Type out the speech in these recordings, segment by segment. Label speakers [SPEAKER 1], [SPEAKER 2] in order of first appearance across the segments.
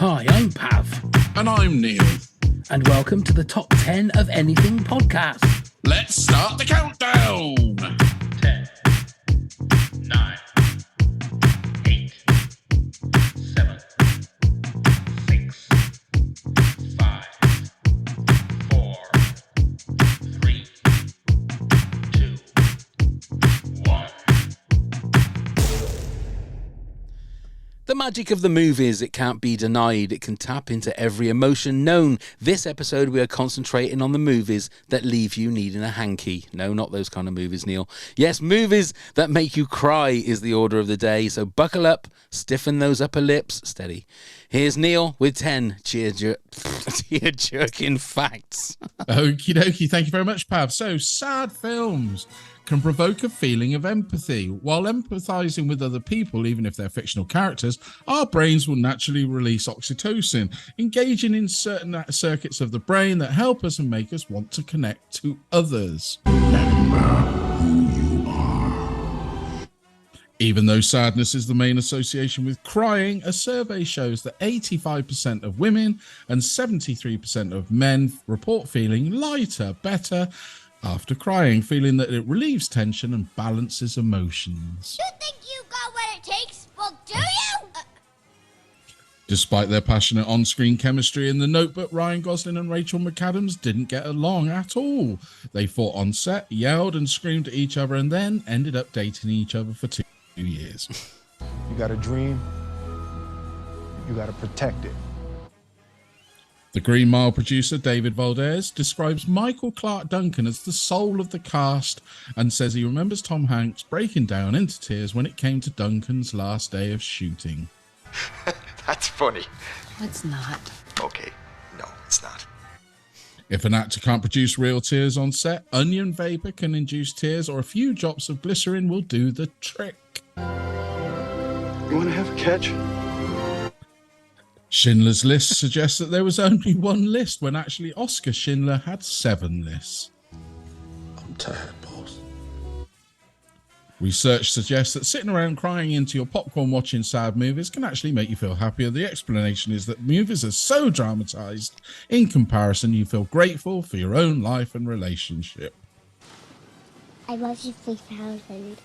[SPEAKER 1] Hi, I'm Pav.
[SPEAKER 2] And I'm Neil.
[SPEAKER 1] And welcome to the Top 10 of Anything podcast.
[SPEAKER 2] Let's start the countdown.
[SPEAKER 3] 10, 9, 8, 7, 6, 5, 4, 3, 2, 1.
[SPEAKER 1] The magic of the movies, it can't be denied. It can tap into every emotion known. This episode, we are concentrating on the movies that leave you needing a hanky. No, not those kind of movies, Neil. Yes, movies that make you cry is the order of the day. So buckle up, stiffen those upper lips. Steady. Here's Neil with 10 tear-jerking facts.
[SPEAKER 2] Okie dokie. Thank you very much, Pav. So, sad films can provoke a feeling of empathy. While empathizing with other people, even if they're fictional characters, our brains will naturally release oxytocin, engaging in certain circuits of the brain that help us and make us want to connect to others. Remember who you are. Even though sadness is the main association with crying, a survey shows that 85% of women and 73% of men report feeling lighter, better, after crying, feeling that it relieves tension and balances emotions.
[SPEAKER 4] You think you got what it takes? Well, do you?
[SPEAKER 2] Despite their passionate on-screen chemistry in The Notebook, Ryan Gosling and Rachel McAdams didn't get along at all. They fought on set, yelled and screamed at each other, and then ended up dating each other for 2 years.
[SPEAKER 5] You got a dream, you got to protect it.
[SPEAKER 2] The Green Mile producer, David Valdez, describes Michael Clark Duncan as the soul of the cast and says he remembers Tom Hanks breaking down into tears when it came to Duncan's last day of shooting.
[SPEAKER 6] That's funny.
[SPEAKER 7] No, it's not.
[SPEAKER 6] Okay, no, it's not.
[SPEAKER 2] If an actor can't produce real tears on set, onion vapor can induce tears, or a few drops of glycerin will do the trick.
[SPEAKER 5] You want to have a catch?
[SPEAKER 2] Schindler's List suggests that there was only one list when actually Oscar Schindler had 7 lists.
[SPEAKER 5] I'm tired, boss.
[SPEAKER 2] Research suggests that sitting around crying into your popcorn watching sad movies can actually make you feel happier. The explanation is that movies are so dramatized. In comparison, you feel grateful for your own life and relationship.
[SPEAKER 4] I love you 3000.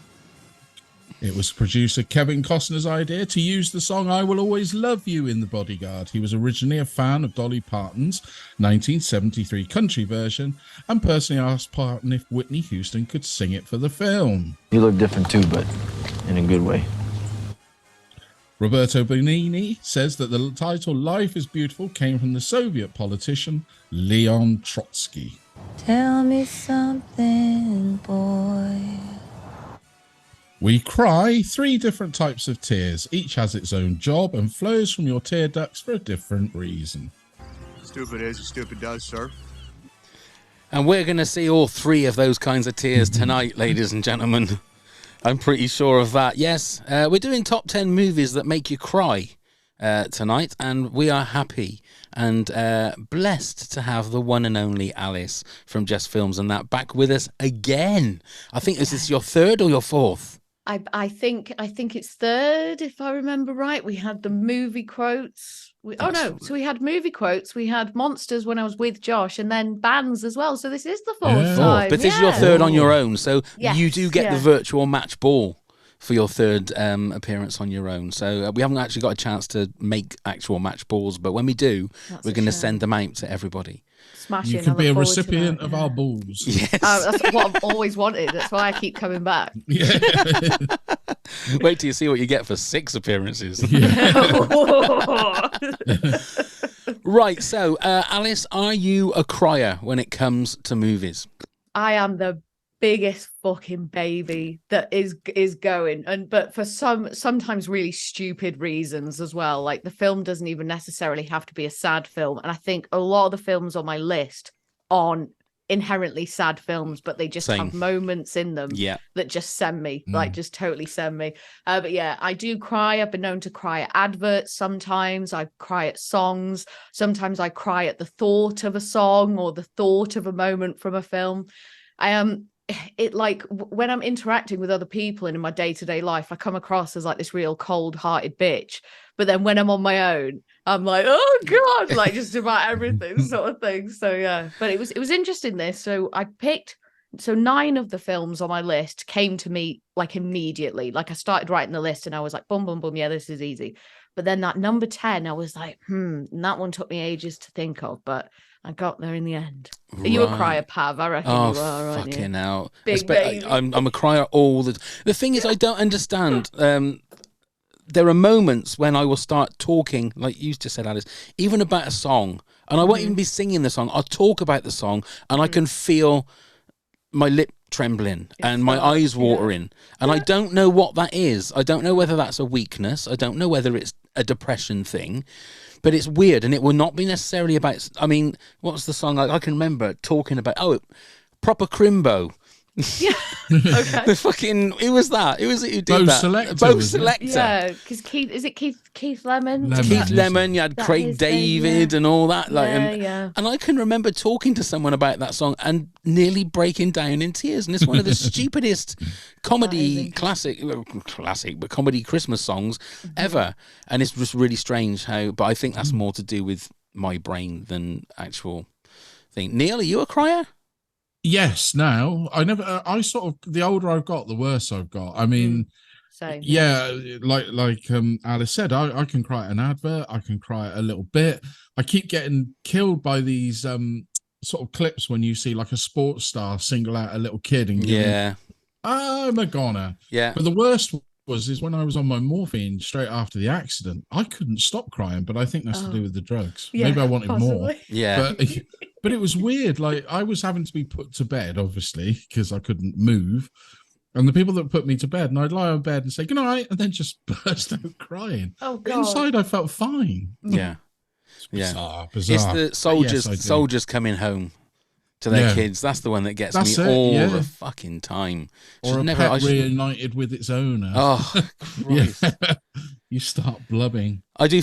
[SPEAKER 2] It was producer Kevin Costner's idea to use the song I Will Always Love You in The Bodyguard. He was originally a fan of Dolly Parton's 1973 country version and personally asked Parton if Whitney Houston could sing it for the film.
[SPEAKER 8] You look different too, but in a good way.
[SPEAKER 2] Roberto Benigni says that the title Life is Beautiful came from the Soviet politician Leon Trotsky.
[SPEAKER 7] Tell me something, boy.
[SPEAKER 2] We cry 3 different types of tears. Each has its own job and flows from your tear ducts for a different reason.
[SPEAKER 9] Stupid is, stupid does, sir.
[SPEAKER 1] And we're going to see all 3 of those kinds of tears tonight, ladies and gentlemen. I'm pretty sure of that. Yes, we're doing top 10 movies that make you cry tonight, and we are happy and blessed to have the one and only Alice from Just Films and That back with us again. I think this is your 3rd or your 4th?
[SPEAKER 10] I think it's 3rd, if I remember right. We had the movie quotes. We had movie quotes. We had Monsters when I was with Josh, and then bands as well. So this is the 4th time.
[SPEAKER 1] But this is your 3rd on your own, so
[SPEAKER 10] Yes,
[SPEAKER 1] you do get the virtual match ball for your 3rd appearance on your own. So we haven't actually got a chance to make actual match balls, but when we do, we're going to send them out to everybody.
[SPEAKER 10] Smashing.
[SPEAKER 2] You can be a recipient of our balls.
[SPEAKER 1] Yes.
[SPEAKER 10] That's what I've always wanted. That's why I keep coming back.
[SPEAKER 2] Yeah.
[SPEAKER 1] Wait till you see what you get for 6 appearances. Right, so Alice, are you a crier when it comes to movies?
[SPEAKER 10] I am the biggest fucking baby that is going, but for sometimes really stupid reasons as well. Like, the film doesn't even necessarily have to be a sad film, and I think a lot of the films on my list aren't inherently sad films, but they just have moments in them that just send me, like, just totally send me. But yeah, I do cry. I've been known to cry at adverts. Sometimes I cry at songs. Sometimes I cry at the thought of a song or the thought of a moment from a film. it like when I'm interacting with other people and in my day-to-day life, I come across as like this real cold-hearted bitch. But then when I'm on my own, I'm like, oh God, like just about everything sort of thing. So yeah, but it was interesting this. So I picked, so 9 of the films on my list came to me like immediately. Like I started writing the list and I was like, boom, boom, boom. Yeah, this is easy. But then that number 10, I was like, and that one took me ages to think of, but I got there in the end. Are you a crier, Pav? I reckon you are, aren't you?
[SPEAKER 1] Fucking hell.
[SPEAKER 10] Big baby.
[SPEAKER 1] I'm a crier all the thing is, I don't understand. There are moments when I will start talking, like you just said, Alice, even about a song, and I won't even be singing the song. I'll talk about the song, and I can feel my lip trembling and my eyes watering, and I don't know what that is. I don't know whether that's a weakness. I don't know whether it's a depression thing, but it's weird, and it will not be necessarily about. I mean, what's the song? I can remember talking about. Oh, Proper Crimbo.
[SPEAKER 10] Yeah. Okay.
[SPEAKER 1] The fucking who was that? Who was it who did
[SPEAKER 2] Bo
[SPEAKER 1] that?
[SPEAKER 2] Selector,
[SPEAKER 1] Bo Selector.
[SPEAKER 10] Yeah, because Keith Lemon?
[SPEAKER 1] Keith Lemon, you had
[SPEAKER 10] That
[SPEAKER 1] Craig
[SPEAKER 10] is
[SPEAKER 1] David and all that. Like,
[SPEAKER 10] yeah.
[SPEAKER 1] And I can remember talking to someone about that song and nearly breaking down in tears. And it's one of the stupidest comedy but comedy Christmas songs ever. And it's just really strange how, but I think that's more to do with my brain than actual thing. Neil, are you a crier?
[SPEAKER 2] Yes. Now I never. I sort of, the older I've got, the worse I've got. I mean,
[SPEAKER 10] Same.
[SPEAKER 2] yeah, like Alice said, I can cry at an advert. I can cry a little bit. I keep getting killed by these sort of clips when you see like a sports star single out a little kid and I'm a goner.
[SPEAKER 1] Yeah.
[SPEAKER 2] But the worst is when I was on my morphine straight after the accident. I couldn't stop crying, but I think that's to do with the drugs.
[SPEAKER 10] Yeah,
[SPEAKER 2] maybe I wanted more.
[SPEAKER 1] Yeah.
[SPEAKER 2] But it was weird. Like I was having to be put to bed, obviously, because I couldn't move. And the people that put me to bed, and I'd lie on bed and say good night, and then just burst out crying.
[SPEAKER 10] Oh
[SPEAKER 2] But
[SPEAKER 10] God.
[SPEAKER 2] inside, I felt fine.
[SPEAKER 1] Yeah.
[SPEAKER 2] Bizarre.
[SPEAKER 1] It's the soldiers coming home to their kids. That's the one that gets me all the fucking time.
[SPEAKER 2] Or pet reunited with its owner.
[SPEAKER 1] Oh, Christ.
[SPEAKER 2] You start blubbing.
[SPEAKER 1] I do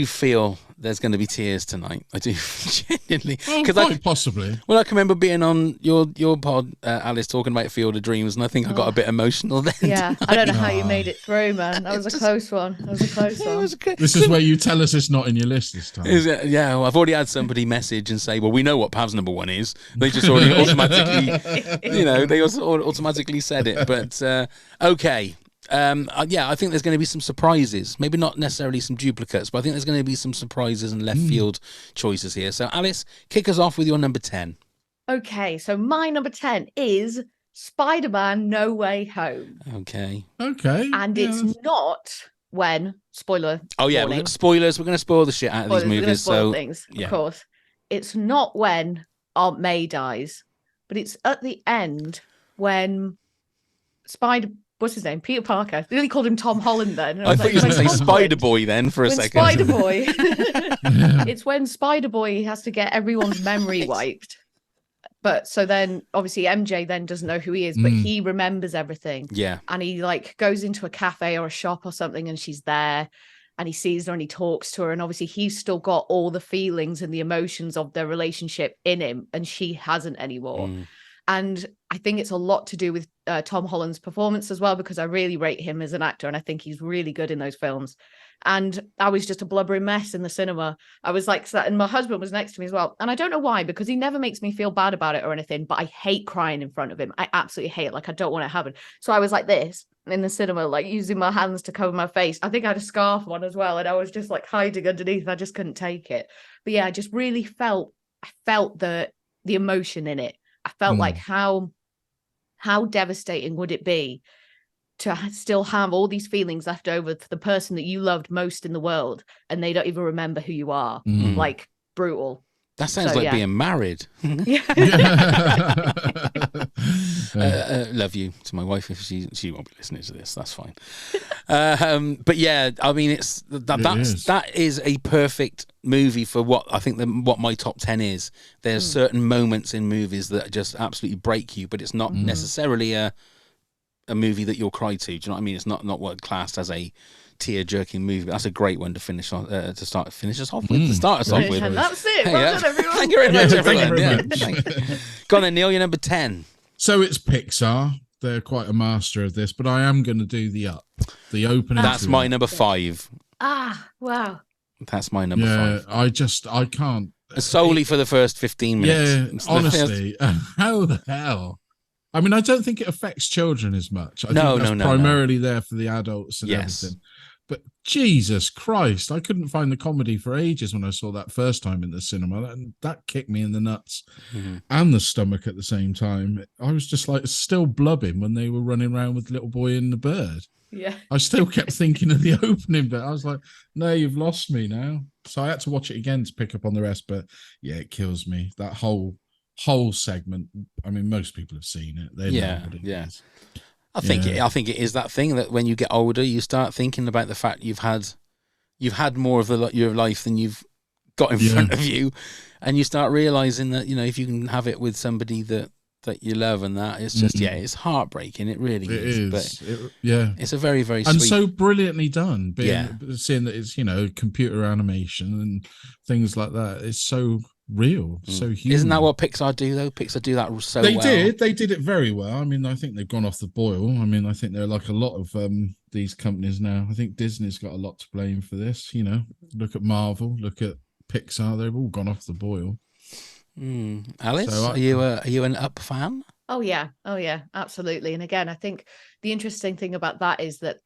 [SPEAKER 1] feel there's going to be tears tonight. I do genuinely.
[SPEAKER 2] Quite possibly.
[SPEAKER 1] Well, I can remember being on your pod, Alice, talking about Field of Dreams, and I think I got a bit emotional then.
[SPEAKER 10] Yeah, I don't know how you made it through, man. That was a close one.
[SPEAKER 2] This is where you tell us it's not in your list this time.
[SPEAKER 1] Yeah, well, I've already had somebody message and say, well, we know what Pav's number 1 is. They just already automatically, they also automatically said it. But, okay. I think there's going to be some surprises. Maybe not necessarily some duplicates, but I think there's going to be some surprises and left field choices here. So, Alice, kick us off with your number 10.
[SPEAKER 10] Okay, so my number 10 is Spider-Man No Way Home.
[SPEAKER 1] Okay.
[SPEAKER 10] And it's not when, spoiler.
[SPEAKER 1] Oh, yeah,
[SPEAKER 10] warning.
[SPEAKER 1] spoilers. We're going to spoil the shit out of these movies.
[SPEAKER 10] Spoil things, of course. It's not when Aunt May dies, but it's at the end when what's his name? Peter Parker. They really called him Tom Holland then.
[SPEAKER 1] I thought you were going to say Spider-Boy then for a second.
[SPEAKER 10] Spider-Boy. It's when Spider-Boy has to get everyone's memory wiped. But so then obviously MJ then doesn't know who he is, but he remembers everything.
[SPEAKER 1] Yeah.
[SPEAKER 10] And he like goes into a cafe or a shop or something and she's there and he sees her and he talks to her. And obviously he's still got all the feelings and the emotions of their relationship in him and she hasn't anymore. And I think it's a lot to do with Tom Holland's performance as well, because I really rate him as an actor and I think he's really good in those films. And I was just a blubbering mess in the cinema. I was like that, and my husband was next to me as well. And I don't know why, because he never makes me feel bad about it or anything, but I hate crying in front of him. I absolutely hate it. Like, I don't want it to happen. So I was like this in the cinema, like using my hands to cover my face. I think I had a scarf on as well. And I was just like hiding underneath. I just couldn't take it. But yeah, I just really felt the emotion in it. I felt like how devastating would it be to still have all these feelings left over for the person that you loved most in the world and they don't even remember who you are. Like, brutal.
[SPEAKER 1] That sounds like being married. Love you to my wife if she won't be listening to this. That's fine. But yeah, I mean, that is a perfect movie for what I think what my top 10 is. There's certain moments in movies that just absolutely break you, but it's not necessarily a movie that you'll cry to. Do you know what I mean? It's not what classed as a tear-jerking movie. But that's a great one to finish on, finish us off with. To start us off with.
[SPEAKER 10] And that's it. Well done, everyone.
[SPEAKER 1] Thank you very much, everyone. Go on then, Neil. You're number 10.
[SPEAKER 2] So it's Pixar. They're quite a master of this, but I am going to do the opening.
[SPEAKER 1] That's my number 5.
[SPEAKER 10] Wow.
[SPEAKER 1] That's my number 5.
[SPEAKER 2] I can't.
[SPEAKER 1] Solely for the first 15 minutes.
[SPEAKER 2] Yeah, honestly, how the hell? I mean, I don't think it affects children as much. I think that's primarily there for the adults and everything. But Jesus Christ, I couldn't find the comedy for ages when I saw that first time in the cinema. That kicked me in the nuts and the stomach at the same time. I was just like still blubbing when they were running around with Little Boy and the Bird.
[SPEAKER 10] Yeah.
[SPEAKER 2] I still kept thinking of the opening bit. I was like, no, you've lost me now. So I had to watch it again to pick up on the rest. But yeah, it kills me. That whole segment. I mean, most people have seen it. They know what it is.
[SPEAKER 1] I think it is that thing that when you get older, you start thinking about the fact you've had more of your life than you've got in front of you, and you start realizing that if you can have it with somebody that you love, and that it's just it's heartbreaking. It really is. But it's a very, very
[SPEAKER 2] and
[SPEAKER 1] sweet...
[SPEAKER 2] so brilliantly done. Seeing that it's computer animation and things like that. It's so real, so human.
[SPEAKER 1] Isn't that what Pixar do though? Pixar do that so
[SPEAKER 2] well. They did it very well. I mean, I think they've gone off the boil. I mean, I think they're like a lot of these companies now. I think Disney's got a lot to blame for this. Look at Marvel, look at Pixar. They've all gone off the boil.
[SPEAKER 1] Alice, are you an Up fan?
[SPEAKER 10] Oh yeah, absolutely. And again, I think the interesting thing about that is that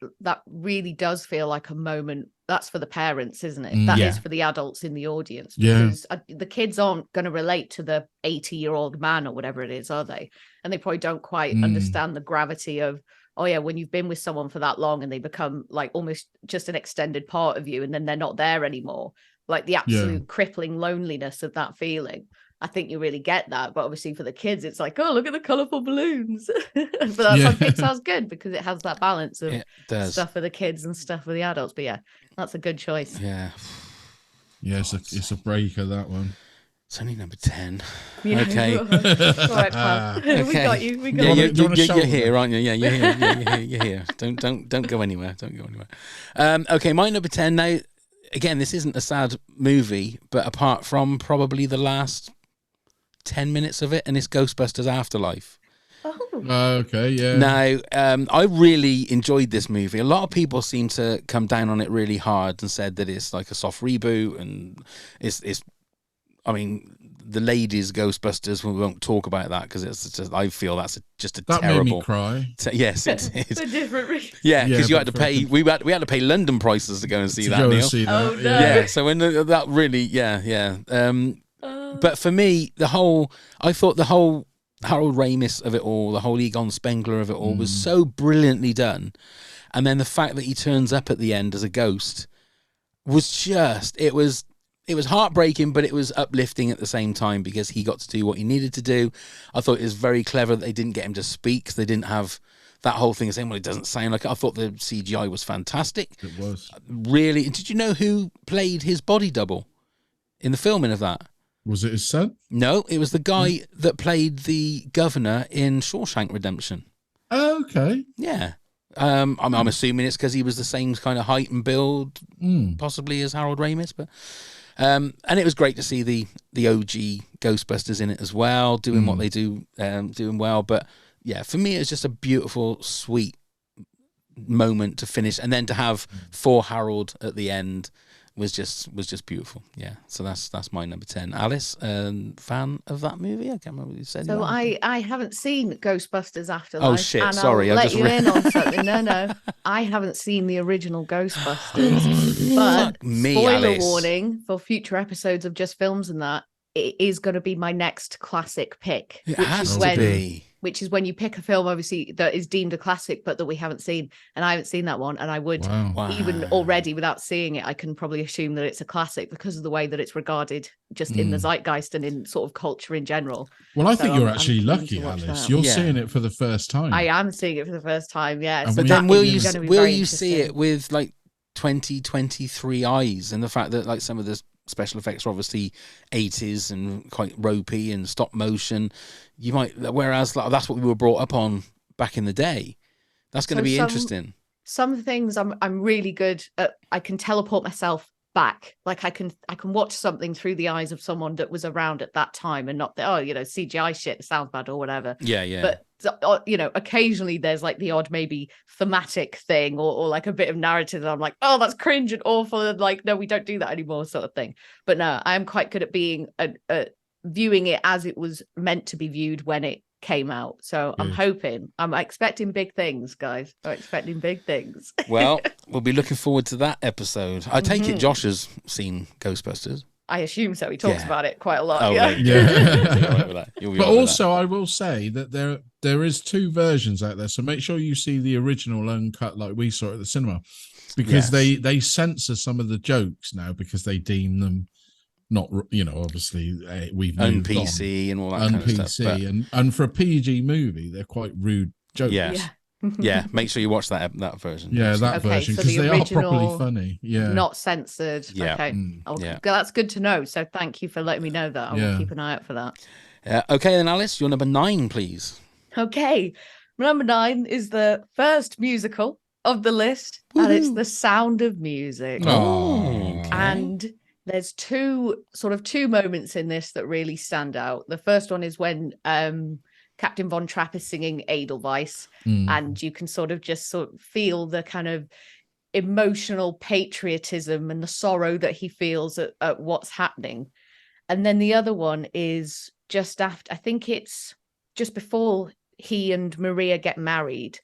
[SPEAKER 10] really does feel like a moment. That's for the parents, isn't it? That is for the adults in the audience, because the kids aren't going to relate to the 80-year-old man or whatever it is, are they? And they probably don't quite understand the gravity of, when you've been with someone for that long and they become like almost just an extended part of you, and then they're not there anymore. Like the absolute crippling loneliness of that feeling. I think you really get that, but obviously for the kids, it's like, oh, look at the colourful balloons. But that's why Pixar's good, because it has that balance of stuff for the kids and stuff for the adults. But that's a good choice.
[SPEAKER 2] Yeah, it's a breaker, that one.
[SPEAKER 1] It's only number 10.
[SPEAKER 10] Yeah.
[SPEAKER 1] Okay.
[SPEAKER 10] All right, pal. Okay. We got you.
[SPEAKER 1] You're here, aren't you? Yeah, you're here. You're here. Don't go anywhere. Okay, my number 10 now. Again, this isn't a sad movie, but apart from probably the last 10 minutes of it, and it's Ghostbusters Afterlife.
[SPEAKER 2] Okay, yeah.
[SPEAKER 1] Now, I really enjoyed this movie. A lot of people seem to come down on it really hard and said that it's like a soft reboot, and it's I mean, the ladies Ghostbusters, we won't talk about that because it's just, I feel that's just a terrible...
[SPEAKER 2] That made me cry.
[SPEAKER 1] Yes, it's
[SPEAKER 10] a different reason.
[SPEAKER 1] Yeah, because you had to pay... We had to pay London prices to go and see that, Neil.
[SPEAKER 10] Oh, no.
[SPEAKER 1] Yeah, so when that really... But for me, I thought the whole Harold Ramis of it all, the whole Egon Spengler of it all was so brilliantly done. And then the fact that he turns up at the end as a ghost was just... It was heartbreaking, but it was uplifting at the same time because he got to do what he needed to do. I thought it was very clever that they didn't get him to speak. They didn't have that whole thing of saying, well, it doesn't sound like it. I thought the CGI was fantastic.
[SPEAKER 2] It was.
[SPEAKER 1] Really. Did you know who played his body double in the filming of that?
[SPEAKER 2] Was it his son?
[SPEAKER 1] No, it was the guy that played the governor in Shawshank Redemption.
[SPEAKER 2] Oh, okay.
[SPEAKER 1] Yeah. I'm assuming it's because he was the same kind of height and build, possibly as Harold Ramis, but... and it was great to see the OG Ghostbusters in it as well, doing what they do, doing well. But yeah, for me, it's just a beautiful, sweet moment to finish, and then to have for Harold at the end was just beautiful. Yeah, so that's my number 10. Alice, fan of that movie? I can't remember what you said.
[SPEAKER 10] So I haven't seen Ghostbusters Afterlife.
[SPEAKER 1] Oh shit!
[SPEAKER 10] And
[SPEAKER 1] Sorry,
[SPEAKER 10] I'll let you in on something. No, I haven't seen the original Ghostbusters. But spoiler
[SPEAKER 1] Alice.
[SPEAKER 10] Warning for future episodes of Just Films and that, it is going to be my next classic pick.
[SPEAKER 1] It has to be.
[SPEAKER 10] Which is when you pick a film, obviously, that is deemed a classic, but that we haven't seen. And I haven't seen that one. And I would, even already without seeing it, I can probably assume that it's a classic because of the way that it's regarded just in the zeitgeist and in sort of culture in general.
[SPEAKER 2] Well, I think you're actually lucky, Alice. You're seeing it for the first time.
[SPEAKER 10] I am seeing it for the first time, yeah.
[SPEAKER 1] But then will you see it with like 2023 eyes, and the fact that like some of the special effects are obviously 80s and quite ropey and stop motion, you might, whereas like, that's what we were brought up on back in the day. That's going to be interesting.
[SPEAKER 10] Some things I'm really good at. I can teleport myself back. Like I can watch something through the eyes of someone that was around at that time, and not the CGI shit sounds bad or whatever.
[SPEAKER 1] Yeah.
[SPEAKER 10] But occasionally there's like the odd maybe thematic thing or like a bit of narrative that I'm like, oh, that's cringe and awful, and like, no, we don't do that anymore, sort of thing. But no, I am quite good at being viewing it as it was meant to be viewed when it came out. So I'm expecting big things, guys. I'm expecting big things.
[SPEAKER 1] Well, we'll be looking forward to that episode. I take it Josh has seen Ghostbusters.
[SPEAKER 10] I assume so. He talks about it quite a lot.
[SPEAKER 1] Oh,
[SPEAKER 10] yeah.
[SPEAKER 1] right.
[SPEAKER 2] Yeah. But also, I will say that there is 2 versions out there, so make sure you see the original uncut like we saw at the cinema, because they censor some of the jokes now because they deem them not, obviously we've moved
[SPEAKER 1] PC
[SPEAKER 2] on.
[SPEAKER 1] And all that kind of stuff.
[SPEAKER 2] And for a PG movie, they're quite rude jokes.
[SPEAKER 1] Yes. Yeah, make sure you watch that version.
[SPEAKER 2] Yeah, that version, because they are properly funny. Yeah,
[SPEAKER 10] not censored.
[SPEAKER 1] Yeah.
[SPEAKER 10] Okay.
[SPEAKER 1] Yeah.
[SPEAKER 10] That's good to know. So thank you for letting me know that. I will keep an eye out for that.
[SPEAKER 1] Okay, then Alice, your number 9, please.
[SPEAKER 10] Okay, number 9 is the first musical of the list, and it's The Sound of Music.
[SPEAKER 1] Oh,
[SPEAKER 10] and there's two moments in this that really stand out. The first one is when Captain Von Trapp is singing Edelweiss, and you can sort of feel the kind of emotional patriotism and the sorrow that he feels at what's happening. And then the other one is just after, I think it's just before he and Maria get married,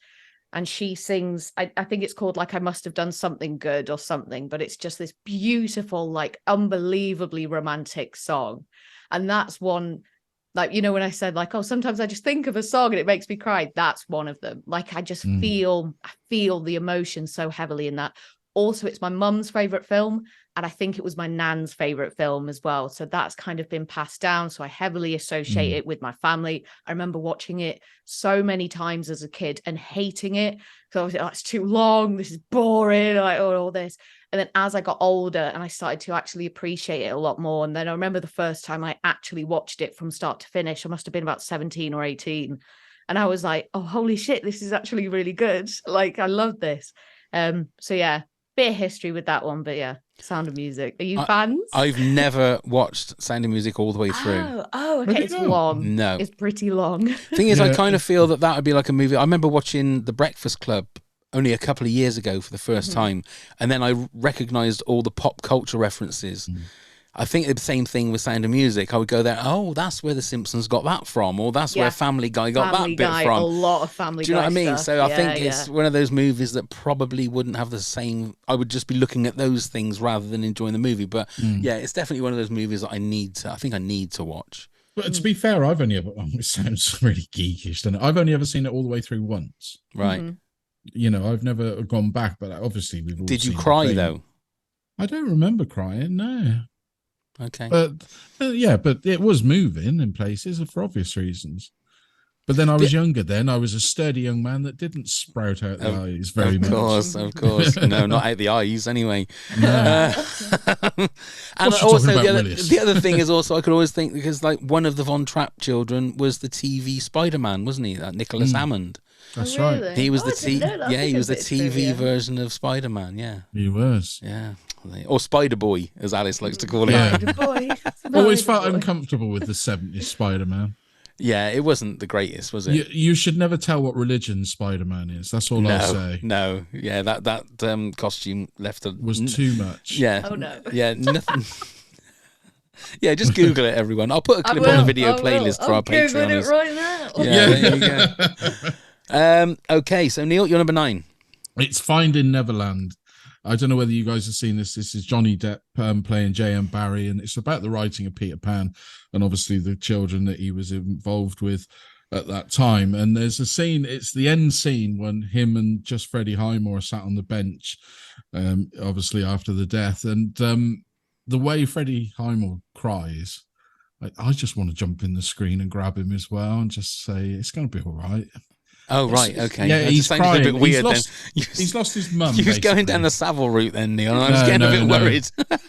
[SPEAKER 10] and she sings, I think it's called like I Must Have Done Something Good or something, but it's just this beautiful, like unbelievably romantic song. And that's one, like, when I said like, oh, sometimes I just think of a song and it makes me cry. That's one of them. Like I just feel the emotion so heavily in that. Also, it's my mum's favorite film, and I think it was my nan's favorite film as well. So that's kind of been passed down. So I heavily associate it with my family. I remember watching it so many times as a kid and hating it. So I was like, it's too long. This is boring. Like all this. And then as I got older and I started to actually appreciate it a lot more. And then I remember the first time I actually watched it from start to finish, I must have been about 17 or 18. And I was like, oh, holy shit, this is actually really good. Like, I love this. So yeah, bit of history with that one, but yeah, Sound of Music. Are you fans?
[SPEAKER 1] I've never watched Sound of Music all the way through.
[SPEAKER 10] Oh, okay. It's long.
[SPEAKER 1] No.
[SPEAKER 10] It's pretty long.
[SPEAKER 1] Thing is, I kind of feel that would be like a movie. I remember watching The Breakfast Club only a couple of years ago for the first time, and then I recognized all the pop culture references. I think the same thing with Sound of Music. I would go there, oh, that's where The Simpsons got that from, or that's where Family Guy got that bit from.
[SPEAKER 10] A lot of Family Guy.
[SPEAKER 1] Do you know what I mean?
[SPEAKER 10] Stuff.
[SPEAKER 1] So I think it's one of those movies that probably wouldn't have the same. I would just be looking at those things rather than enjoying the movie. But yeah, it's definitely one of those movies that I need to watch.
[SPEAKER 2] But to be fair, I've only ever. It sounds really geekish, doesn't it? I've only ever seen it all the way through once.
[SPEAKER 1] Right.
[SPEAKER 2] I've never gone back, but obviously we've all.
[SPEAKER 1] Did you
[SPEAKER 2] seen
[SPEAKER 1] cry though?
[SPEAKER 2] I don't remember crying. No.
[SPEAKER 1] Okay.
[SPEAKER 2] But but it was moving in places for obvious reasons. But then I was younger then. I was a sturdy young man that didn't sprout out the eyes very much.
[SPEAKER 1] Of course. No, not out the eyes anyway.
[SPEAKER 2] No.
[SPEAKER 1] And also the other thing is also I could always think, because like one of the Von Trapp children was the TV Spider-Man, wasn't he? That Nicholas Hammond.
[SPEAKER 2] That's right.
[SPEAKER 1] He was he was the TV version of Spider-Man, yeah.
[SPEAKER 2] He was.
[SPEAKER 1] Yeah. Or Spider-Boy, as Alice likes to call him.
[SPEAKER 2] Yeah.
[SPEAKER 10] Spider-Boy.
[SPEAKER 2] Always felt uncomfortable with the 70s Spider-Man.
[SPEAKER 1] Yeah, it wasn't the greatest, was it?
[SPEAKER 2] You should never tell what religion Spider-Man is. That's all I'll say.
[SPEAKER 1] No, yeah, that costume was
[SPEAKER 2] too much.
[SPEAKER 1] Yeah.
[SPEAKER 10] Oh no.
[SPEAKER 1] Yeah, nothing. Yeah, just Google it, everyone. I'll put a clip on the video playlist for our Patreon.
[SPEAKER 10] It right now.
[SPEAKER 1] Yeah, there you go. Okay, so Neil, you're number 9.
[SPEAKER 2] It's Finding Neverland. I don't know whether you guys have seen this. This is Johnny Depp playing J.M. Barrie, and it's about the writing of Peter Pan and obviously the children that he was involved with at that time. And there's a scene, it's the end scene when him and just Freddie Highmore sat on the bench, obviously after the death. And the way Freddie Highmore cries, I just want to jump in the screen and grab him as well and just say, it's going to be all right.
[SPEAKER 1] Oh, right, okay.
[SPEAKER 2] Yeah, he's crying.
[SPEAKER 1] A bit weird
[SPEAKER 2] he's lost his mum.
[SPEAKER 1] He was going down the Savile route then, Neil, and I was getting a bit worried.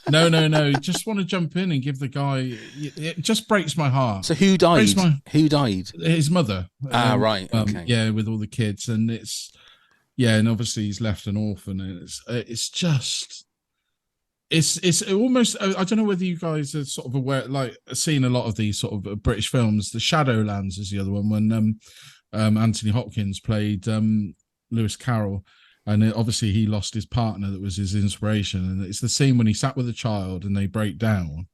[SPEAKER 2] No. Just want to jump in and give the guy... It just breaks my heart.
[SPEAKER 1] So who died? Who died?
[SPEAKER 2] His mother.
[SPEAKER 1] Right, okay.
[SPEAKER 2] Yeah, with all the kids. And it's... Yeah, and obviously he's left an orphan. And it's just... It's almost, I don't know whether you guys are sort of aware, like seen a lot of these sort of British films. The Shadowlands is the other one, when Anthony Hopkins played Lewis Carroll, and obviously he lost his partner that was his inspiration, and it's the scene when he sat with a child and they break down.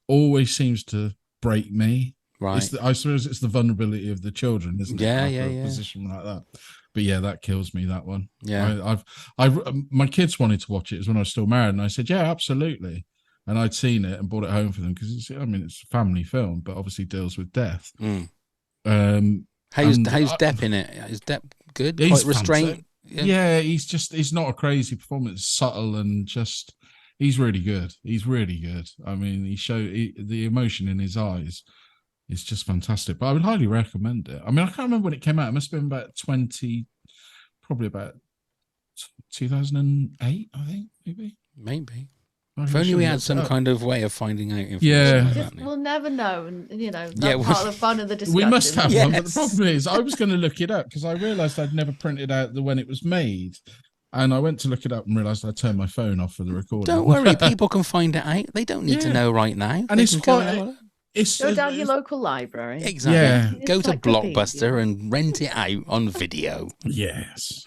[SPEAKER 2] Always seems to break me.
[SPEAKER 1] Right.
[SPEAKER 2] I suppose it's the vulnerability of the children, isn't it?
[SPEAKER 1] Yeah,
[SPEAKER 2] After
[SPEAKER 1] yeah,
[SPEAKER 2] a
[SPEAKER 1] yeah.
[SPEAKER 2] position like that. But yeah, that kills me, that one.
[SPEAKER 1] Yeah.
[SPEAKER 2] I've my kids wanted to watch it when I was still married, and I said, yeah, absolutely. And I'd seen it and brought it home for them because it's a family film, but obviously deals with death.
[SPEAKER 1] Mm.
[SPEAKER 2] How's
[SPEAKER 1] Depp in it? Is Depp good?
[SPEAKER 2] He's
[SPEAKER 1] Quite restrained?
[SPEAKER 2] Yeah, he's not a crazy performance, subtle, and just he's really good. He's really good. I mean, the emotion in his eyes is just fantastic. But I would highly recommend it. I mean, I can't remember when it came out. It must have been probably about 2008, I think, maybe.
[SPEAKER 1] If only we had some kind of way of finding out information.
[SPEAKER 2] Yeah.
[SPEAKER 10] We'll never know, and that's
[SPEAKER 1] Yeah,
[SPEAKER 10] part of the fun of the discussion.
[SPEAKER 2] We must have
[SPEAKER 1] Yes.
[SPEAKER 2] one, but the problem is I was going to look it up because I realised I'd never printed out when it was made. And I went to look it up and realised I turned my phone off for the recording.
[SPEAKER 1] Don't worry, people can find it out. They don't need to know right now.
[SPEAKER 2] And it's
[SPEAKER 1] go
[SPEAKER 10] down to your local library.
[SPEAKER 1] Exactly.
[SPEAKER 2] Yeah.
[SPEAKER 1] Go to Blockbuster and rent it out on video.
[SPEAKER 2] Yes.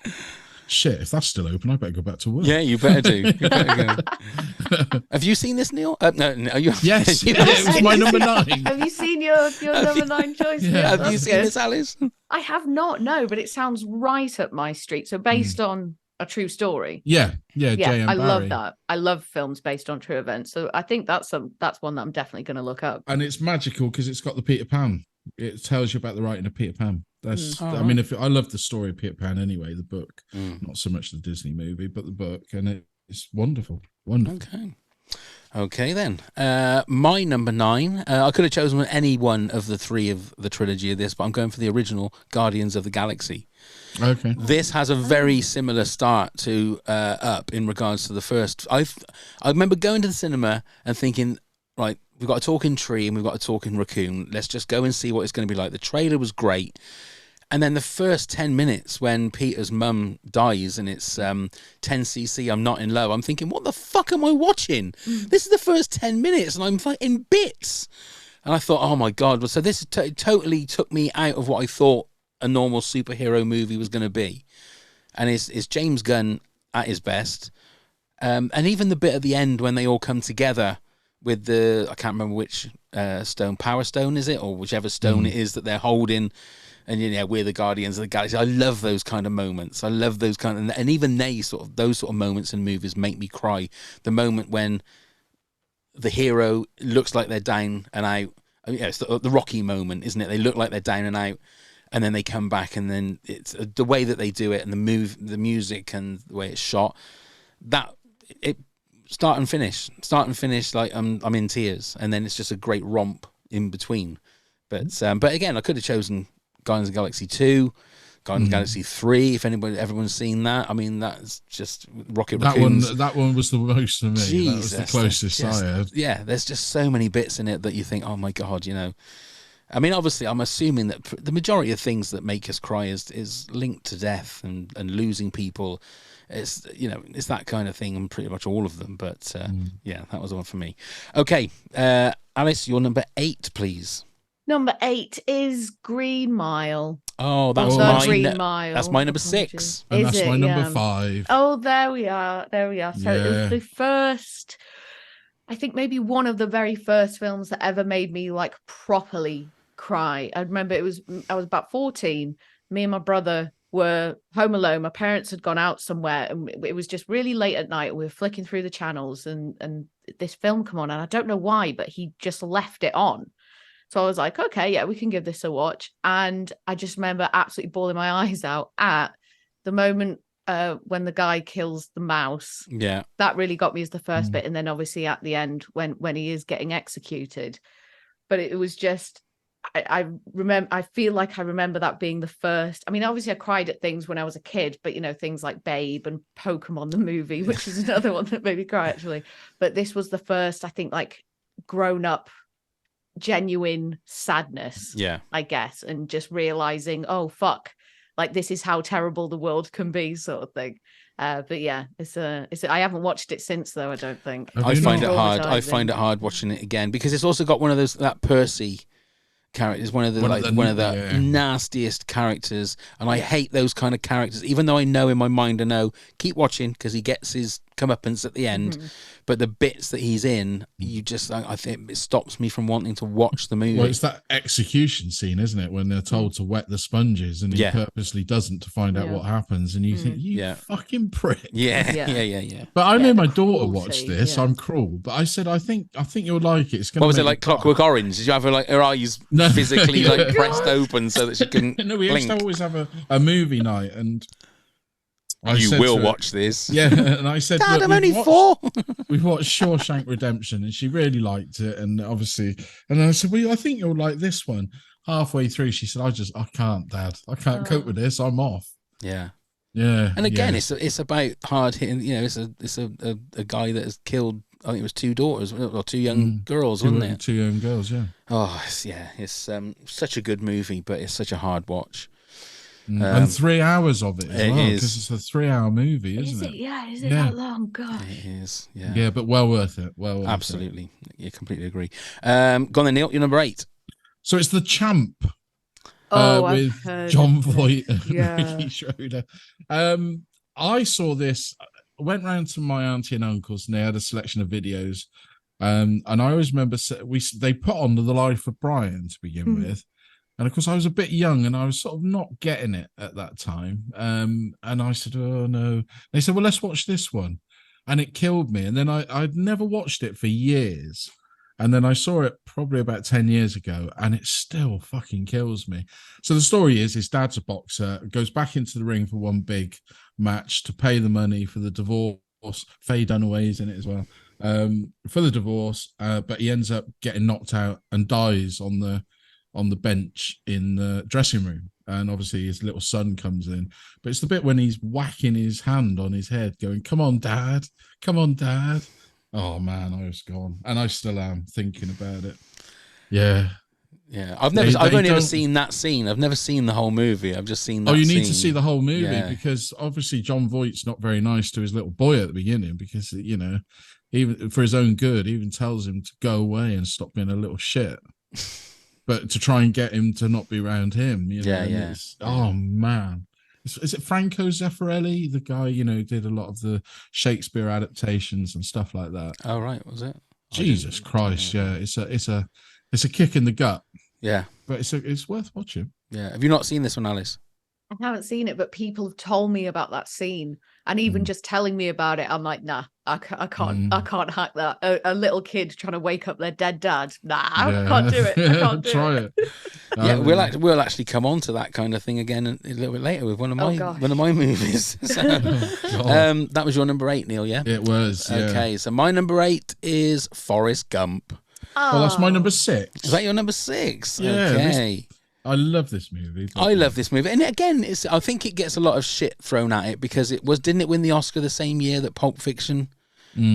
[SPEAKER 2] Shit, if that's still open, I better go back to work.
[SPEAKER 1] Yeah, you better do. You better go. Have you seen this, Neil? No, you
[SPEAKER 2] yes, it was my number 9.
[SPEAKER 10] Have you seen your number 9 choice?
[SPEAKER 2] Yeah.
[SPEAKER 1] Have you seen this, Alice?
[SPEAKER 10] I have not, no, but it sounds right up my street. So based on a true story.
[SPEAKER 2] Yeah, J.M.
[SPEAKER 10] I love
[SPEAKER 2] Barrie.
[SPEAKER 10] that. I love films based on true events. So I think that's one that I'm definitely going to look up.
[SPEAKER 2] And it's magical because it's got the Peter Pan. It tells you about the writing of Peter Pan. That's
[SPEAKER 1] Oh,
[SPEAKER 2] I mean, I love the story of Peter Pan anyway, the book, not so much the Disney movie, but the book, and it's wonderful.
[SPEAKER 1] Okay then. My number 9. I could have chosen any one of the 3 of the trilogy of this, but I'm going for the original Guardians of the Galaxy.
[SPEAKER 2] Okay.
[SPEAKER 1] This has a very similar start to Up in regards to the first. I remember going to the cinema and thinking, right, we've got a talking tree and we've got a talking raccoon. Let's just go and see what it's going to be like. The trailer was great. And then the first 10 minutes when Peter's mum dies and it's 10cc, I'm not in love, I'm thinking, what the fuck am I watching? This is the first 10 minutes and I'm like in bits. And I thought, oh my God. So this totally took me out of what I thought a normal superhero movie was going to be. And it's James Gunn at his best. And even the bit at the end when they all come together with I can't remember which stone, Power Stone is it? Or whichever stone it is that they're holding. And we're the Guardians of the Galaxy. I love those kind of moments. I love those kind of, and even those sort of moments in movies make me cry. The moment when the hero looks like they're down and out. I mean, it's the Rocky moment, isn't it? They look like they're down and out, and then they come back, and then it's the way that they do it, and the music, and the way it's shot. That it start and finish. Like I'm in tears, and then it's just a great romp in between. But again, I could have chosen Guardians of the Galaxy 2, Guardians of the Galaxy 3, if everyone's seen that. I mean, that's just Rocket Raccoons.
[SPEAKER 2] That one was the most for me.
[SPEAKER 1] Jesus,
[SPEAKER 2] that was the closest I had.
[SPEAKER 1] Yeah, there's just so many bits in it that you think, oh my God, I mean, obviously, I'm assuming that the majority of things that make us cry is linked to death and losing people. It's it's that kind of thing, and pretty much all of them. But yeah, that was the one for me. Okay, Alice, your number 8, please.
[SPEAKER 10] Number 8 is Green Mile.
[SPEAKER 1] Oh, that's
[SPEAKER 10] Green Mile.
[SPEAKER 1] That's my number 6.
[SPEAKER 2] And that's my number 5.
[SPEAKER 10] Oh, there we are. So it was the first, I think maybe one of the very first films that ever made me like properly cry. I remember I was about 14. Me and my brother were home alone. My parents had gone out somewhere, and it was just really late at night. We were flicking through the channels, and this film come on, and I don't know why, but he just left it on. So I was like, okay, yeah, we can give this a watch. And I just remember absolutely bawling my eyes out at the moment when the guy kills the mouse.
[SPEAKER 1] Yeah.
[SPEAKER 10] That really got me as the first bit. And then obviously at the end when he is getting executed. But it was just, I feel like I remember that being the first. I mean, obviously I cried at things when I was a kid, but things like Babe and Pokemon the movie, which is another one that made me cry actually. But this was the first, I think, like grown up genuine sadness, I guess, and just realizing, oh fuck, like this is how terrible the world can be, sort of thing. But yeah, I haven't watched it since though. I don't think.
[SPEAKER 1] I find it hard. I
[SPEAKER 10] Traumatising.
[SPEAKER 1] find it hard watching it again because it's also got one of those that Percy character is one of the nastiest characters, and I hate those kind of characters. Even though I know in my mind, I know keep watching because he gets his comeuppance at the end. But the bits that he's in, I think it stops me from wanting to watch the movie.
[SPEAKER 2] Well, it's that execution scene, isn't it, when they're told to wet the sponges and he purposely doesn't to find out what happens, and you think, you fucking prick.
[SPEAKER 1] Yeah.
[SPEAKER 2] But I know my daughter watched this. I'm cruel, but I said, I think you'll like it. It's gonna.
[SPEAKER 1] What was it like, Clockwork Orange? Did you have her eyes physically pressed open so that she couldn't?
[SPEAKER 2] No, we used to always have a movie night, and
[SPEAKER 1] you will watch this.
[SPEAKER 2] Yeah, and I said,
[SPEAKER 1] Dad, I'm only 4.
[SPEAKER 2] We've watched Shawshank Redemption, and she really liked it, and obviously, and I said, well, I think you'll like this one. Halfway through, she said, I can't, Dad. I can't cope with this. I'm off.
[SPEAKER 1] Yeah.
[SPEAKER 2] Yeah.
[SPEAKER 1] And again, it's about hard hitting. It's a guy that has killed. I think it was 2 daughters or 2 young girls, wasn't it?
[SPEAKER 2] 2 young girls, yeah.
[SPEAKER 1] Oh, it's such a good movie, but it's such a hard watch.
[SPEAKER 2] And 3 hours of it as well,
[SPEAKER 1] is.
[SPEAKER 2] because it's a 3-hour movie, isn't it?
[SPEAKER 10] Yeah, is it that long? God.
[SPEAKER 1] It is, yeah.
[SPEAKER 2] Yeah, but well worth it. Well worth
[SPEAKER 1] Absolutely. Yeah, completely agree. Go on then, Neil, you're number 8.
[SPEAKER 2] So it's The Champ. With John Voight and Ricky Schroeder. I saw this. I went round to my auntie and uncle's, and they had a selection of videos. And I always remember they put on The Life of Brian to begin with. And of course, I was a bit young and I was sort of not getting it at that time. And I said, oh no. They said, well, let's watch this one. And it killed me. And then I'd never watched it for years. And then I saw it probably about 10 years ago, and it still fucking kills me. So the story is his dad's a boxer, goes back into the ring for one big match to pay the money for the divorce. Faye Dunaway's in it as well, for the divorce. But he ends up getting knocked out and dies on the bench in the dressing room. And obviously his little son comes in. But it's the bit when he's whacking his hand on his head, going, come on, Dad. Come on, Dad. Oh man, I was gone, and I still am thinking about it. Yeah.
[SPEAKER 1] I've only ever seen that scene. I've never seen the whole movie. I've just seen that.
[SPEAKER 2] You need to see the whole movie because obviously John Voight's not very nice to his little boy at the beginning because even for his own good, he even tells him to go away and stop being a little shit. But to try and get him to not be around him, oh man. Is it Franco Zeffirelli, the guy, did a lot of the Shakespeare adaptations and stuff like that?
[SPEAKER 1] Oh, right. Was it?
[SPEAKER 2] Jesus Christ. Yeah. It's a kick in the gut.
[SPEAKER 1] Yeah.
[SPEAKER 2] But it's worth watching.
[SPEAKER 1] Yeah. Have you not seen this one, Alice?
[SPEAKER 10] I haven't seen it, but people have told me about that scene, and even just telling me about it, I'm like, nah, I can't hack that. A little kid trying to wake up their dead dad. Nah, I can't do it. I can't do
[SPEAKER 2] Try
[SPEAKER 10] it.
[SPEAKER 1] Yeah, we'll actually come on to that kind of thing again a little bit later with one of my movies. So, that was your number 8, Neil. Yeah,
[SPEAKER 2] it was. Yeah.
[SPEAKER 1] Okay, so my number 8 is Forrest Gump.
[SPEAKER 2] Well, that's my number 6.
[SPEAKER 1] Is that your number 6?
[SPEAKER 2] Yeah.
[SPEAKER 1] Okay.
[SPEAKER 2] I love this movie.
[SPEAKER 1] I love this movie, and again, I think it gets a lot of shit thrown at it because didn't it win the Oscar the same year that Pulp Fiction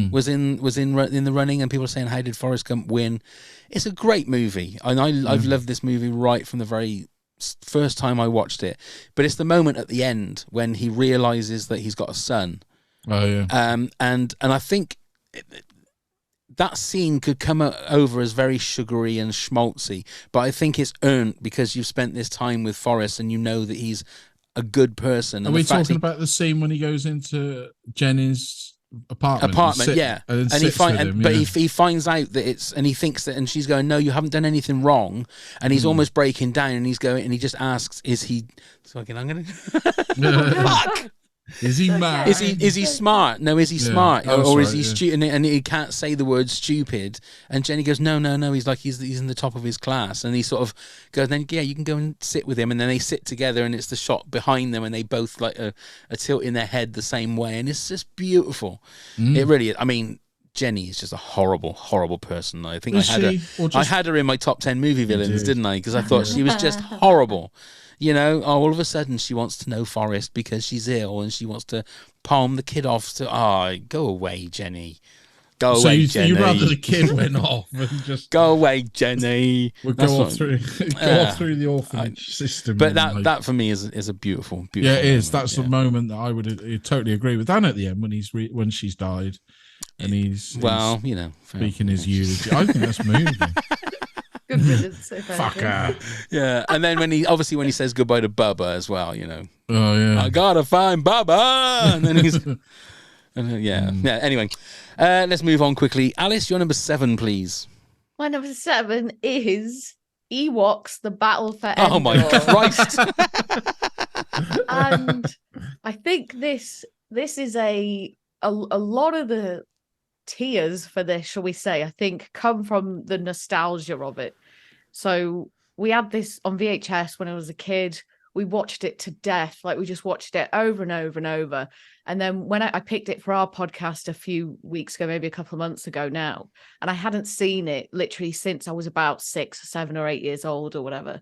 [SPEAKER 1] was in the running, and people are saying, how did Forrest Gump win? It's a great movie, and I've loved this movie right from the very first time I watched it. But it's the moment at the end when he realizes that he's got a son.
[SPEAKER 2] Oh yeah.
[SPEAKER 1] And I think that scene could come over as very sugary and schmaltzy, but I think it's earned because you've spent this time with Forrest and you know that he's a good person.
[SPEAKER 2] Are we talking about the scene when he goes into Jenny's apartment,
[SPEAKER 1] he finds out that he thinks that, and she's going, no, you haven't done anything wrong, and he's almost breaking down, and he's going, and he just asks, is he fuck.
[SPEAKER 2] Is he mad?
[SPEAKER 1] Is he smart? No, is he smart? Or is he stupid? And he can't say the word stupid. And Jenny goes, no. He's like he's in the top of his class. And he sort of goes, then you can go and sit with him. And then they sit together, and it's the shot behind them, and they both like are tilting their head the same way, and it's just beautiful. It really is. I mean, Jenny is just a horrible, horrible person. I think I had her in my top 10 movie villains, didn't I? Because I thought she was just horrible. All of a sudden she wants to know Forrest because she's ill and she wants to palm the kid off to, go away, Jenny. Go
[SPEAKER 2] So
[SPEAKER 1] away,
[SPEAKER 2] you
[SPEAKER 1] Jenny.
[SPEAKER 2] you'd rather the kid went off and just
[SPEAKER 1] Go away, Jenny.
[SPEAKER 2] would
[SPEAKER 1] That's
[SPEAKER 2] go
[SPEAKER 1] what-
[SPEAKER 2] off through the orphanage system.
[SPEAKER 1] But
[SPEAKER 2] and, like,
[SPEAKER 1] that for me is a beautiful, beautiful.
[SPEAKER 2] yeah, it is.
[SPEAKER 1] moment,
[SPEAKER 2] That's
[SPEAKER 1] yeah.
[SPEAKER 2] the moment that I would totally agree with. And at the end, when when she's died, and he's
[SPEAKER 1] you know,
[SPEAKER 2] speaking his eulogy, I think that's moving.
[SPEAKER 10] Good riddance. if
[SPEAKER 2] Fuck
[SPEAKER 10] anything.
[SPEAKER 2] her.
[SPEAKER 1] Yeah, and then when he says goodbye to Bubba as well, you know,
[SPEAKER 2] Oh yeah.
[SPEAKER 1] I gotta find Bubba, and then he's, yeah. Anyway, let's move on quickly. Alice, your number 7, please.
[SPEAKER 10] My number 7 is Ewoks: The Battle for Endor.
[SPEAKER 1] Oh my Christ!
[SPEAKER 10] And I think this is a lot of the tears for this, shall we say, I think come from the nostalgia of it. So we had this on VHS when I was a kid. We watched it to death. Like, we just watched it over and over and over. And then when I picked it for our podcast a few weeks ago, maybe a couple of months ago now, and I hadn't seen it literally since I was about 6 or 7 or 8 years old or whatever.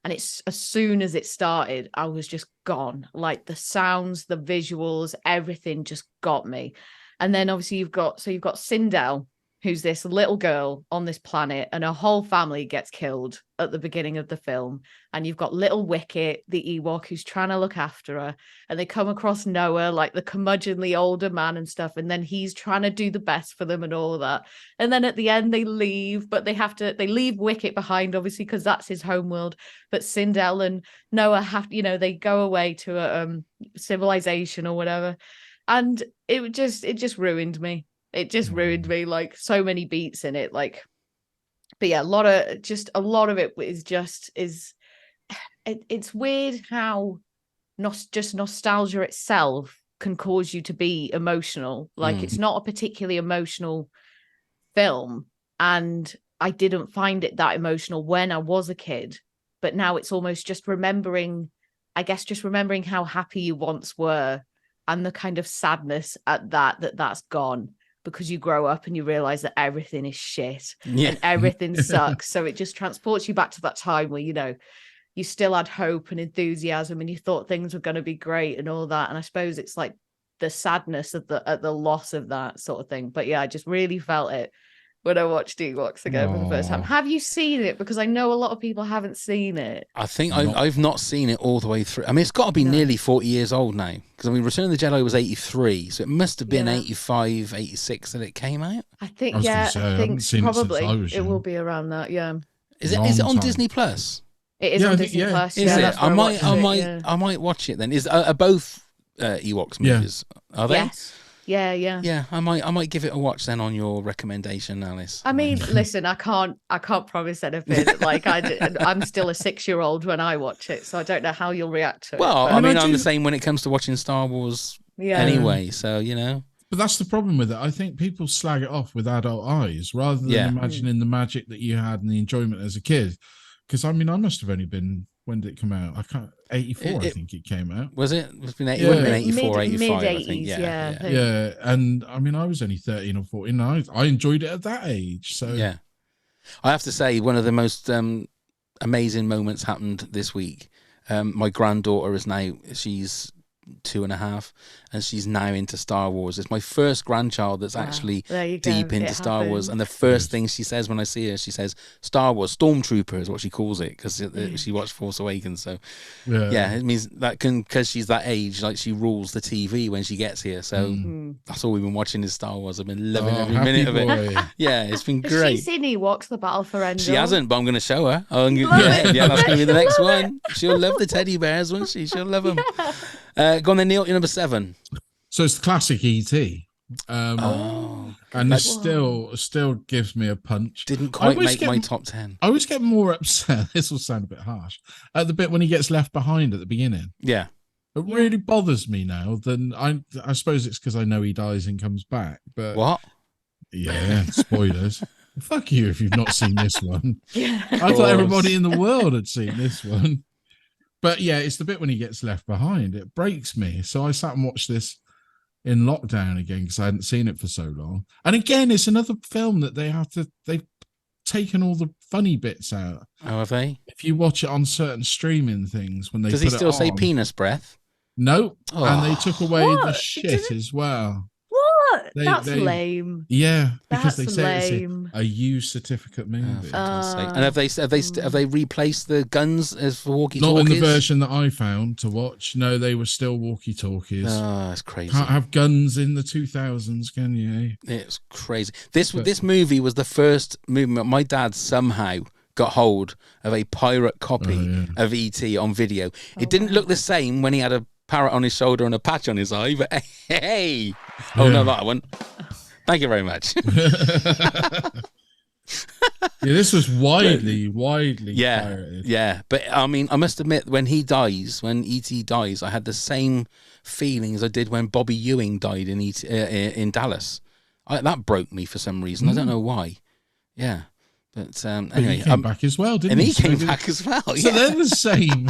[SPEAKER 10] And it's as soon as it started, I was just gone. Like, the sounds, the visuals, everything just got me. And then obviously you've got Sindel, who's this little girl on this planet, and her whole family gets killed at the beginning of the film. And you've got little Wicket, the Ewok, who's trying to look after her. And they come across Noah, like the curmudgeonly older man and stuff. And then he's trying to do the best for them and all that. And then at the end they leave, but they leave Wicket behind, obviously, because that's his homeworld. But Sindel and Noah they go away to a civilization or whatever. And it just ruined me. It just ruined me, like, so many beats in it. Like, but yeah, a lot of it it's weird how just nostalgia itself can cause you to be emotional. Like, it's not a particularly emotional film, and I didn't find it that emotional when I was a kid, but now it's almost just remembering how happy you once were, and the kind of sadness at that's gone, because you grow up and you realize that everything is shit and everything sucks. So it just transports you back to that time where, you know, you still had hope and enthusiasm and you thought things were going to be great and all that. And I suppose it's like the sadness at the loss of that sort of thing. But yeah, I just really felt it when I watched Ewoks again for the first time. Have you seen it? Because I know a lot of people haven't seen it.
[SPEAKER 1] I think I've not seen it all the way through. I mean, it's got to be nearly 40 years old now. Because, I mean, Return of the Jedi was 83, so it must have been 85, 86 that it came out.
[SPEAKER 10] I think,
[SPEAKER 2] I
[SPEAKER 10] think probably it will be around that, yeah.
[SPEAKER 1] Is it on Disney Plus?
[SPEAKER 10] It is on Disney Plus.
[SPEAKER 1] Is it? I might watch it then. Are both Ewoks movies? Are they?
[SPEAKER 10] Yes. Yeah.
[SPEAKER 1] I might give it a watch then on your recommendation, Alice.
[SPEAKER 10] I mean, listen, I can't promise anything. Like, I'm still a 6-year-old when I watch it, so I don't know how you'll react to it.
[SPEAKER 1] Well, I mean, I'm the same when it comes to watching Star Wars anyway, so, you know.
[SPEAKER 2] But that's the problem with it. I think people slag it off with adult eyes rather than imagining the magic that you had and the enjoyment as a kid. Because, I mean, I must have only been, when did it come out? 84, I think it came out.
[SPEAKER 1] Was it? It would have been 84, 85, I think.
[SPEAKER 2] Yeah. And, I mean, I was only 13 or 14. I enjoyed it at that age. So
[SPEAKER 1] yeah. I have to say, one of the most amazing moments happened this week. My granddaughter she's 2.5, and she's now into Star Wars. It's my first grandchild that's actually deep into Star Wars, and the first thing she says when I see her, she says Star Wars Stormtrooper is what she calls it, because she watched Force Awakens. So it means that because she's that age, like, she rules the TV when she gets here. So that's all we've been watching is Star Wars. I've been loving every minute of it. Yeah, it's been great.
[SPEAKER 10] Has she seen Ewoks: The Battle for Endor?
[SPEAKER 1] She hasn't, but I'm going to show her. That's going to be the next one. She'll love the teddy bears, won't she? She'll love them. Go on then, Neil, your number 7.
[SPEAKER 2] So it's the classic E.T. And this still gives me a punch.
[SPEAKER 1] Didn't quite make my top 10.
[SPEAKER 2] I always get more upset. This will sound a bit harsh. At the bit when he gets left behind at the beginning.
[SPEAKER 1] Yeah.
[SPEAKER 2] It really bothers me now. Then I suppose it's because I know he dies and comes back. But
[SPEAKER 1] what?
[SPEAKER 2] Yeah, spoilers. Fuck you if you've not seen this one. I thought everybody in the world had seen this one. But yeah, it's the bit when he gets left behind. It breaks me. So I sat and watched this in lockdown again because I hadn't seen it for so long. And again, it's another film that they've taken all the funny bits out.
[SPEAKER 1] Oh, have they?
[SPEAKER 2] If you watch it on certain streaming things, when they
[SPEAKER 1] does
[SPEAKER 2] put
[SPEAKER 1] he still say
[SPEAKER 2] on,
[SPEAKER 1] penis breath?
[SPEAKER 2] No.
[SPEAKER 1] Oh.
[SPEAKER 2] And they took away the shit as well.
[SPEAKER 10] What? What? That's
[SPEAKER 2] they-
[SPEAKER 10] lame.
[SPEAKER 2] Yeah, because
[SPEAKER 10] That's
[SPEAKER 2] they say
[SPEAKER 10] lame.
[SPEAKER 2] it's a U certificate movie.
[SPEAKER 1] For God's sake. And have they replaced the guns as for walkie-talkies?
[SPEAKER 2] Not in the version that I found to watch. No, they were still walkie-talkies.
[SPEAKER 1] Oh, that's crazy.
[SPEAKER 2] Can't have guns in the 2000s, can you?
[SPEAKER 1] It's crazy. This movie was the first movie. My dad somehow got hold of a pirate copy of E.T. on video. It didn't look the same when he had a parrot on his shoulder and a patch on his eye, but hey. Oh, no, that one. Thank you very much.
[SPEAKER 2] This was widely pirated.
[SPEAKER 1] Yeah. But I mean, I must admit, when E.T. dies, I had the same feeling as I did when Bobby Ewing died in Dallas. That broke me for some reason. I don't know why. Yeah. But anyway,
[SPEAKER 2] he came back as well, didn't he?
[SPEAKER 1] And he came back as well.
[SPEAKER 2] So they're the same.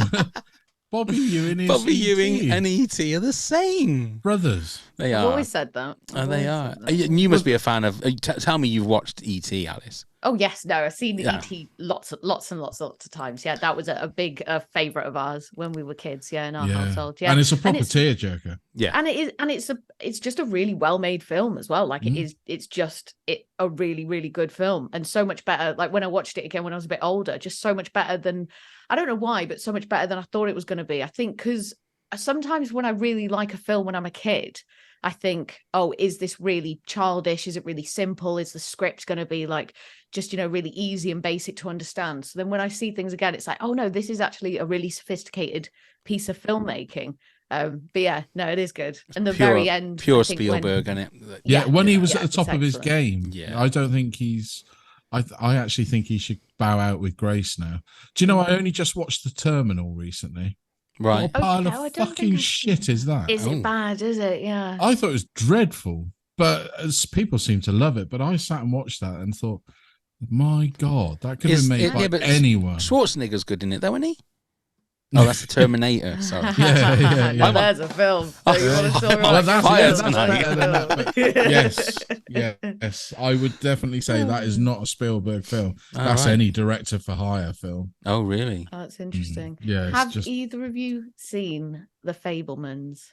[SPEAKER 2] Bobby Ewing
[SPEAKER 1] and E.T. are the same
[SPEAKER 2] brothers.
[SPEAKER 1] They
[SPEAKER 10] I've
[SPEAKER 1] are.
[SPEAKER 10] always said that.
[SPEAKER 1] They are. You must be a fan of. Tell me you've watched E.T., Alice.
[SPEAKER 10] Oh yes, no, I've seen E.T. lots and lots of times. Yeah, that was a big favourite of ours when we were kids. Yeah, in our household. Yeah,
[SPEAKER 2] and it's a proper tearjerker.
[SPEAKER 1] Yeah,
[SPEAKER 10] and it's just a really well made film as well. Like it's just a really really good film, and so much better. Like when I watched it again when I was a bit older, just so much better than, I don't know why, but so much better than I thought it was going to be. I think because sometimes when I really like a film when I'm a kid, I think, oh, is this really childish? Is it really simple? Is the script going to be like just, really easy and basic to understand? So then when I see things again, it's like, oh no, this is actually a really sophisticated piece of filmmaking. But yeah, no, it is good. And the very end,
[SPEAKER 1] pure Spielberg, isn't it?
[SPEAKER 2] Yeah, when he was at the top of his
[SPEAKER 10] excellent.
[SPEAKER 2] game. Yeah, I don't think he's. I actually think he should bow out with grace now. Do you know? I only just watched The Terminal recently.
[SPEAKER 1] Right.
[SPEAKER 2] What pile of fucking shit is that?
[SPEAKER 10] Is it bad? Is it? Yeah.
[SPEAKER 2] I thought it was dreadful, but people seem to love it. But I sat and watched that and thought, my God, that could have been made by anyone.
[SPEAKER 1] Schwarzenegger's good in it, though, isn't he? Oh, that's the Terminator. Sorry.
[SPEAKER 2] Yeah.
[SPEAKER 10] Well, there's a film. So you want to talk about
[SPEAKER 2] that's better than that. Yes. I would definitely say that is not a Spielberg film. That's any director for hire film.
[SPEAKER 1] Oh, really?
[SPEAKER 10] Oh, that's interesting.
[SPEAKER 2] Yeah.
[SPEAKER 10] Have either of you seen The Fabelmans?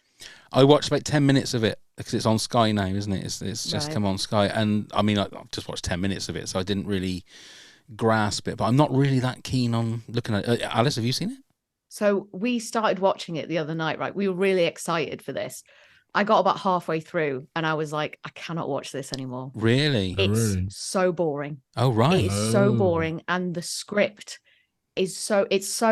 [SPEAKER 1] I watched about 10 minutes of it because it's on Sky now, isn't it? It's just come on Sky. And I mean, I've just watched 10 minutes of it, so I didn't really grasp it. But I'm not really that keen on looking at it. Alice, have you seen it?
[SPEAKER 10] So we started watching it the other night, right? We were really excited for this. I got about halfway through and I was like, I cannot watch this anymore.
[SPEAKER 1] Really?
[SPEAKER 10] It's so boring.
[SPEAKER 1] Oh, right.
[SPEAKER 10] It is so boring. And the script is so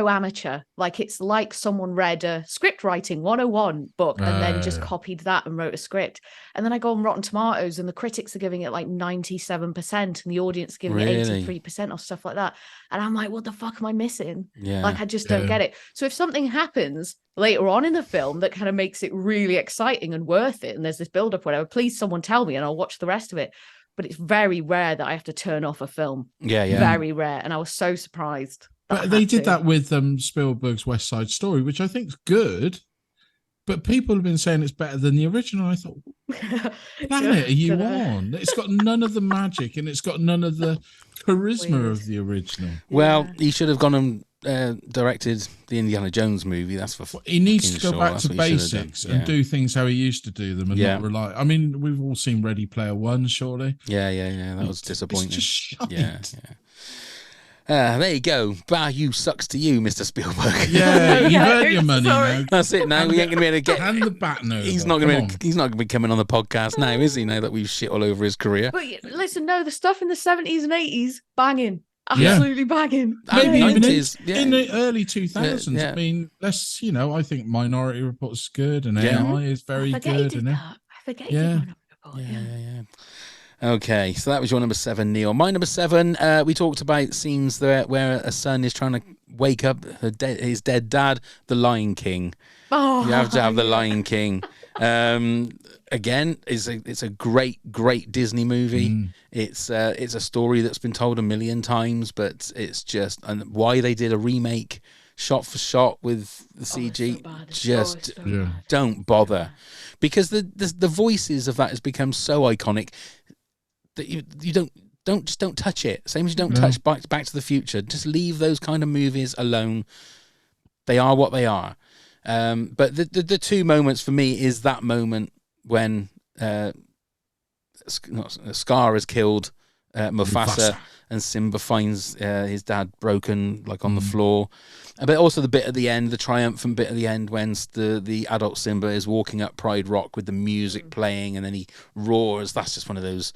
[SPEAKER 10] amateur. Like it's like someone read a script writing 101 book and then just copied that and wrote a script. And then I go on Rotten Tomatoes and the critics are giving it like 97% and the audience giving it 83% or stuff like that. And I'm like, what the fuck am I missing?
[SPEAKER 1] Yeah.
[SPEAKER 10] Like I just don't get it. So if something happens later on in the film that kind of makes it really exciting and worth it, and there's this build up, whatever, please someone tell me and I'll watch the rest of it. But it's very rare that I have to turn off a film.
[SPEAKER 1] Yeah.
[SPEAKER 10] Very rare. And I was so surprised.
[SPEAKER 2] But they did that with Spielberg's West Side Story, which I think is good. But people have been saying it's better than the original. I thought, what planet are you on? It's got none of the magic and it's got none of the charisma of the original.
[SPEAKER 1] Well, he should have gone and directed the Indiana Jones movie. That's for
[SPEAKER 2] he needs to go back to basics and do things how he used to do them and not rely. I mean, we've all seen Ready Player One, surely.
[SPEAKER 1] Yeah. That was disappointing.
[SPEAKER 2] It's just shite.
[SPEAKER 1] Yeah. There you go. You sucks to you, Mr. Spielberg.
[SPEAKER 2] Yeah, you've earned your money now.
[SPEAKER 1] That's it. Now we ain't gonna be able to get.
[SPEAKER 2] Hand the baton over.
[SPEAKER 1] He's not gonna be coming on the podcast now, is he? Now that we've shit all over his career.
[SPEAKER 10] But listen, no, the stuff in the 70s and 80s, banging, absolutely banging.
[SPEAKER 2] Maybe even
[SPEAKER 1] 90s,
[SPEAKER 2] in the early 2000s. Yeah. I mean, I think Minority Report is good, and AI is very good.
[SPEAKER 10] I forget. Minority Report.
[SPEAKER 1] Yeah. Okay, so that was your number 7, Neil. My number 7, we talked about scenes there where a son is trying to wake up his dead dad, The Lion King.
[SPEAKER 10] Oh,
[SPEAKER 1] you have to have The Lion King. Again, it's a great Disney movie. It's a story that's been told a million times, but it's just, and why they did a remake shot for shot with the CG, don't bother, because the voices of that has become so iconic that you don't touch it. Same as you don't touch Back to the Future. Just leave those kind of movies alone. They are what they are. But the two moments for me is that moment when Scar has killed Mufasa, and Simba finds his dad broken, like on the floor. But also the bit at the end, the triumphant bit at the end, when the adult Simba is walking up Pride Rock with the music playing, and then he roars. That's just one of those,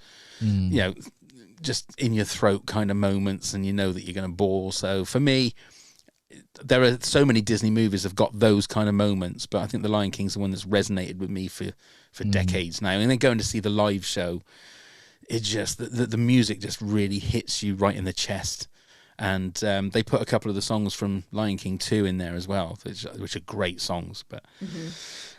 [SPEAKER 1] just in your throat kind of moments, and you know that you're going to bawl. So for me, there are so many Disney movies have got those kind of moments, but I think The Lion King's the one that's resonated with me for decades now. And then going to see the live show, it just the music just really hits you right in the chest. And they put a couple of the songs from Lion King 2 in there as well, which are great songs. But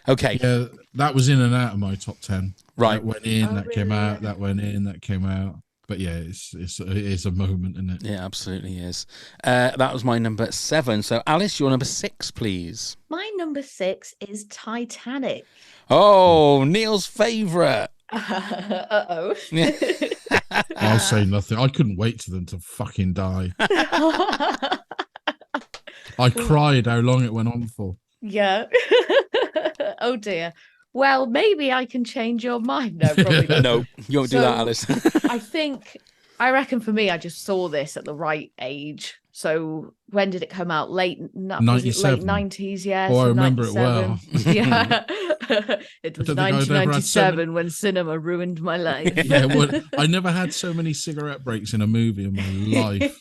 [SPEAKER 1] okay,
[SPEAKER 2] yeah, that was in and out of my top 10.
[SPEAKER 1] Right,
[SPEAKER 2] that went in, that came out, that went in, that came out. But yeah, it's a moment, isn't it?
[SPEAKER 1] Yeah, absolutely is. That was my number 7. So Alice, your number 6, please.
[SPEAKER 10] My number 6 is Titanic.
[SPEAKER 1] Oh, Neil's favourite.
[SPEAKER 10] Uh-oh.
[SPEAKER 2] I'll say nothing. I couldn't wait for them to fucking die. I cried how long it went on for.
[SPEAKER 10] Yeah. Oh dear. Well, maybe I can change your mind. No, probably not.
[SPEAKER 1] No, you won't do that, Alice.
[SPEAKER 10] I reckon for me, I just saw this at the right age. So when did it come out? Late 90s, yeah.
[SPEAKER 2] Oh,
[SPEAKER 10] so
[SPEAKER 2] I remember it well.
[SPEAKER 10] Yeah. It was 1997 when cinema ruined my life.
[SPEAKER 2] Yeah, well, I never had so many cigarette breaks in a movie in my life.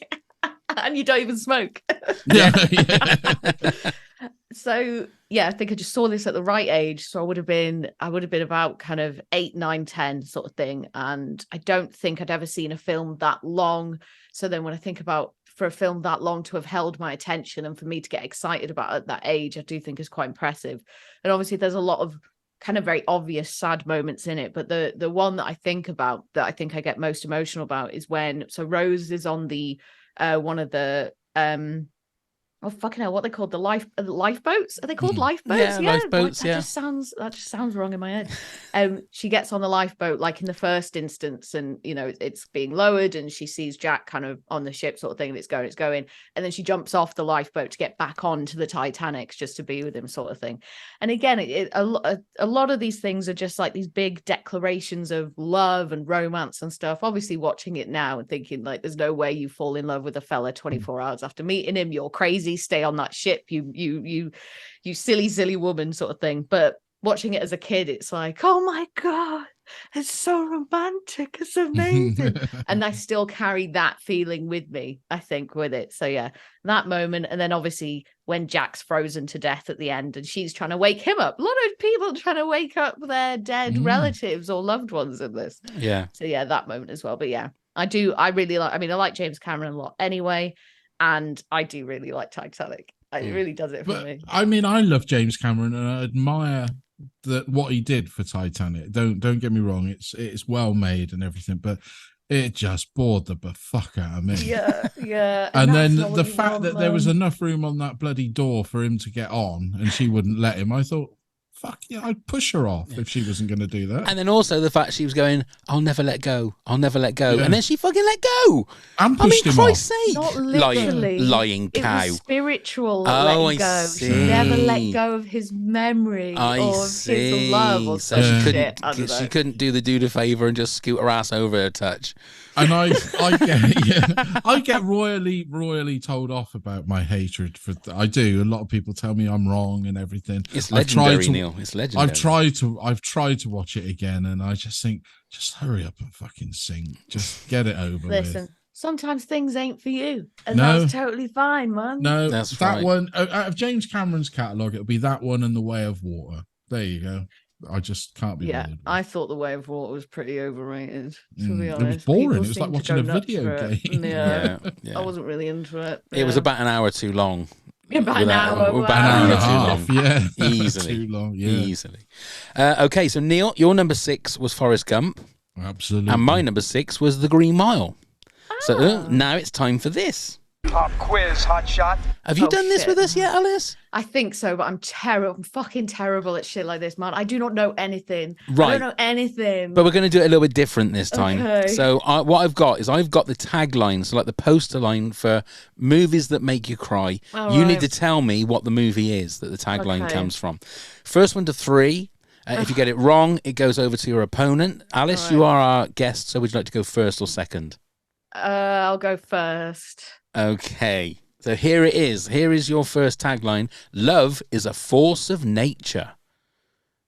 [SPEAKER 10] And you don't even smoke.
[SPEAKER 2] Yeah.
[SPEAKER 10] So yeah, I think I just saw this at the right age. So I would have been about kind of 8, 9, 10 sort of thing. And I don't think I'd ever seen a film that long. So then when I think about for a film that long to have held my attention and for me to get excited about at that age, I do think is quite impressive. And obviously there's a lot of kind of very obvious sad moments in it. But the one that I think about, that I think I get most emotional about, is when Rose is on the one of the oh fucking hell, what they called, the lifeboats? Are they called lifeboats?
[SPEAKER 1] Yeah, lifeboats.
[SPEAKER 10] That just sounds wrong in my head. She gets on the lifeboat like in the first instance, and you know it's being lowered, and she sees Jack kind of on the ship sort of thing, and it's going, and then she jumps off the lifeboat to get back onto the Titanic just to be with him, sort of thing. And again, a lot of these things are just like these big declarations of love and romance and stuff. Obviously, watching it now and thinking like, there's no way you fall in love with a fella 24 hours after meeting him. You're crazy. Stay on that ship, you silly woman, sort of thing. But watching it as a kid, it's like, oh my god, it's so romantic, it's amazing. And I still carry that feeling with me, I think, with it. So yeah, that moment. And then obviously when Jack's frozen to death at the end and she's trying to wake him up, a lot of people trying to wake up their dead relatives or loved ones in this.
[SPEAKER 1] Yeah.
[SPEAKER 10] So yeah, that moment as well. But yeah, I like James Cameron a lot anyway. And I do really like Titanic. It really does it for me.
[SPEAKER 2] I mean, I love James Cameron and I admire what he did for Titanic. Don't get me wrong; it's well made and everything, but it just bored the fuck out of me.
[SPEAKER 10] Yeah.
[SPEAKER 2] And then the fact that there was enough room on that bloody door for him to get on, and she wouldn't let him. I thought, fuck yeah, I'd push her off if she wasn't going to do that.
[SPEAKER 1] And then also the fact she was going, I'll never let go. Yeah. And then she fucking let go.
[SPEAKER 2] And pushed him
[SPEAKER 1] Christ's
[SPEAKER 2] off.
[SPEAKER 1] sake.
[SPEAKER 10] Not literally.
[SPEAKER 1] Lying cow.
[SPEAKER 10] It was spiritual letting go. She never let go of his memory or of his love or
[SPEAKER 1] so
[SPEAKER 10] some
[SPEAKER 1] shit. She couldn't do the dude a favour and just scoot her ass over a touch.
[SPEAKER 2] And I get royally told off about my hatred for. I do. A lot of people tell me I'm wrong and everything.
[SPEAKER 1] It's legendary, Neil. It's legendary.
[SPEAKER 2] I've tried to watch it again, and I just think, just hurry up and fucking sing. Just get it over with.
[SPEAKER 10] Listen, sometimes things ain't for you, and that's totally fine, man.
[SPEAKER 2] No,
[SPEAKER 1] that's
[SPEAKER 2] that
[SPEAKER 1] right.
[SPEAKER 2] one out of James Cameron's catalogue, it'll be that one and The Way of Water. There you go. I just can't be bothered.
[SPEAKER 10] I thought The Way of Water was pretty overrated, to be honest.
[SPEAKER 2] It was boring.
[SPEAKER 10] People
[SPEAKER 2] it was like
[SPEAKER 10] seem to
[SPEAKER 2] watching
[SPEAKER 10] go
[SPEAKER 2] a
[SPEAKER 10] nuts
[SPEAKER 2] video
[SPEAKER 10] for it.
[SPEAKER 2] game.
[SPEAKER 10] Yeah. I wasn't really into it.
[SPEAKER 1] It was about an hour too long.
[SPEAKER 10] About an hour.
[SPEAKER 1] About an hour and a half.
[SPEAKER 2] Yeah.
[SPEAKER 1] Easily.
[SPEAKER 2] Too long. Yeah.
[SPEAKER 1] Easily. Okay, so Neil, your number 6 was Forrest Gump.
[SPEAKER 2] Absolutely.
[SPEAKER 1] And my number 6 was The Green Mile. So now it's time for this.
[SPEAKER 6] Pop quiz, hot shot.
[SPEAKER 1] Have you done this with us yet, Alice?
[SPEAKER 10] I think so, but I'm fucking terrible at shit like this, man. I do not know anything.
[SPEAKER 1] Right.
[SPEAKER 10] I don't know anything.
[SPEAKER 1] But we're going to do it a little bit different this time.
[SPEAKER 10] Okay.
[SPEAKER 1] So what I've got the tagline, so like the poster line for movies that make you cry.
[SPEAKER 10] All
[SPEAKER 1] you
[SPEAKER 10] right.
[SPEAKER 1] need to tell me what the movie is that the tagline comes from. First one to 3. If you get it wrong, it goes over to your opponent. Alice, you are our guest, so would you like to go first or second?
[SPEAKER 10] I'll go first.
[SPEAKER 1] Okay. So here it is. Here is your first tagline. Love is a force of nature.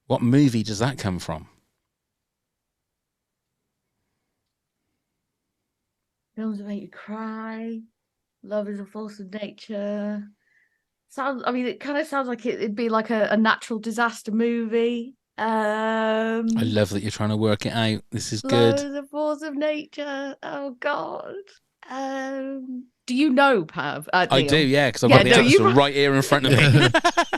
[SPEAKER 1] What movie does that come from?
[SPEAKER 10] Films that make you cry. Love is a force of nature. It kind of sounds like it'd be like a natural disaster movie.
[SPEAKER 1] I love that you're trying to work it out. This is
[SPEAKER 10] Love
[SPEAKER 1] good.
[SPEAKER 10] is a force of nature. Oh God. Do you know, Pav?
[SPEAKER 1] I
[SPEAKER 10] Neil?
[SPEAKER 1] do, yeah, because I've got the answer right here in front of me.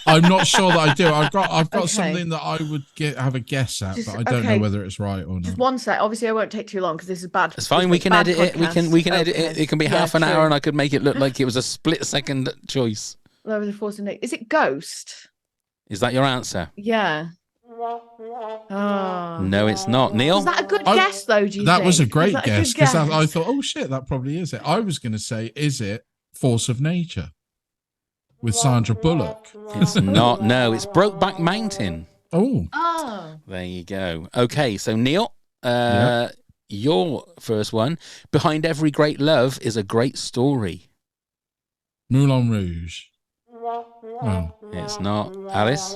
[SPEAKER 2] I'm not sure that I do. I've got
[SPEAKER 10] Okay.
[SPEAKER 2] something that I would have a guess at, but I don't know whether it's right or not.
[SPEAKER 10] Just one sec. Obviously, I won't take too long because this is bad.
[SPEAKER 1] It's fine. We can edit it. We can edit it. It can be half an hour, and I could make it look like it was a split-second choice.
[SPEAKER 10] Love is a force of nature. Is it Ghost?
[SPEAKER 1] Is that your answer?
[SPEAKER 10] Yeah. Oh.
[SPEAKER 1] No, it's not. Neil?
[SPEAKER 10] Was that a good guess, though, do you
[SPEAKER 2] That
[SPEAKER 10] think?
[SPEAKER 2] was a great
[SPEAKER 10] Was that
[SPEAKER 2] guess
[SPEAKER 10] good
[SPEAKER 2] because I thought, oh shit, that probably is it. I was going to say, is it Force of Nature with Sandra Bullock?
[SPEAKER 1] It's not. No, it's Brokeback Mountain.
[SPEAKER 10] Oh.
[SPEAKER 1] There you go. Okay, so Neil,
[SPEAKER 2] Yep.
[SPEAKER 1] your first one. Behind every great love is a great story.
[SPEAKER 2] Moulin Rouge. Oh.
[SPEAKER 1] It's not. Alice?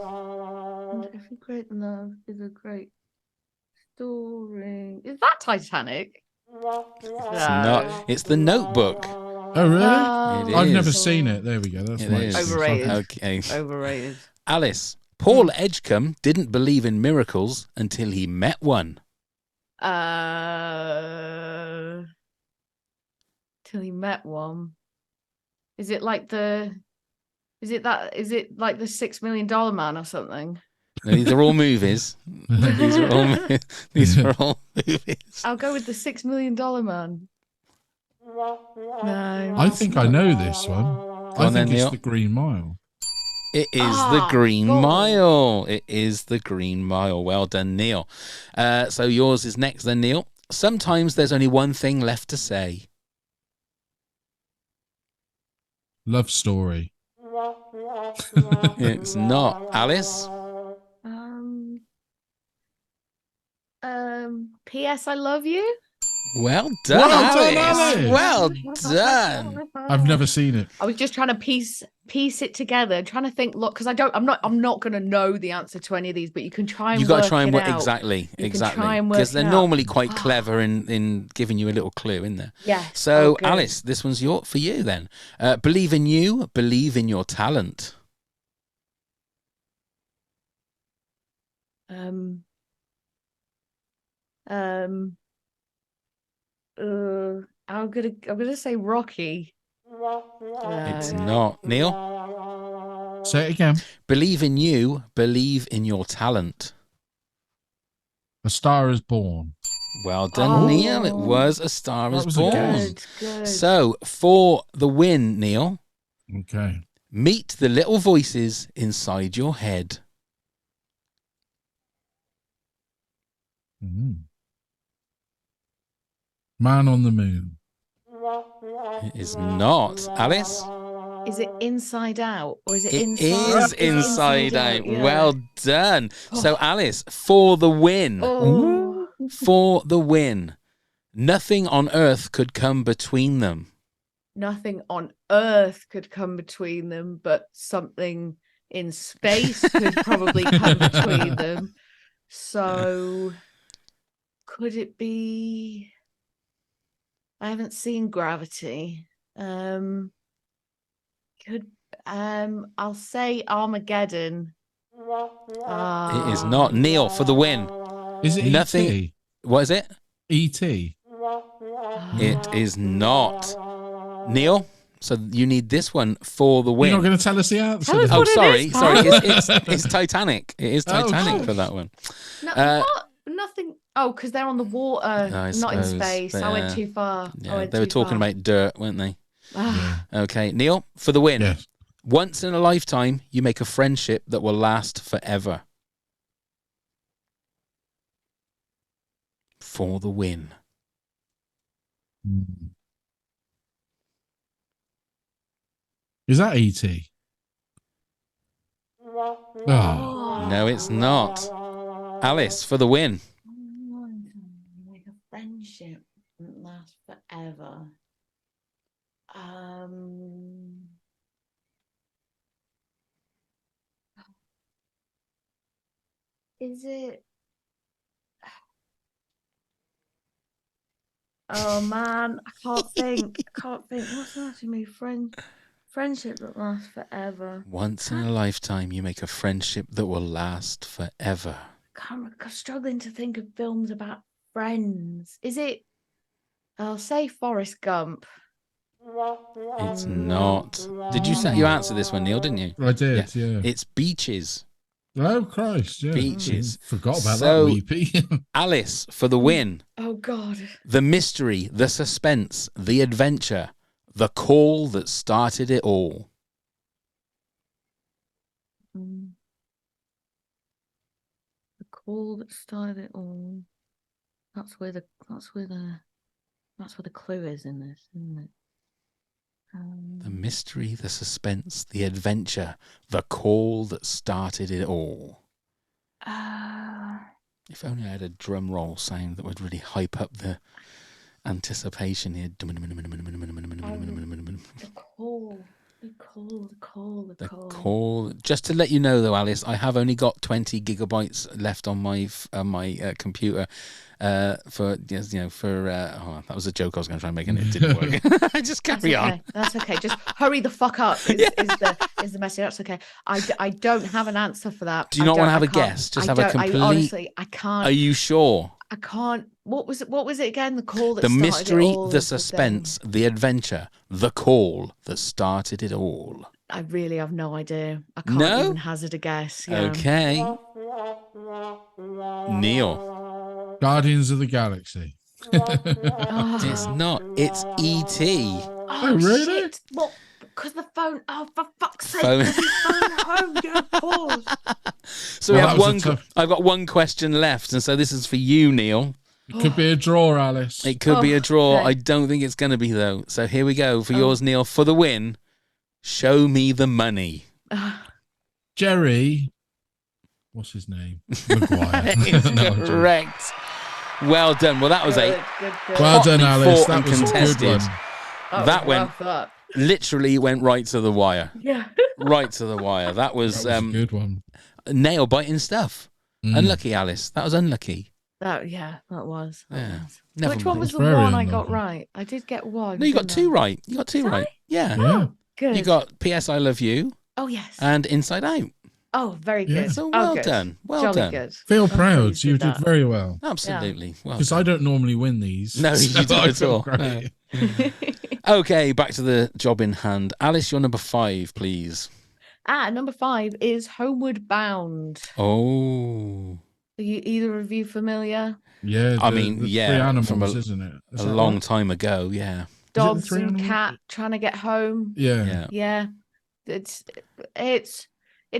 [SPEAKER 10] Every great love is a great story. Is that Titanic?
[SPEAKER 1] It's not. It's The Notebook.
[SPEAKER 2] Oh, really? I've never seen it. There we go. That's my
[SPEAKER 10] Overrated.
[SPEAKER 1] Okay.
[SPEAKER 10] Overrated.
[SPEAKER 1] Alice, Paul Edgecombe didn't believe in miracles until he met one.
[SPEAKER 10] Till he met one. Is it like the $6 Million Man or something?
[SPEAKER 1] No, these are all movies. These are all movies.
[SPEAKER 10] I'll go with the $6 Million Man. No.
[SPEAKER 2] I think I know this one. I think it's The Green Mile.
[SPEAKER 1] It is The Green Mile. It is The Green Mile. Well done, Neil. So yours is next then, Neil. Sometimes there's only one thing left to say.
[SPEAKER 2] Love Story.
[SPEAKER 1] It's not. Alice?
[SPEAKER 10] P.S. I love you.
[SPEAKER 1] Well done, Alice. Well done.
[SPEAKER 2] I've never seen it.
[SPEAKER 10] I was just trying to piece it together, trying to think. Look, because I'm not going to know the answer to any of these, but you can try and.
[SPEAKER 1] You've got to try and work
[SPEAKER 10] out.
[SPEAKER 1] exactly,
[SPEAKER 10] Try and work
[SPEAKER 1] because they're
[SPEAKER 10] it
[SPEAKER 1] normally
[SPEAKER 10] out.
[SPEAKER 1] quite clever in giving you a little clue in there.
[SPEAKER 10] Yeah.
[SPEAKER 1] So Alice, this one's for you then. Believe in you, believe in your talent.
[SPEAKER 10] I'm gonna say Rocky.
[SPEAKER 1] It's not. Neil?
[SPEAKER 2] Say it again.
[SPEAKER 1] Believe in you, believe in your talent.
[SPEAKER 2] A Star is Born.
[SPEAKER 1] Well done, Neil. It was A Star is Born.
[SPEAKER 10] Good.
[SPEAKER 1] So, for the win, Neil.
[SPEAKER 2] Okay.
[SPEAKER 1] Meet the little voices inside your head.
[SPEAKER 2] Man on the Moon.
[SPEAKER 1] It is not. Alice?
[SPEAKER 10] Is it Inside Out or is it
[SPEAKER 1] It
[SPEAKER 10] Inside?
[SPEAKER 1] is Inside Out.
[SPEAKER 10] Yeah.
[SPEAKER 1] Well done. So, Alice, for the win.
[SPEAKER 10] Oh.
[SPEAKER 1] For the win. Nothing on earth could come between them.
[SPEAKER 10] Nothing on earth could come between them, but something in space could probably come between them. So, could it be? I haven't seen Gravity. I'll say Armageddon.
[SPEAKER 1] It is not. Neil, for the win.
[SPEAKER 2] Is it
[SPEAKER 1] Nothing.
[SPEAKER 2] E.T.?
[SPEAKER 1] What is it?
[SPEAKER 2] E.T.
[SPEAKER 1] It is not. Neil, so you need this one for the win.
[SPEAKER 2] You're not going to tell us the answer.
[SPEAKER 10] Tell us
[SPEAKER 2] then?
[SPEAKER 10] what it
[SPEAKER 1] sorry,
[SPEAKER 10] is,
[SPEAKER 1] sorry.
[SPEAKER 10] Paul.
[SPEAKER 1] It's Titanic. It is Titanic
[SPEAKER 2] gosh.
[SPEAKER 1] for that one.
[SPEAKER 10] No, nothing. Oh, because they're on the water,
[SPEAKER 1] I
[SPEAKER 10] not in
[SPEAKER 1] suppose,
[SPEAKER 10] space. I went too far.
[SPEAKER 1] Yeah, they were talking about dirt, weren't they?
[SPEAKER 10] Ah.
[SPEAKER 1] Okay, Neil, for the win.
[SPEAKER 2] Yes.
[SPEAKER 1] Once in a lifetime, you make a friendship that will last forever. For the win.
[SPEAKER 2] Is that E.T.? Oh.
[SPEAKER 1] No, it's not. Alice for the win.
[SPEAKER 10] Like a friendship that lasts forever. Is it? Oh man, I can't think. What's that to me? Friendship that lasts forever.
[SPEAKER 1] Once in a lifetime, you make a friendship that will last forever.
[SPEAKER 10] I'm struggling to think of films about friends. Is it? I'll say Forrest Gump.
[SPEAKER 1] It's not. Did you answer this one, Neil? Didn't you?
[SPEAKER 2] I did. Yeah.
[SPEAKER 1] It's Beaches.
[SPEAKER 2] Oh Christ! Yeah.
[SPEAKER 1] Beaches.
[SPEAKER 2] Forgot about
[SPEAKER 1] So,
[SPEAKER 2] that, Weepy.
[SPEAKER 1] Alice for the win.
[SPEAKER 10] Oh God.
[SPEAKER 1] The mystery, the suspense, the adventure, the call that started it all.
[SPEAKER 10] The call that started it all. That's where the clue is in this, isn't it?
[SPEAKER 1] The mystery, the suspense, the adventure, the call that started it all. If only I had a drum roll sound that would really hype up the anticipation here.
[SPEAKER 10] The call.
[SPEAKER 1] Just to let you know, though, Alice, I have only got 20 gigabytes left on my computer. That was a joke I was going to try and make, and it didn't work. Just carry on.
[SPEAKER 10] That's okay. Just hurry the fuck up. Is the message? That's okay. I don't have an answer for that.
[SPEAKER 1] Do you not want to have a guess? Just have a complete.
[SPEAKER 10] Honestly, I can't.
[SPEAKER 1] Are you sure?
[SPEAKER 10] I can't. What was it again? The call that
[SPEAKER 1] the
[SPEAKER 10] started
[SPEAKER 1] mystery,
[SPEAKER 10] it all,
[SPEAKER 1] the suspense, the adventure, the call that started it all.
[SPEAKER 10] I really have no idea. I can't even hazard a guess. Yeah.
[SPEAKER 1] Okay. Neil.
[SPEAKER 2] Guardians of the Galaxy.
[SPEAKER 1] It's not. It's E.T.
[SPEAKER 10] Oh
[SPEAKER 2] really?
[SPEAKER 10] Shit. What? Because the phone. Oh, for fuck's sake! Phone home. Yeah, pause.
[SPEAKER 1] So I've got one question left, and so this is for you, Neil.
[SPEAKER 2] It could be a draw, Alice.
[SPEAKER 1] It could be a draw.
[SPEAKER 10] Okay.
[SPEAKER 1] I don't think it's going to be, though. So here we go for yours, Neil, for the win. Show me the money.
[SPEAKER 2] Jerry. What's his name? Maguire.
[SPEAKER 1] Correct. Well done. Well, that was
[SPEAKER 10] good.
[SPEAKER 2] Well done, Alice.
[SPEAKER 1] That was
[SPEAKER 2] contested.
[SPEAKER 1] That went literally went right to the wire.
[SPEAKER 10] Yeah.
[SPEAKER 1] Right to the wire. That was
[SPEAKER 2] a good one.
[SPEAKER 1] Nail biting stuff. Unlucky, Alice. That was unlucky.
[SPEAKER 10] That was.
[SPEAKER 1] Yeah.
[SPEAKER 10] Which one was the one I got right? I did get one.
[SPEAKER 1] No, you got two right. You got two right. Yeah.
[SPEAKER 10] Oh, good.
[SPEAKER 1] You got P.S. I Love You.
[SPEAKER 10] Oh yes.
[SPEAKER 1] And Inside Out.
[SPEAKER 10] Oh, very good.
[SPEAKER 2] Yeah.
[SPEAKER 1] So well done. Well
[SPEAKER 10] Jolly
[SPEAKER 1] done.
[SPEAKER 10] Good.
[SPEAKER 2] Feel proud. You did very well.
[SPEAKER 1] Absolutely.
[SPEAKER 2] Yeah.
[SPEAKER 1] Well
[SPEAKER 2] because I don't normally win these.
[SPEAKER 1] No, you don't at all.
[SPEAKER 2] No.
[SPEAKER 1] Okay, back to the job in hand. Alice, you're number 5, please.
[SPEAKER 10] Number 5 is Homeward Bound.
[SPEAKER 1] Oh.
[SPEAKER 10] Are you either of you familiar?
[SPEAKER 2] Yeah.
[SPEAKER 1] The three
[SPEAKER 2] animals,
[SPEAKER 1] from
[SPEAKER 2] isn't it?
[SPEAKER 1] A long time ago, yeah.
[SPEAKER 10] Dogs and cat trying to get home.
[SPEAKER 2] Yeah.
[SPEAKER 10] It's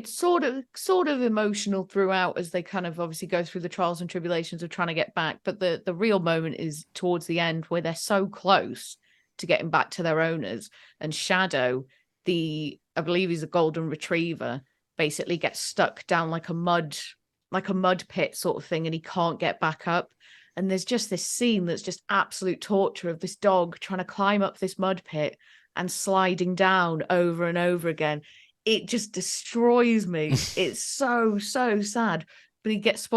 [SPEAKER 10] sort of emotional throughout as they kind of obviously go through the trials and tribulations of trying to get back. But the real moment is towards the end where they're so close to getting back to their owners, and Shadow, I believe he's a golden retriever, basically gets stuck down like a mud pit sort of thing, and he can't get back up. And there's just this scene that's just absolute torture of this dog trying to climb up this mud pit and sliding down over and over again. It just destroys me. It's so sad. But he gets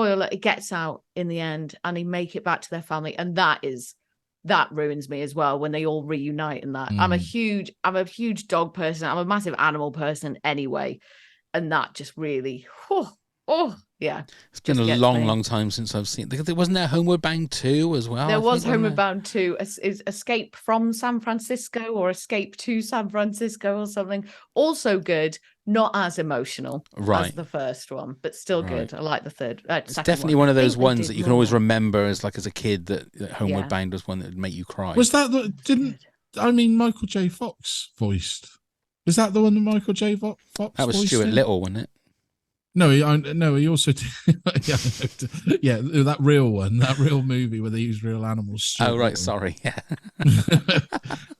[SPEAKER 10] out in the end, and he make it back to their family, and that ruins me as well when they all reunite. And that I'm a huge dog person. I'm a massive animal person anyway, and that just really yeah.
[SPEAKER 1] It's been a long time since I've seen. Wasn't there Homeward Bound 2 as well?
[SPEAKER 10] There was Homeward Bound 2, is Escape from San Francisco or Escape to San Francisco or something. Also good, not as emotional as the first one, but still good. I like the third.
[SPEAKER 1] It's definitely one of those ones that you can always remember as a kid that Homeward Bound was one that would make you cry.
[SPEAKER 2] Was that Michael J. Fox voiced? Is that the one that Michael J. Fox voiced?
[SPEAKER 1] That was Stuart Little, wasn't it?
[SPEAKER 2] No, he also did. That real movie where they use real animals.
[SPEAKER 1] Oh, right, sorry. Yeah.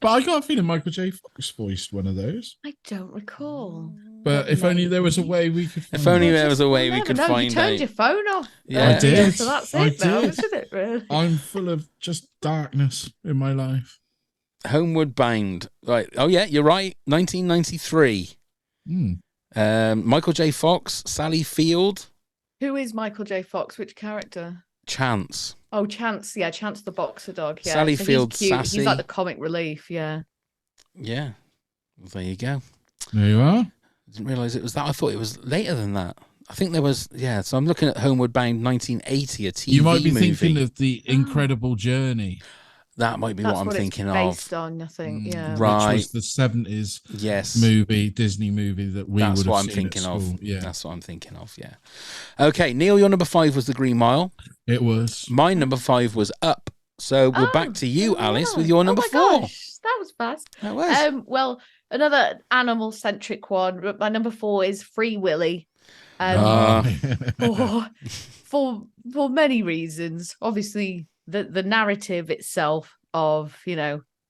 [SPEAKER 2] But I got a feeling Michael J. Fox voiced one of those.
[SPEAKER 10] I don't recall.
[SPEAKER 2] But if only there was a way we could find
[SPEAKER 1] If only
[SPEAKER 2] out.
[SPEAKER 1] there was a way
[SPEAKER 10] You'll
[SPEAKER 1] we
[SPEAKER 10] never
[SPEAKER 1] could
[SPEAKER 10] know.
[SPEAKER 1] find
[SPEAKER 10] You turned
[SPEAKER 1] out.
[SPEAKER 10] your phone off.
[SPEAKER 1] Yeah.
[SPEAKER 2] I did.
[SPEAKER 10] So that's
[SPEAKER 2] I
[SPEAKER 10] it now,
[SPEAKER 2] did.
[SPEAKER 10] isn't it, really?
[SPEAKER 2] I'm full of just darkness in my life.
[SPEAKER 1] Homeward Bound. Right. Oh, yeah, you're right. 1993. Michael J. Fox, Sally Field.
[SPEAKER 10] Who is Michael J. Fox? Which character?
[SPEAKER 1] Chance.
[SPEAKER 10] Oh, Chance. Yeah, Chance the boxer dog. Yeah.
[SPEAKER 1] Sally
[SPEAKER 10] So
[SPEAKER 1] Field,
[SPEAKER 10] he's cute.
[SPEAKER 1] sassy.
[SPEAKER 10] He's like the comic relief. Yeah.
[SPEAKER 1] Yeah. Well, there you go.
[SPEAKER 2] There you are.
[SPEAKER 1] I didn't realise it was that. I thought it was later than that. I think there was, yeah. So I'm looking at Homeward Bound 1980, a TV movie.
[SPEAKER 2] You might be thinking of The Incredible Journey.
[SPEAKER 1] That might be
[SPEAKER 10] That's
[SPEAKER 1] what I'm thinking
[SPEAKER 10] it's
[SPEAKER 1] of.
[SPEAKER 10] based on, I think. Yeah.
[SPEAKER 1] Right.
[SPEAKER 2] Which was the 70s
[SPEAKER 1] Yes.
[SPEAKER 2] movie, Disney movie that we
[SPEAKER 1] That's
[SPEAKER 2] would
[SPEAKER 1] what
[SPEAKER 2] have
[SPEAKER 1] I'm
[SPEAKER 2] seen at
[SPEAKER 1] thinking of.
[SPEAKER 2] school. Yeah,
[SPEAKER 1] That's what I'm thinking of, yeah. Okay, Neil, your number 5 was The Green Mile.
[SPEAKER 2] it was.
[SPEAKER 1] My number 5 was Up. So we're back to you, Alice, with your number 4.
[SPEAKER 10] Gosh, that was fast.
[SPEAKER 1] That was.
[SPEAKER 10] Well, another animal-centric one. But my number 4 is Free Willy. For many reasons. Obviously, the narrative itself of,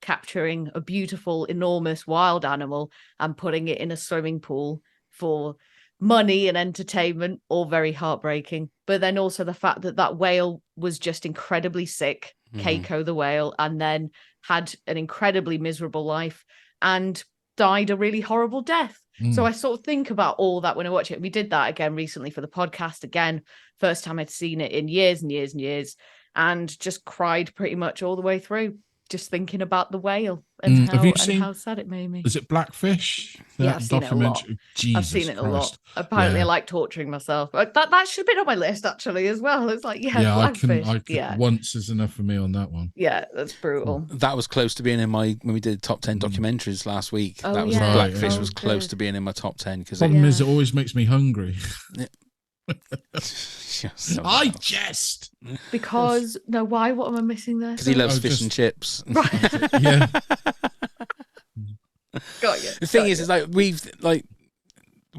[SPEAKER 10] capturing a beautiful, enormous wild animal and putting it in a swimming pool for money and entertainment, all very heartbreaking. But then also the fact that that whale was just incredibly sick, Keiko the whale, and then had an incredibly miserable life and died a really horrible death. So I sort of think about all that when I watch it. We did that again recently for the podcast. Again, first time I'd seen it in years and years and years, and just cried pretty much all the way through, just thinking about the whale and how sad it made me.
[SPEAKER 2] Is it Blackfish?
[SPEAKER 10] Yeah, I've seen it a lot.
[SPEAKER 2] Jesus
[SPEAKER 10] I've seen it
[SPEAKER 2] Christ.
[SPEAKER 10] a lot. Apparently, I like torturing myself. That should have been on my list actually as well. It's like, Blackfish.
[SPEAKER 2] I can, once is enough for me on that one.
[SPEAKER 10] Yeah, that's brutal.
[SPEAKER 1] That was close to being in when we did top 10 documentaries last week.
[SPEAKER 10] Oh,
[SPEAKER 1] that was
[SPEAKER 10] yeah.
[SPEAKER 1] Blackfish was close to being in my top 10 because
[SPEAKER 2] Problem is, it always makes me hungry. I jest
[SPEAKER 10] because why? What am I missing there?
[SPEAKER 1] Because he loves fish and chips.
[SPEAKER 10] Right.
[SPEAKER 2] Yeah.
[SPEAKER 10] Got you.
[SPEAKER 1] The thing is like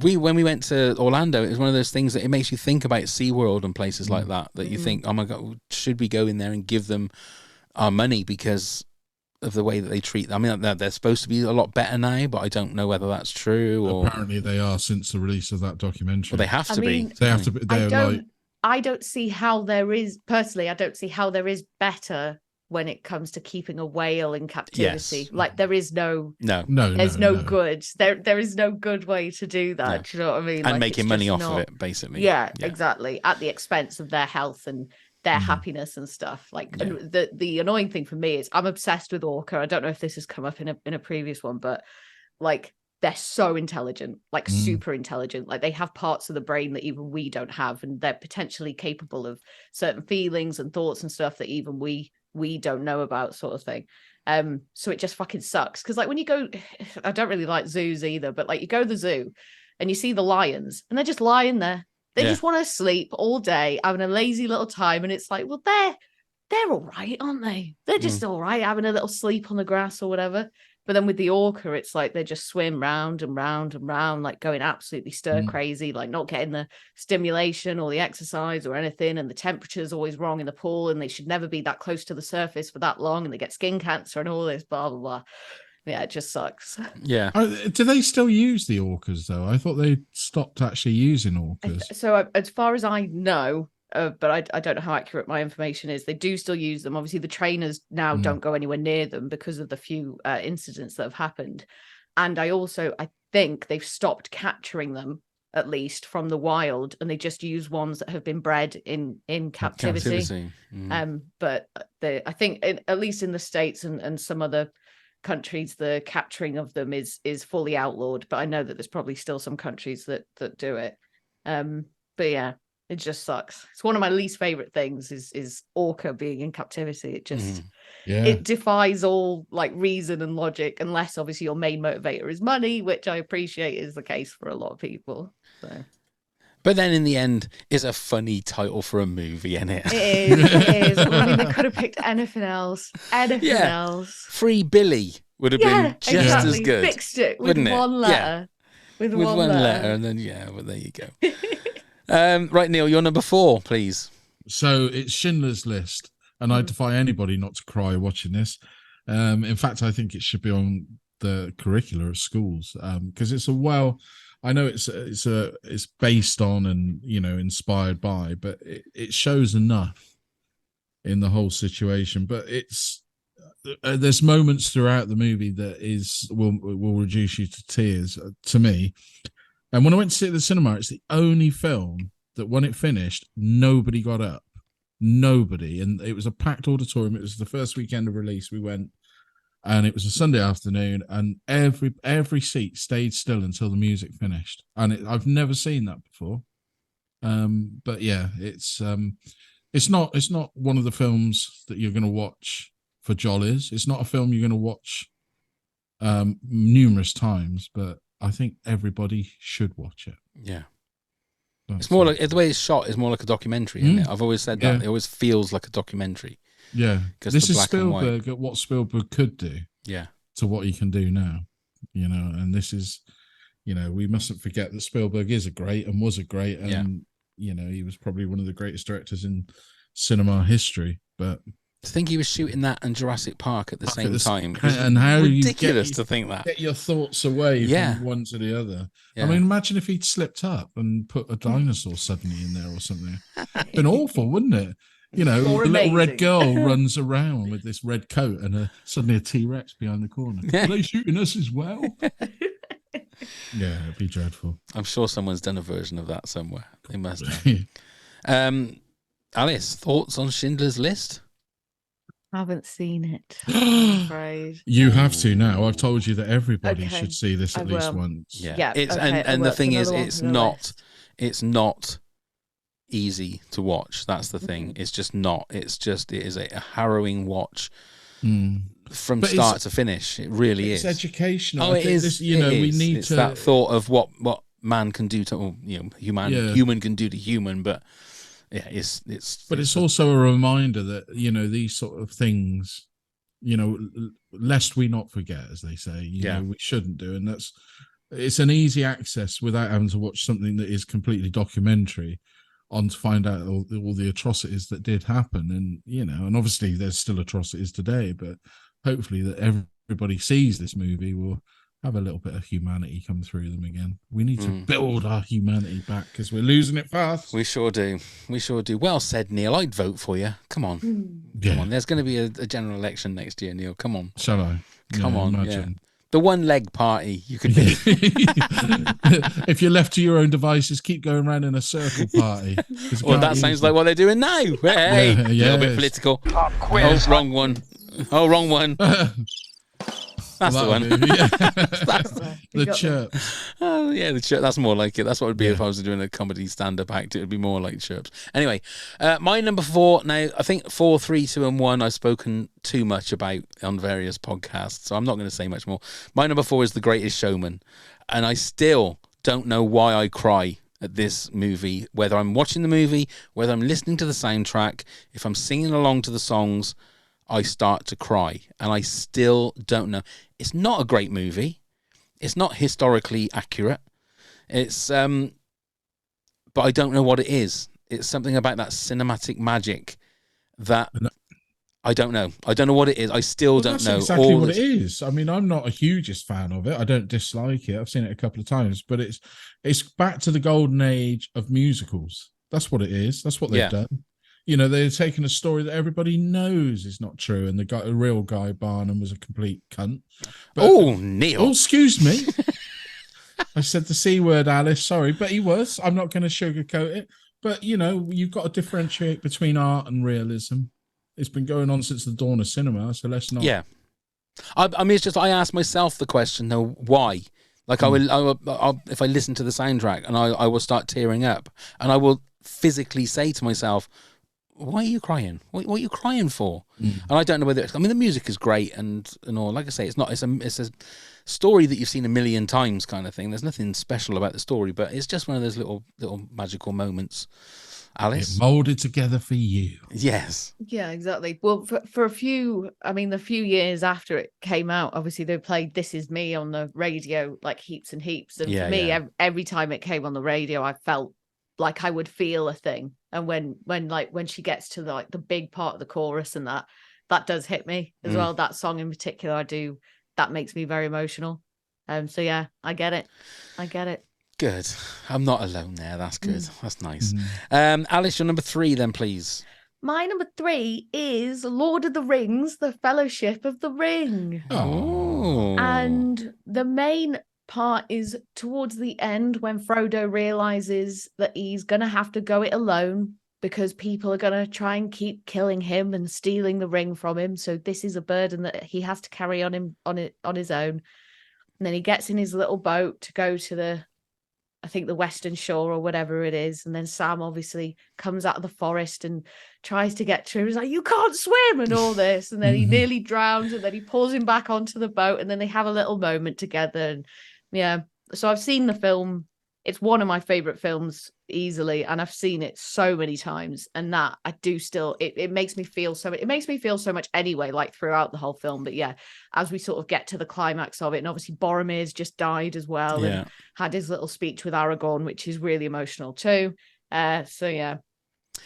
[SPEAKER 1] when we went to Orlando, it was one of those things that it makes you think about SeaWorld and places like that you think, oh my God, should we go in there and give them our money because of the way that they treat them? I mean, they're supposed to be a lot better now, but I don't know whether that's true. Or
[SPEAKER 2] apparently they are since the release of that documentary.
[SPEAKER 1] Well, they have to be.
[SPEAKER 2] They have to be.
[SPEAKER 10] I don't see how there is, personally, I don't see how there is better when it comes to keeping a whale in captivity.
[SPEAKER 1] Yes.
[SPEAKER 10] Like there is no good. There is no good way to do that.
[SPEAKER 1] No.
[SPEAKER 10] Do you know what I mean?
[SPEAKER 1] And
[SPEAKER 10] like,
[SPEAKER 1] making money off of it, basically.
[SPEAKER 10] Yeah, exactly. At the expense of their health and their happiness and stuff. Like and the annoying thing for me is I'm obsessed with orca. I don't know if this has come up in a previous one, but like they're so intelligent, like super intelligent. Like they have parts of the brain that even we don't have, and they're potentially capable of certain feelings and thoughts and stuff that even we don't know about, sort of thing. So it just fucking sucks because like when you go, I don't really like zoos either, but like you go to the zoo and you see the lions and they're just lying there. They just want to sleep all day, having a lazy little time, and it's like, well, they're all right, aren't they? They're just all right, having a little sleep on the grass or whatever. But then with the orca, it's like they just swim round and round and round, like going absolutely stir crazy, like not getting the stimulation or the exercise or anything. And the temperature's always wrong in the pool, and they should never be that close to the surface for that long. And they get skin cancer and all this, blah, blah, blah. Yeah, it just sucks.
[SPEAKER 1] Yeah.
[SPEAKER 2] Do they still use the orcas, though? I thought they stopped actually using orcas.
[SPEAKER 10] So as far as I know, but I don't know how accurate my information is. They do still use them. Obviously, the trainers now don't go anywhere near them because of the few incidents that have happened. And I think they've stopped capturing them, at least from the wild, and they just use ones that have been bred in captivity. But I think at least in the States and some other countries, the capturing of them is fully outlawed. But I know that there's probably still some countries that do it. But yeah. It just sucks. It's one of my least favorite things is orca being in captivity. It just it defies all like reason and logic, unless obviously your main motivator is money, which I appreciate is the case for a lot of people. So.
[SPEAKER 1] But then in the end, it's a funny title for a movie, isn't it?
[SPEAKER 10] It is. I mean, they could have picked anything else.
[SPEAKER 1] Free Billy would have been just as good.
[SPEAKER 10] Fixed it with
[SPEAKER 1] wouldn't
[SPEAKER 10] one
[SPEAKER 1] it?
[SPEAKER 10] letter.
[SPEAKER 1] With one letter, and then well, there you go. Right, Neil, you're number 4, please.
[SPEAKER 2] So it's Schindler's List, and I defy anybody not to cry watching this. In fact, I think it should be on the curricula of schools because it's I know it's based on and inspired by, but it shows enough in the whole situation. But it's there's moments throughout the movie that will reduce you to tears to me. And when I went to see it at the cinema, it's the only film that when it finished, nobody got up. Nobody. And it was a packed auditorium. It was the first weekend of release. We went, and it was a Sunday afternoon, and every seat stayed still until the music finished. And I've never seen that before. But yeah, it's not one of the films that you're going to watch for jollies. It's not a film you're going to watch numerous times, but I think everybody should watch it.
[SPEAKER 1] Yeah. It's more like the way it's shot is more like a documentary, isn't it? I've always said that. It always feels like a documentary.
[SPEAKER 2] Yeah. This is Spielberg at what Spielberg could do.
[SPEAKER 1] Yeah.
[SPEAKER 2] To what he can do now. And this is, we mustn't forget that Spielberg is was a great and he was probably one of the greatest directors in cinema history. But
[SPEAKER 1] to think he was shooting that and Jurassic Park at the same time,
[SPEAKER 2] and how
[SPEAKER 1] ridiculous to think that.
[SPEAKER 2] Get your thoughts away from one to the other. Yeah. I mean, imagine if he'd slipped up and put a dinosaur suddenly in there or something. It'd been awful, wouldn't it? The little red girl runs around with this red coat and suddenly a T-Rex behind the corner. Yeah. Are they shooting us as well? Yeah, it'd be dreadful.
[SPEAKER 1] I'm sure someone's done a version of that somewhere. They must have. Alice, thoughts on Schindler's List?
[SPEAKER 10] I haven't seen it. I'm afraid.
[SPEAKER 2] You have to now. I've told you that everybody should see this at least once.
[SPEAKER 1] Yeah. And the thing is, it's not easy to watch. That's the thing. It's just not. It is a harrowing watch from start to finish. It really is.
[SPEAKER 2] It's educational.
[SPEAKER 1] Oh, it is.
[SPEAKER 2] We need
[SPEAKER 1] it's that thought of what man can do to human can do to human, but. Yeah, it's
[SPEAKER 2] also a reminder that these sort of things, lest we not forget, as they say, we shouldn't do, and it's an easy access without having to watch something that is completely documentary on to find out all the atrocities that did happen, and and obviously there's still atrocities today, but hopefully that everybody sees this movie will have a little bit of humanity come through them again. We need to build our humanity back because we're losing it fast.
[SPEAKER 1] We sure do. Well said, Neil. I'd vote for you. Come on. Come on. There's going to be a general election next year, Neil. Come on.
[SPEAKER 2] Shall I?
[SPEAKER 1] Come on. Imagine. Yeah. The one leg party you could be.
[SPEAKER 2] If you're left to your own devices, keep going around in a circle party.
[SPEAKER 1] Well, that sounds like what they're doing now. Hey, a little bit political.
[SPEAKER 6] Quiz.
[SPEAKER 1] Oh, wrong one. That's the one.
[SPEAKER 2] The chirps.
[SPEAKER 1] Oh, yeah, the chirps. That's more like it. That's what it would be if I was doing a comedy stand-up act. It would be more like chirps. Anyway, my number 4. Now, I think 4, 3, 2, and 1 I've spoken too much about on various podcasts, so I'm not going to say much more. My number 4 is The Greatest Showman, and I still don't know why I cry at this movie, whether I'm watching the movie, whether I'm listening to the soundtrack, if I'm singing along to the songs, I start to cry, and I still don't know. It's not a great movie. It's not historically accurate. It's but I don't know what it is. It's something about that cinematic magic that I don't know. I don't know what it is. I still don't know.
[SPEAKER 2] Exactly what it is. I mean, I'm not a hugest fan of it. I don't dislike it. I've seen it a couple of times, but it's back to the golden age of musicals. That's what it is. That's what they've done. They're taking a story that everybody knows is not true, and the real Guy Barnum was a complete cunt. But,
[SPEAKER 1] Neil.
[SPEAKER 2] Oh, excuse me. I said the C word, Alice. Sorry, but he was. I'm not going to sugarcoat it. But, you've got to differentiate between art and realism. It's been going on since the dawn of cinema, so let's not.
[SPEAKER 1] Yeah. I mean, it's just I ask myself the question, though, why? Like, I will, if I listen to the soundtrack, and I will start tearing up, and I will physically say to myself, why are you crying? What are you crying for? And I don't know whether it's, I mean, the music is great and all. Like I say, it's a story that you've seen a million times kind of thing. There's nothing special about the story, but it's just one of those little magical moments. Alice?
[SPEAKER 2] It molded together for you.
[SPEAKER 1] Yes.
[SPEAKER 10] Yeah, exactly. Well, for a few years after it came out, obviously they played This Is Me on the radio like heaps and heaps. And for me, every time it came on the radio, I felt like I would feel a thing. And when she gets to the big part of the chorus and that does hit me as well. That song in particular, that makes me very emotional. So yeah, I get it.
[SPEAKER 1] Good. I'm not alone there. That's good. That's nice.
[SPEAKER 2] Mm.
[SPEAKER 1] Alice, your number 3 then, please.
[SPEAKER 10] My number 3 is Lord of the Rings, The Fellowship of the Ring.
[SPEAKER 1] Oh.
[SPEAKER 10] And the main part is towards the end when Frodo realizes that he's going to have to go it alone because people are going to try and keep killing him and stealing the ring from him. So this is a burden that he has to carry on his own. And then he gets in his little boat to go to I think the Western Shore or whatever it is. And then Sam obviously comes out of the forest and tries to get to him. He's like, you can't swim and all this. And then he nearly drowns and then he pulls him back onto the boat and then they have a little moment together. And yeah, so I've seen the film. It's one of my favorite films easily. And I've seen it so many times. And that I do still, it makes me feel so much. It makes me feel so much anyway, like throughout the whole film. But yeah, as we sort of get to the climax of it, and obviously Boromir's just died as well.
[SPEAKER 1] Yeah.
[SPEAKER 10] And had his little speech with Aragorn, which is really emotional too. So yeah,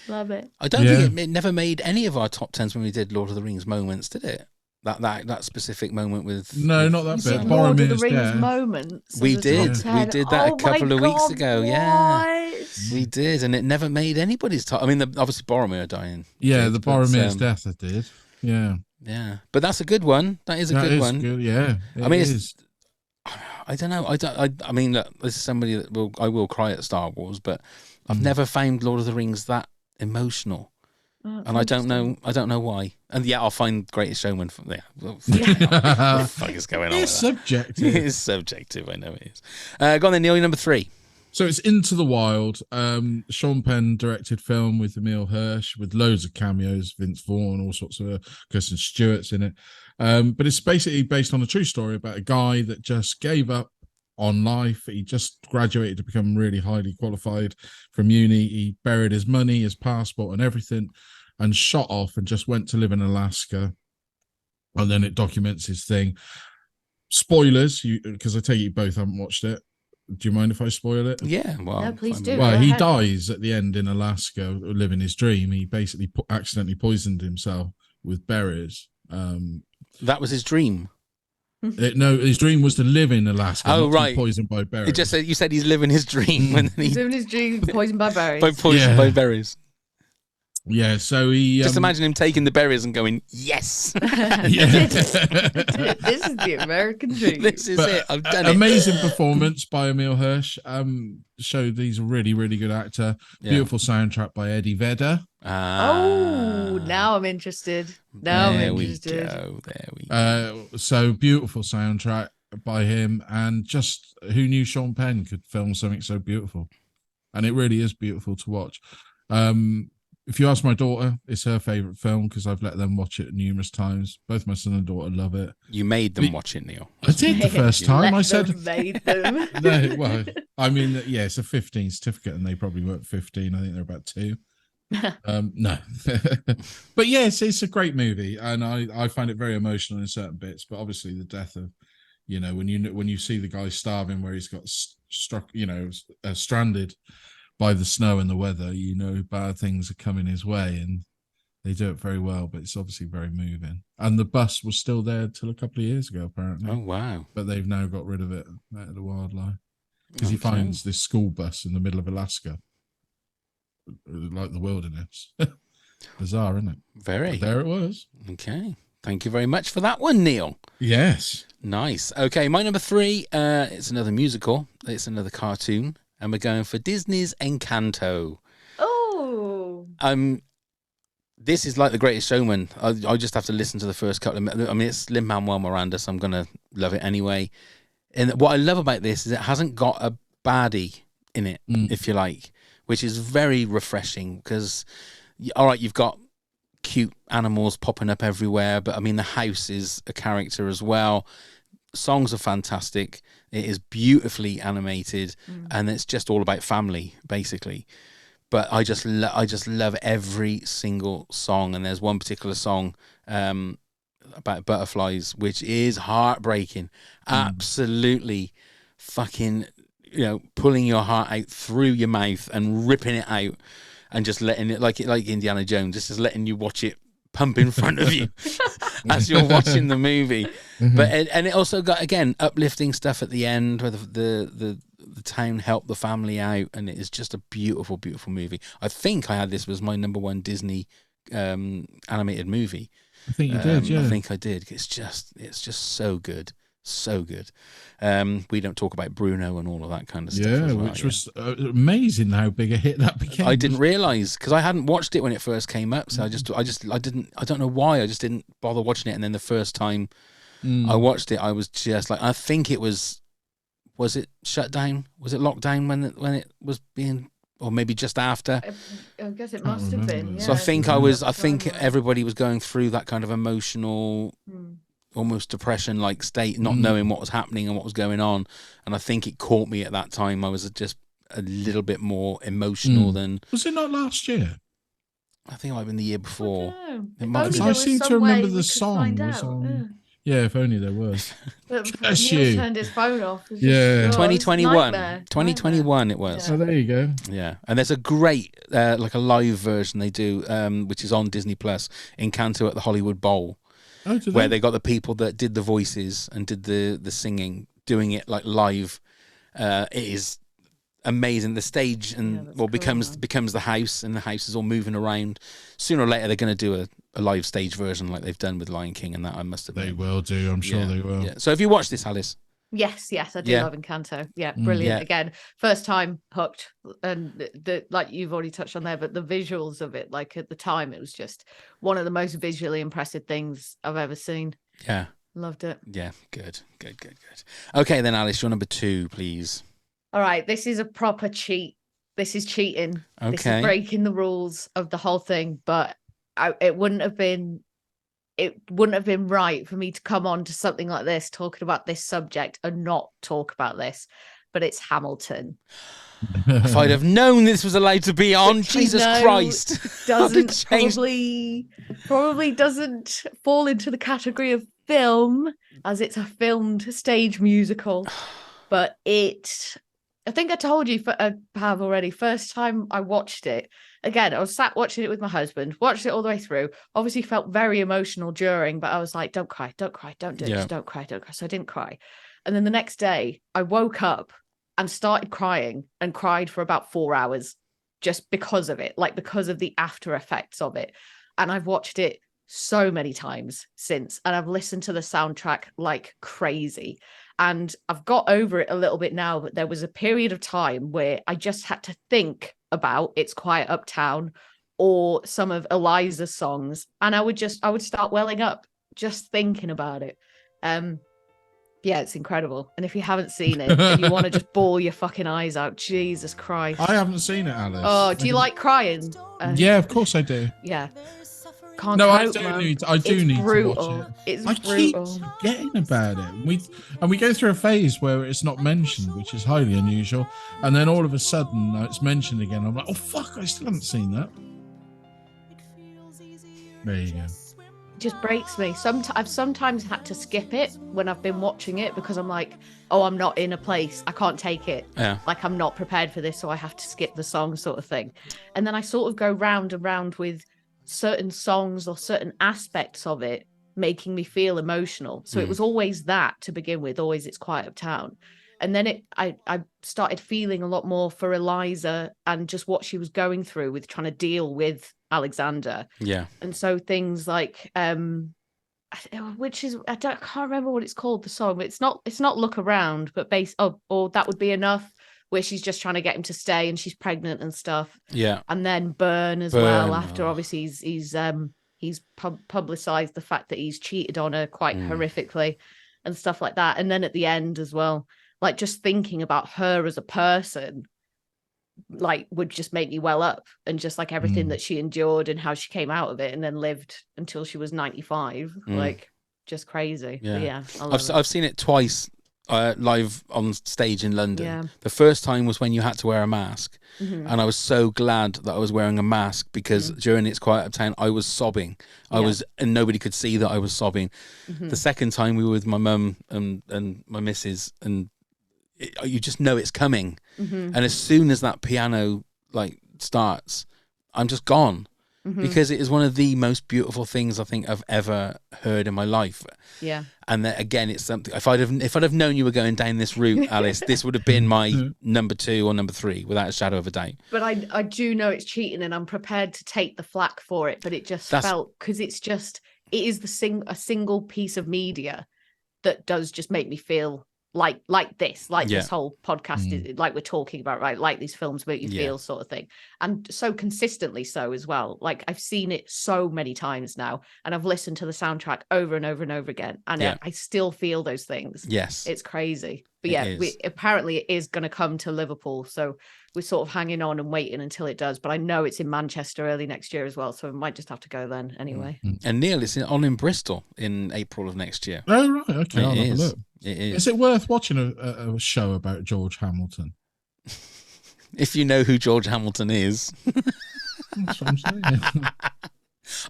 [SPEAKER 10] love it.
[SPEAKER 1] I don't think it never made any of our top 10s when we did Lord of the Rings moments, did it? That specific moment with
[SPEAKER 2] not that bit.
[SPEAKER 10] Lord of the
[SPEAKER 2] Boromir's
[SPEAKER 10] Rings
[SPEAKER 2] death.
[SPEAKER 10] moments.
[SPEAKER 1] We
[SPEAKER 10] as a
[SPEAKER 1] did.
[SPEAKER 10] top
[SPEAKER 1] We
[SPEAKER 10] 10.
[SPEAKER 1] did that
[SPEAKER 10] Oh
[SPEAKER 1] a couple
[SPEAKER 10] my
[SPEAKER 1] of weeks
[SPEAKER 10] God,
[SPEAKER 1] ago. Yeah.
[SPEAKER 10] what?
[SPEAKER 1] We did, and it never made anybody's top. I mean, obviously Boromir dying.
[SPEAKER 2] Yeah,
[SPEAKER 1] did,
[SPEAKER 2] the
[SPEAKER 1] but,
[SPEAKER 2] Boromir's death I did. Yeah.
[SPEAKER 1] Yeah, but that's a good one. That is a good one.
[SPEAKER 2] Good, yeah.
[SPEAKER 1] I mean, I don't know. I mean, look, this is somebody that I will cry at Star Wars, but I've never found Lord of the Rings that emotional. And I don't know why. And yeah, I'll find Greatest Showman from there. What the fuck is going on?
[SPEAKER 2] It's subjective.
[SPEAKER 1] It is subjective. I know it is. Go on then, Neil. Your number 3.
[SPEAKER 2] So it's Into the Wild. Sean Penn directed film with Emile Hirsch, with loads of cameos, Vince Vaughn, all sorts of Kirsten Stewart's in it. But it's basically based on a true story about a guy that just gave up on life. He just graduated to become really highly qualified from uni. He buried his money, his passport and everything and shot off and just went to live in Alaska. And then it documents his thing. Spoilers, because I take it you both haven't watched it. Do you mind if I spoil it?
[SPEAKER 1] Yeah, well,
[SPEAKER 10] no, please do.
[SPEAKER 2] Well, he dies at the end in Alaska, living his dream. He basically accidentally poisoned himself with berries.
[SPEAKER 1] That was his dream.
[SPEAKER 2] No, his dream was to live in Alaska.
[SPEAKER 1] Oh,
[SPEAKER 2] not
[SPEAKER 1] right.
[SPEAKER 2] To be poisoned by berries.
[SPEAKER 1] It just said you said he's living his dream when
[SPEAKER 10] he's living his dream, poisoned by berries.
[SPEAKER 1] Poisoned by berries.
[SPEAKER 2] Yeah, so he
[SPEAKER 1] just imagine him taking the berries and going, "Yes,
[SPEAKER 10] this is the American dream.
[SPEAKER 1] This is it. I've done it."
[SPEAKER 2] Amazing performance by Emile Hirsch. Showed he's a really, really good actor. Yeah. Beautiful soundtrack by Eddie Vedder.
[SPEAKER 10] Oh, now I'm interested.
[SPEAKER 1] There we go.
[SPEAKER 2] So beautiful soundtrack by him, and just who knew Sean Penn could film something so beautiful, and it really is beautiful to watch. If you ask my daughter, it's her favorite film because I've let them watch it numerous times. Both my son and daughter love it.
[SPEAKER 1] You made them watch it, Neil.
[SPEAKER 2] I did the first time. I said,
[SPEAKER 10] made them.
[SPEAKER 2] No, well, I mean, yeah, it's a 15 certificate, and they probably weren't 15. I think they're about 2. No, but yes, it's a great movie, and I find it very emotional in certain bits. But obviously, the death of, when you see the guy starving, where he's got struck, stranded by the snow and the weather, bad things are coming his way, and they do it very well. But it's obviously very moving. And the bus was still there till a couple of years ago, apparently.
[SPEAKER 1] Oh wow!
[SPEAKER 2] But they've now got rid of it out of the wildlife because he finds this school bus in the middle of Alaska, like the wilderness. Bizarre, isn't it?
[SPEAKER 1] Very.
[SPEAKER 2] But there it was.
[SPEAKER 1] Okay. Thank you very much for that one, Neil.
[SPEAKER 2] Yes.
[SPEAKER 1] Nice. Okay, my number 3. It's another musical. It's another cartoon. And we're going for Disney's Encanto.
[SPEAKER 10] Oh.
[SPEAKER 1] This is like The Greatest Showman. I just have to listen to the first couple of minutes. I mean, it's Lin-Manuel Miranda, so I'm going to love it anyway. And what I love about this is it hasn't got a baddie in it, if you like, which is very refreshing because, all right, you've got cute animals popping up everywhere, but I mean, the house is a character as well. Songs are fantastic. It is beautifully animated, and it's just all about family, basically. But I just love every single song. And there's one particular song about butterflies, which is heartbreaking. Absolutely fucking, pulling your heart out through your mouth and ripping it out, and just letting it like Indiana Jones, just letting you watch it pump in front of you as you're watching the movie. But and it also got, again, uplifting stuff at the end where the the town help the family out, and it is just a beautiful, beautiful movie. I think I had this was my number one Disney animated movie.
[SPEAKER 2] I think you did, yeah.
[SPEAKER 1] I think I did. It's just so good. So good. We don't talk about Bruno and all of that kind of stuff.
[SPEAKER 2] Yeah,
[SPEAKER 1] as well,
[SPEAKER 2] which was amazing how big a hit that became.
[SPEAKER 1] I didn't realize because I hadn't watched it when it first came up, so I don't know why I just didn't bother watching it. And then the first time I watched it, I was just like, I think it was it shut down? Was it locked down when it was being, or maybe just after?
[SPEAKER 10] I guess it must have been. Yeah.
[SPEAKER 1] So I think everybody was going through that kind of emotional. Almost depression-like state, not knowing what was happening and what was going on, and I think it caught me at that time. I was just a little bit more emotional than.
[SPEAKER 2] Was it not last year?
[SPEAKER 1] I think it might have been the year before.
[SPEAKER 2] It might I seem to remember the song was on. Yeah, if only there was.
[SPEAKER 10] But Neil turned his phone off.
[SPEAKER 1] 2021. 2021 it was.
[SPEAKER 2] Oh, there you go.
[SPEAKER 1] Yeah, and there's a great like a live version they do, which is on Disney Plus, Encanto at the Hollywood Bowl. Where they got the people that did the voices and did the singing, doing it like live. It is amazing. The stage becomes the house, and the house is all moving around. Sooner or later, they're going to do a live stage version like they've done with Lion King, and that I must have.
[SPEAKER 2] They will do. I'm sure they will.
[SPEAKER 1] Yeah. So have you watched this, Alice?
[SPEAKER 10] Yes, I do love Encanto. Yeah, brilliant. Yeah. Again, first time hooked, and the like you've already touched on there, but the visuals of it, like at the time, it was just one of the most visually impressive things I've ever seen.
[SPEAKER 1] Yeah,
[SPEAKER 10] loved it.
[SPEAKER 1] Yeah, good. Okay, then Alice, your number 2, please.
[SPEAKER 10] All right, this is a proper cheat. This is cheating.
[SPEAKER 1] Okay,
[SPEAKER 10] this is breaking the rules of the whole thing, but it wouldn't have been right for me to come on to something like this, talking about this subject, and not talk about this. But it's Hamilton.
[SPEAKER 1] If I'd have known this was allowed to be on, Jesus Christ.
[SPEAKER 10] Doesn't probably doesn't fall into the category of film, as it's a filmed stage musical. But I think I told you, Pav, already, first time I watched it, again, I was sat watching it with my husband, watched it all the way through, obviously felt very emotional during, but I was like, don't cry, don't do it, just don't cry. So I didn't cry. And then the next day, I woke up and started crying and cried for about 4 hours just because of it, like because of the after effects of it. And I've watched it so many times since, and I've listened to the soundtrack like crazy. And I've got over it a little bit now, but there was a period of time where I just had to think about It's Quiet Uptown or some of Eliza's songs, and I would start welling up just thinking about it. Yeah, it's incredible. And if you haven't seen it and you want to just bawl your fucking eyes out, Jesus Christ.
[SPEAKER 2] I haven't seen it, Alice.
[SPEAKER 10] Oh, do you like crying?
[SPEAKER 2] Yeah, of course I do.
[SPEAKER 10] Yeah.
[SPEAKER 2] I do need to watch it.
[SPEAKER 10] It's
[SPEAKER 2] I
[SPEAKER 10] brutal.
[SPEAKER 2] keep forgetting about it. We go through a phase where it's not mentioned, which is highly unusual, and then all of a sudden it's mentioned again. I'm like, oh fuck, I still haven't seen that. There you go.
[SPEAKER 10] Just breaks me. I've sometimes had to skip it when I've been watching it because I'm like, oh, I'm not in a place, I can't take it.
[SPEAKER 1] Yeah.
[SPEAKER 10] Like I'm not prepared for this, so I have to skip the song, sort of thing. And then I sort of go round and round with certain songs or certain aspects of it making me feel emotional. So it was always that to begin with, always It's Quiet Uptown. And then I started feeling a lot more for Eliza and just what she was going through with trying to deal with Alexander.
[SPEAKER 1] Yeah.
[SPEAKER 10] And so things like which is I can't remember what it's called, the song, but it's not Look Around, but or That Would Be Enough, where she's just trying to get him to stay and she's pregnant and stuff.
[SPEAKER 1] Yeah.
[SPEAKER 10] And then Burn as well, after obviously he's publicized the fact that he's cheated on her quite horrifically and stuff like that. And then at the end as well, like just thinking about her as a person, like would just make me well up, and just like everything that she endured and how she came out of it and then lived until she was 95. Like just crazy.
[SPEAKER 1] Yeah.
[SPEAKER 10] Yeah,
[SPEAKER 1] I've seen it twice live on stage in London.
[SPEAKER 10] Yeah.
[SPEAKER 1] The first time was when you had to wear a mask, and I was so glad that I was wearing a mask because during It's Quiet Uptown I was sobbing. And nobody could see that I was sobbing. The second time we were with my mum and my missus, and you just know it's coming. And as soon as that piano like starts, I'm just gone. because it is one of the most beautiful things I think I've ever heard in my life.
[SPEAKER 10] Yeah.
[SPEAKER 1] And then, again, it's something. If I'd have known you were going down this route, Alice, this would have been my number 2 or number 3, without a shadow of a doubt.
[SPEAKER 10] But I do know it's cheating, and I'm prepared to take the flack for it. But it just felt, because it is a single piece of media that does just make me feel like this whole podcast is like we're talking about, right? Like these films make you feel, sort of thing, and so consistently so as well. Like I've seen it so many times now, and I've listened to the soundtrack over and over and over again, and I still feel those things.
[SPEAKER 1] Yes,
[SPEAKER 10] it's crazy. But apparently it is going to come to Liverpool, so we're sort of hanging on and waiting until it does. But I know it's in Manchester early next year as well, so I might just have to go then anyway.
[SPEAKER 1] And Neil, it's on in Bristol in April of next year.
[SPEAKER 2] Oh right, okay, I'll have a look.
[SPEAKER 1] It is.
[SPEAKER 2] Is it worth watching a show about George Hamilton?
[SPEAKER 1] If you know who George Hamilton is.
[SPEAKER 2] That's what I'm saying.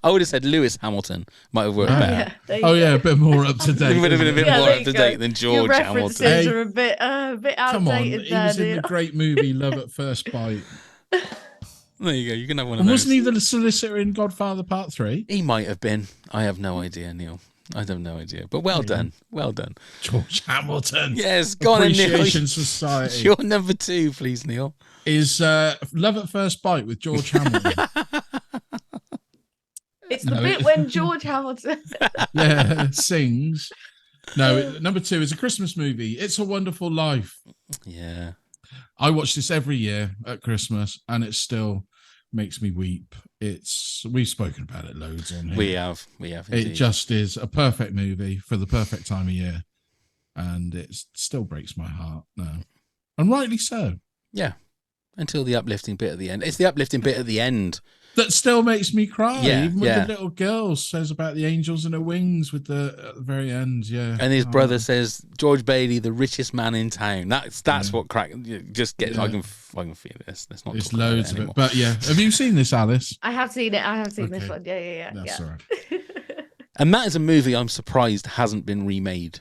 [SPEAKER 1] I would have said Lewis Hamilton might have worked better.
[SPEAKER 2] Yeah, a bit more up to date.
[SPEAKER 1] It would have been a bit more up to date than George
[SPEAKER 10] Your
[SPEAKER 1] Hamilton.
[SPEAKER 10] references are a bit outdated.
[SPEAKER 2] Come on, he was in the great movie Love at First Bite.
[SPEAKER 1] There you go. You can have one of
[SPEAKER 2] And
[SPEAKER 1] those.
[SPEAKER 2] wasn't he the solicitor in Godfather Part 3?
[SPEAKER 1] He might have been. I have no idea, Neil. I have no idea. But well done. Well done.
[SPEAKER 2] George Hamilton.
[SPEAKER 1] Yes, go on, Neil.
[SPEAKER 2] Appreciation Society.
[SPEAKER 1] Your number 2, please, Neil.
[SPEAKER 2] Is Love at First Bite with George Hamilton.
[SPEAKER 10] It's the bit when George Hamilton
[SPEAKER 2] sings. No, number 2 is a Christmas movie. It's a Wonderful Life.
[SPEAKER 1] Yeah.
[SPEAKER 2] I watch this every year at Christmas, and it still makes me weep. We've spoken about it loads on here.
[SPEAKER 1] We have indeed.
[SPEAKER 2] It just is a perfect movie for the perfect time of year, and it still breaks my heart now, and rightly so.
[SPEAKER 1] Yeah, until the uplifting bit at the end. It's the uplifting bit at the end
[SPEAKER 2] that still makes me cry.
[SPEAKER 1] Yeah,
[SPEAKER 2] even when the little girl says about the angels and her wings at the very end. Yeah,
[SPEAKER 1] and his brother says, "George Bailey, the richest man in town." That's what crack. Just get. I can feel this. Let's not.
[SPEAKER 2] There's loads of it, but yeah. Have you seen this, Alice?
[SPEAKER 10] I have seen it. I have seen this one. Yeah.
[SPEAKER 2] That's all right.
[SPEAKER 1] And that is a movie I'm surprised hasn't been remade.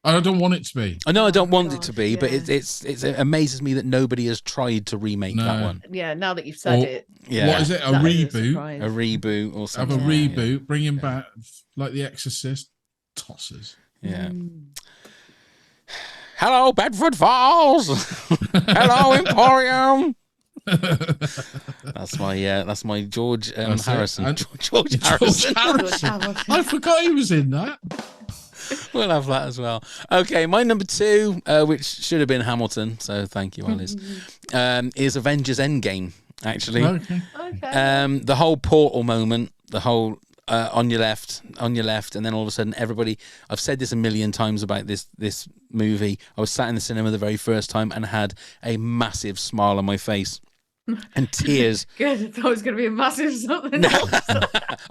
[SPEAKER 2] I don't want it to be.
[SPEAKER 1] I know I don't want it to be, but it amazes me that nobody has tried to remake that one.
[SPEAKER 10] Yeah, now that you've said it.
[SPEAKER 1] Yeah.
[SPEAKER 2] What is it? A reboot?
[SPEAKER 1] A reboot or something.
[SPEAKER 2] Have a reboot, bring him back like The Exorcist. Tossers.
[SPEAKER 1] Yeah. Hello, Bedford Falls. Hello, Emporium. That's my George Harrison. George Harrison.
[SPEAKER 2] I forgot he was in that.
[SPEAKER 1] We'll have that as well. Okay, my number 2, which should have been Hamilton, so thank you, Alice, is Avengers Endgame, actually.
[SPEAKER 2] Okay.
[SPEAKER 1] The whole portal moment, the whole on your left, and then all of a sudden everybody, I've said this a million times about this movie, I was sat in the cinema the very first time and had a massive smile on my face. And tears.
[SPEAKER 10] Good. I thought it was going to be a massive something.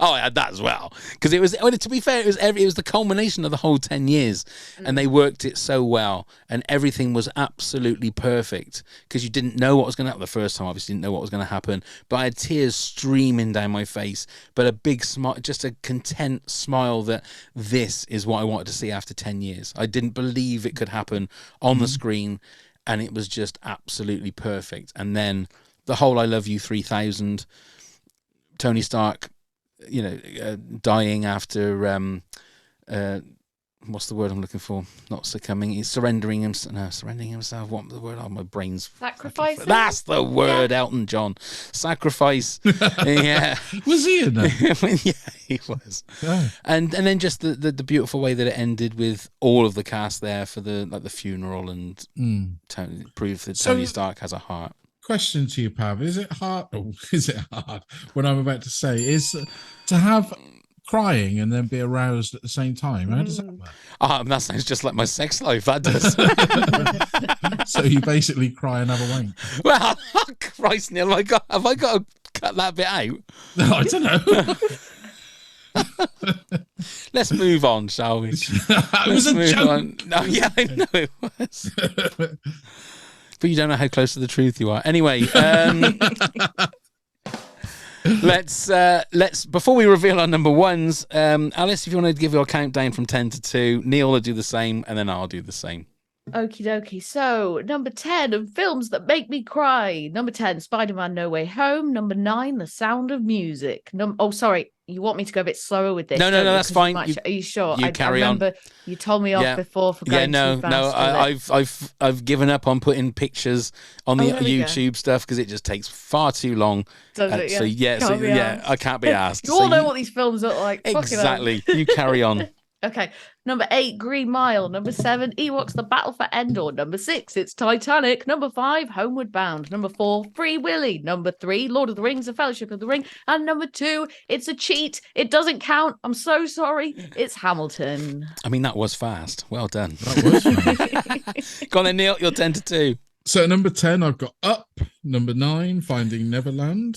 [SPEAKER 1] Oh, I had that as well. Because it was, to be fair, it was the culmination of the whole 10 years. And they worked it so well. And everything was absolutely perfect. Because you didn't know what was going to happen the first time. Obviously, didn't know what was going to happen. But I had tears streaming down my face. But a big smile, just a content smile that this is what I wanted to see after 10 years. I didn't believe it could happen on the screen. And it was just absolutely perfect. And then the whole I Love You 3000, Tony Stark, dying after, what's the word I'm looking for? Not succumbing, he's surrendering himself. What the word? Oh, my brain's...
[SPEAKER 10] Sacrifice.
[SPEAKER 1] That's the word, Elton John. Sacrifice. Yeah.
[SPEAKER 2] Was he in that?
[SPEAKER 1] Yeah, he was. Yeah. And then just the beautiful way that it ended with all of the cast there for the funeral and proof that Tony Stark has a heart.
[SPEAKER 2] Question to you, Pav. Is it hard? Oh, is it hard? What I'm about to say is to have crying and then be aroused at the same time. How does that work?
[SPEAKER 1] That sounds just like my sex life. That does.
[SPEAKER 2] So you basically cry and have a wank.
[SPEAKER 1] Well, Christ, Neil, have I got to cut that bit out?
[SPEAKER 2] No, I don't know.
[SPEAKER 1] Let's move on, shall we?
[SPEAKER 2] It was a joke.
[SPEAKER 1] No, yeah, I know it was. But you don't know how close to the truth you are. Anyway, let's before we reveal our number ones, Alice, if you want to give your countdown from 10 to 2, Neil will do the same, and then I'll do the same.
[SPEAKER 10] Okie dokie. So, number 10 of films that make me cry. Number 10, Spider-Man No Way Home. Number 9, The Sound of Music. Oh, sorry. You want me to go a bit slower with this?
[SPEAKER 1] No,
[SPEAKER 10] don't you?
[SPEAKER 1] that's
[SPEAKER 10] 'Cause
[SPEAKER 1] fine.
[SPEAKER 10] Are you sure?
[SPEAKER 1] You
[SPEAKER 10] I
[SPEAKER 1] carry on.
[SPEAKER 10] remember you told me off before for going too fast.
[SPEAKER 1] I've given up on putting pictures on the
[SPEAKER 10] there we go.
[SPEAKER 1] YouTube stuff because it just takes far too long.
[SPEAKER 10] Does it?
[SPEAKER 1] So I can't be asked.
[SPEAKER 10] You all know what these films look like.
[SPEAKER 1] Exactly. You carry on.
[SPEAKER 10] Okay. Number 8, Green Mile. Number 7, Ewoks: The Battle for Endor. Number 6, it's Titanic. Number 5, Homeward Bound. Number 4, Free Willy. Number 3, Lord of the Rings: The Fellowship of the Ring. And number 2, it's a cheat. It doesn't count. I'm so sorry. It's Hamilton.
[SPEAKER 1] I mean, that was fast. Well done.
[SPEAKER 2] That was fast.
[SPEAKER 1] Go on then, Neil. You're 10 to 2.
[SPEAKER 2] So number 10, I've got Up. Number 9, Finding Neverland.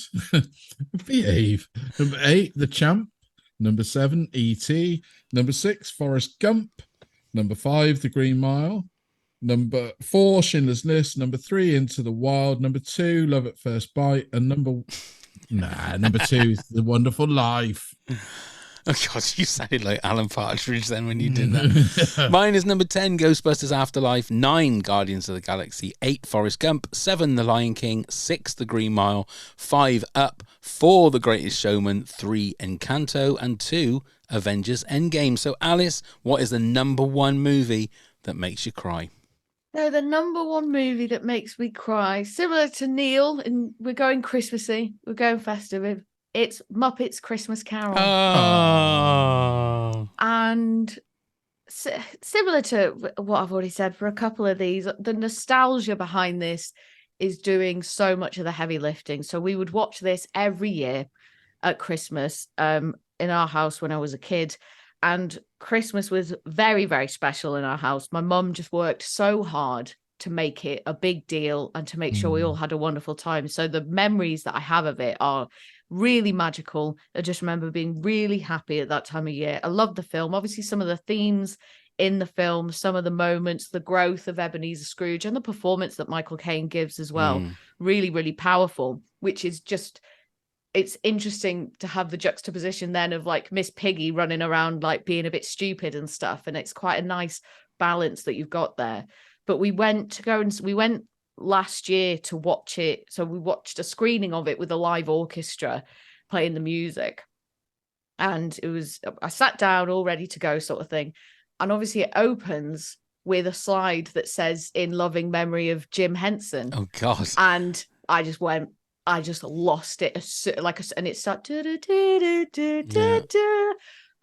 [SPEAKER 2] Behave. Number 8, The Champ. Number 7, E.T. Number 6, Forrest Gump. Number 5, The Green Mile. Number 4, Schindler's List. Number 3, Into the Wild. Number 2, Love at First Bite. And number 2, The Wonderful Life.
[SPEAKER 1] Oh, God, you sounded like Alan Partridge then when you did that. Mine is number 10, Ghostbusters Afterlife. 9, Guardians of the Galaxy. 8, Forrest Gump. 7, The Lion King. 6, The Green Mile. 5, Up. 4, The Greatest Showman. 3, Encanto. And 2, Avengers Endgame. So, Alice, what is the number 1 movie that makes you cry?
[SPEAKER 10] No, the number 1 movie that makes me cry, similar to Neil, and we're going Christmassy, we're going festive. It's Muppets Christmas Carol.
[SPEAKER 1] Oh.
[SPEAKER 10] And similar to what I've already said for a couple of these, the nostalgia behind this is doing so much of the heavy lifting. So we would watch this every year at Christmas in our house when I was a kid. And Christmas was very, very special in our house. My mum just worked so hard to make it a big deal and to make sure we all had a wonderful time. So the memories that I have of it are really magical. I just remember being really happy at that time of year. I love the film. Obviously, some of the themes in the film, some of the moments, the growth of Ebenezer Scrooge and the performance that Michael Caine gives as well. Really, really powerful, which is just, it's interesting to have the juxtaposition then of like Miss Piggy running around like being a bit stupid and stuff. And it's quite a nice balance that you've got there. But we went last year to watch it. So we watched a screening of it with a live orchestra playing the music. And I sat down all ready to go sort of thing. And obviously it opens with a slide that says in loving memory of Jim Henson.
[SPEAKER 1] Oh, God.
[SPEAKER 10] And I just lost it. And it started.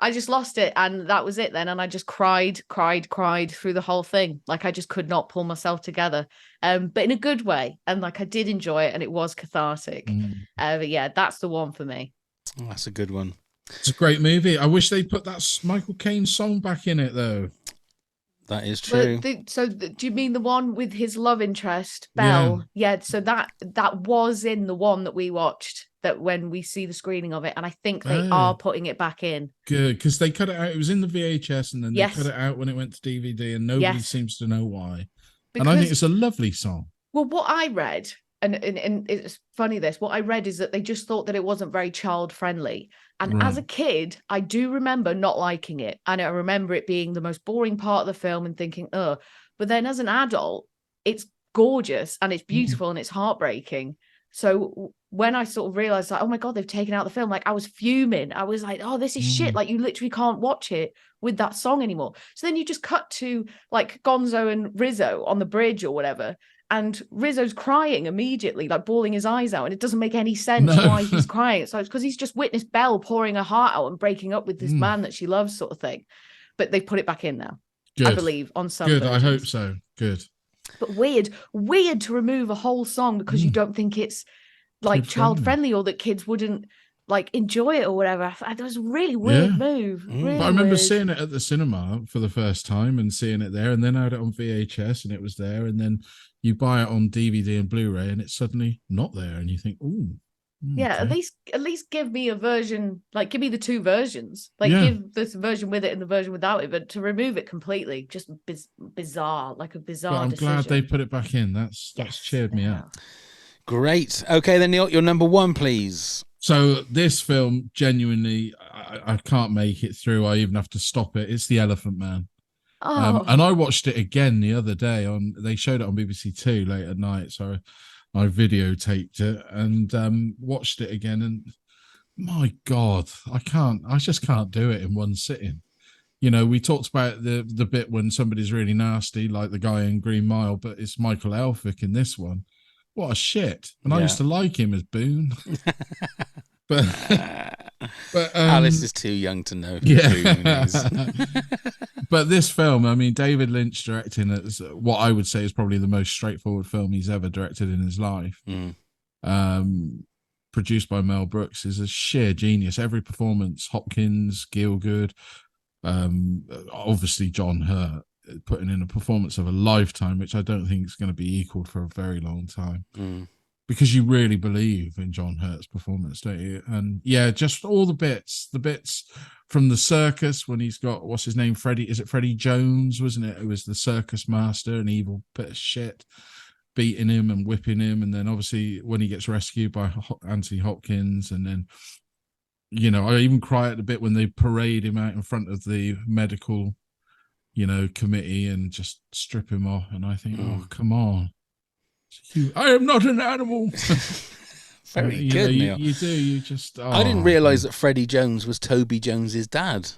[SPEAKER 10] I just lost it. And that was it then. And I just cried through the whole thing. Like I just could not pull myself together. But in a good way. And like I did enjoy it and it was cathartic. But yeah, that's the one for me.
[SPEAKER 1] Oh, that's a good one.
[SPEAKER 2] It's a great movie. I wish they put that Michael Caine song back in it, though.
[SPEAKER 1] That is true.
[SPEAKER 10] Do you mean the one with his love interest, Belle? Yeah. So that was in the one that we watched. That when we see the screening of it, and I think they are putting it back in.
[SPEAKER 2] Good, because they cut it out. It was in the VHS, and then they cut it out when it went to DVD, and nobody seems to know why. Because, and I think it's a lovely song.
[SPEAKER 10] Well, what I read, and it's funny what I read is that they just thought that it wasn't very child friendly. And as a kid, I do remember not liking it. And I remember it being the most boring part of the film and thinking, oh, but then as an adult, it's gorgeous and it's beautiful and it's heartbreaking. So when I sort of realized like, oh my God, they've taken out the film, like I was fuming. I was like, oh, this is shit. Like you literally can't watch it with that song anymore. So then you just cut to like Gonzo and Rizzo on the bridge or whatever. And Rizzo's crying immediately, like bawling his eyes out. And it doesn't make any sense why he's crying. So it's because he's just witnessed Belle pouring her heart out and breaking up with this man that she loves sort of thing. But they've put it back in now, I believe, on some
[SPEAKER 2] Good,
[SPEAKER 10] versions.
[SPEAKER 2] I hope so. Good.
[SPEAKER 10] But weird to remove a whole song because you don't think it's like child friendly or that kids wouldn't like enjoy it or whatever. That was a really weird move. Really
[SPEAKER 2] but I remember
[SPEAKER 10] weird.
[SPEAKER 2] seeing it at the cinema for the first time and seeing it there, and then I had it on VHS and it was there, and then you buy it on DVD and Blu-ray and it's suddenly not there, and you think, ooh.
[SPEAKER 10] Yeah, okay. At least give me a version, like give me the two versions, like give this version with it and the version without it, but to remove it completely, just bizarre, like a bizarre. But I'm
[SPEAKER 2] glad they put it back in. That's cheered me up.
[SPEAKER 1] Great. Okay, then Neil, your number 1, please.
[SPEAKER 2] So this film, genuinely, I can't make it through. I even have to stop it. It's The Elephant Man.
[SPEAKER 10] Oh,
[SPEAKER 2] And I watched it again the other day. They showed it on BBC Two late at night, so I videotaped it and watched it again. And my God, I just can't do it in one sitting. You know, we talked about the bit when somebody's really nasty, like the guy in Green Mile, but it's Michael Elphick in this one. What a shit! And I used to like him as Boone, but
[SPEAKER 1] Alice is too young to know who Boone is.
[SPEAKER 2] But this film, I mean, David Lynch directing it, is what I would say is probably the most straightforward film he's ever directed in his life. Produced by Mel Brooks, is a sheer genius. Every performance, Hopkins, Gielgud, obviously John Hurt, putting in a performance of a lifetime, which I don't think is going to be equaled for a very long time. Because you really believe in John Hurt's performance, don't you? And yeah, just all the bits from the circus when he's got, what's his name, Freddie Jones, wasn't it? It was the circus master, an evil bit of shit, beating him and whipping him. And then obviously when he gets rescued by Anthony Hopkins, and then, you know, I even cry at the bit when they parade him out in front of the medical, you know, committee and just strip him off. And I think, oh, come on. I am not an animal.
[SPEAKER 1] Very good, Neil.
[SPEAKER 2] You do. You just. Oh,
[SPEAKER 1] I didn't realise that Freddie Jones was Toby Jones's dad.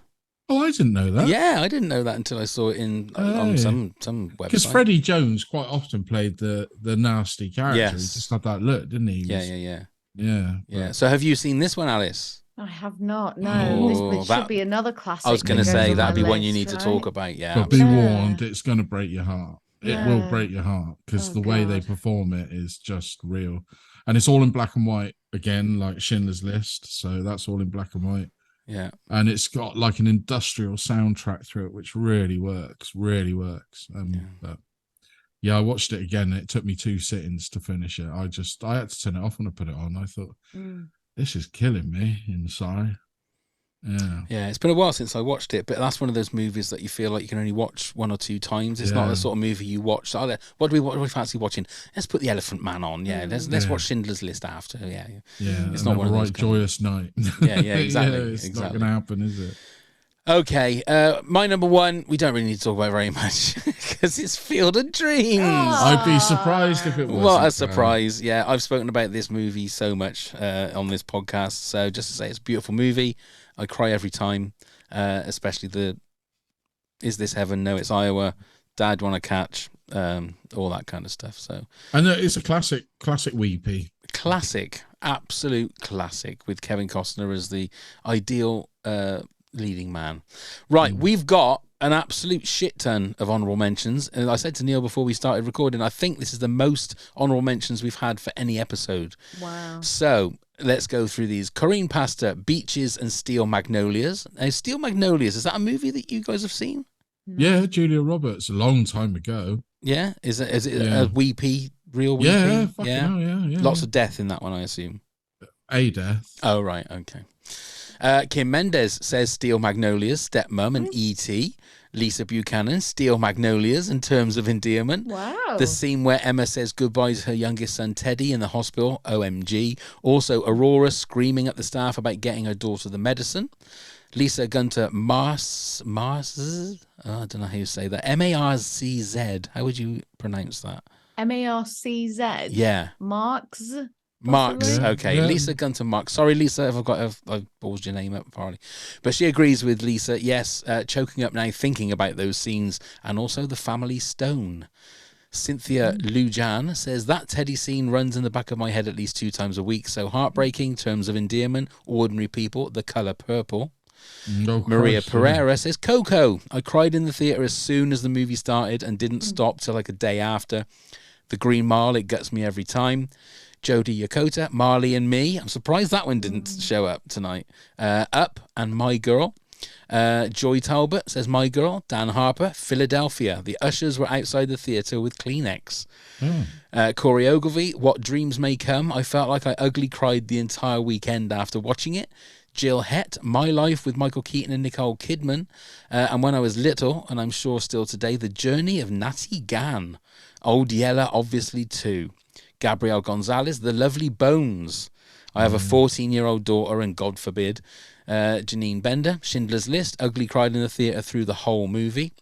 [SPEAKER 2] Oh, I didn't know that.
[SPEAKER 1] Yeah, I didn't know that until I saw it on some website.
[SPEAKER 2] Because Freddie Jones quite often played the nasty character.
[SPEAKER 1] Yes.
[SPEAKER 2] He just had that look, didn't he?
[SPEAKER 1] Yeah. So have you seen this one, Alice?
[SPEAKER 10] I have not. No, this should be another classic.
[SPEAKER 1] I was going to say that'd be one you need to talk about. Yeah,
[SPEAKER 2] but be warned, it's going to break your heart. It will break your heart because the way they perform it is just real. And it's all in black and white again, like Schindler's List. So that's all in black and white.
[SPEAKER 1] Yeah.
[SPEAKER 2] And it's got like an industrial soundtrack through it, which really works. But yeah, I watched it again. It took me 2 sittings to finish it. I had to turn it off when I put it on. I thought, this is killing me inside. Yeah,
[SPEAKER 1] it's been a while since I watched it, but that's one of those movies that you feel like you can only watch 1 or 2 times. It's not the sort of movie you watch. So, what do we fancy watching? Let's put The Elephant Man on. Yeah, let's watch Schindler's List after. Yeah. It's not one of those
[SPEAKER 2] joyous night.
[SPEAKER 1] Yeah, exactly.
[SPEAKER 2] It's not going to happen, is it?
[SPEAKER 1] Okay, my number 1, we don't really need to talk about very much because it's Field of Dreams.
[SPEAKER 2] I'd be surprised if it wasn't.
[SPEAKER 1] What a surprise. Yeah, I've spoken about this movie so much on this podcast. So just to say, it's a beautiful movie. I cry every time, especially the "Is this heaven? No, it's Iowa." Dad want to catch, all that kind of stuff. So,
[SPEAKER 2] and it's a classic weepy,
[SPEAKER 1] absolute classic with Kevin Costner as the ideal leading man. Right, we've got an absolute shit ton of honourable mentions, and I said to Neil before we started recording, I think this is the most honourable mentions we've had for any episode.
[SPEAKER 10] Wow!
[SPEAKER 1] So. Let's go through these. Corinne Pastor, Beaches and Steel Magnolias. Now, Steel Magnolias, is that a movie that you guys have seen?
[SPEAKER 2] Yeah, Julia Roberts, a long time ago.
[SPEAKER 1] Yeah? Is it a weepy, real weepy?
[SPEAKER 2] Yeah.
[SPEAKER 1] Lots of death in that one, I assume.
[SPEAKER 2] A death.
[SPEAKER 1] Oh, right, okay. Kim Mendes says Steel Magnolias, Stepmom and E.T. Lisa Buchanan, Steel Magnolias in terms of endearment.
[SPEAKER 10] Wow.
[SPEAKER 1] The scene where Emma says goodbye to her youngest son Teddy in the hospital, OMG. Also, Aurora screaming at the staff about getting her daughter the medicine. Lisa Gunter Mars, I don't know how you say that. Marcz. How would you pronounce that?
[SPEAKER 10] Marcz.
[SPEAKER 1] Yeah.
[SPEAKER 10] Marks.
[SPEAKER 1] Okay. Yeah. Lisa Gunter Marks. Sorry, Lisa, if I've ballsed your name up partly. But she agrees with Lisa. Yes, choking up now thinking about those scenes and also the family stone. Cynthia Lujan says that Teddy scene runs in the back of my head at least 2 times a week. So heartbreaking, terms of endearment, ordinary people, the colour purple. Maria Pereira says Coco. I cried in the theatre as soon as the movie started and didn't stop till like a day after. The Green Mile, it gets me every time. Jodie Yokota, Marley and Me. I'm surprised that one didn't show up tonight. Up and My Girl. Joy Talbot says My Girl. Dan Harper, Philadelphia. The ushers were outside the theatre with Kleenex. Corey Ogilvie, What Dreams May Come. I felt like I ugly cried the entire weekend after watching it. Jill Hett, My Life with Michael Keaton and Nicole Kidman. And when I was little, and I'm sure still today, The Journey of Natty Gann. Old Yeller, obviously, too. Gabrielle Gonzalez, The Lovely Bones. I have a 14-year-old daughter, and God forbid. Janine Bender, Schindler's List. Ugly cried in the theatre through the whole movie.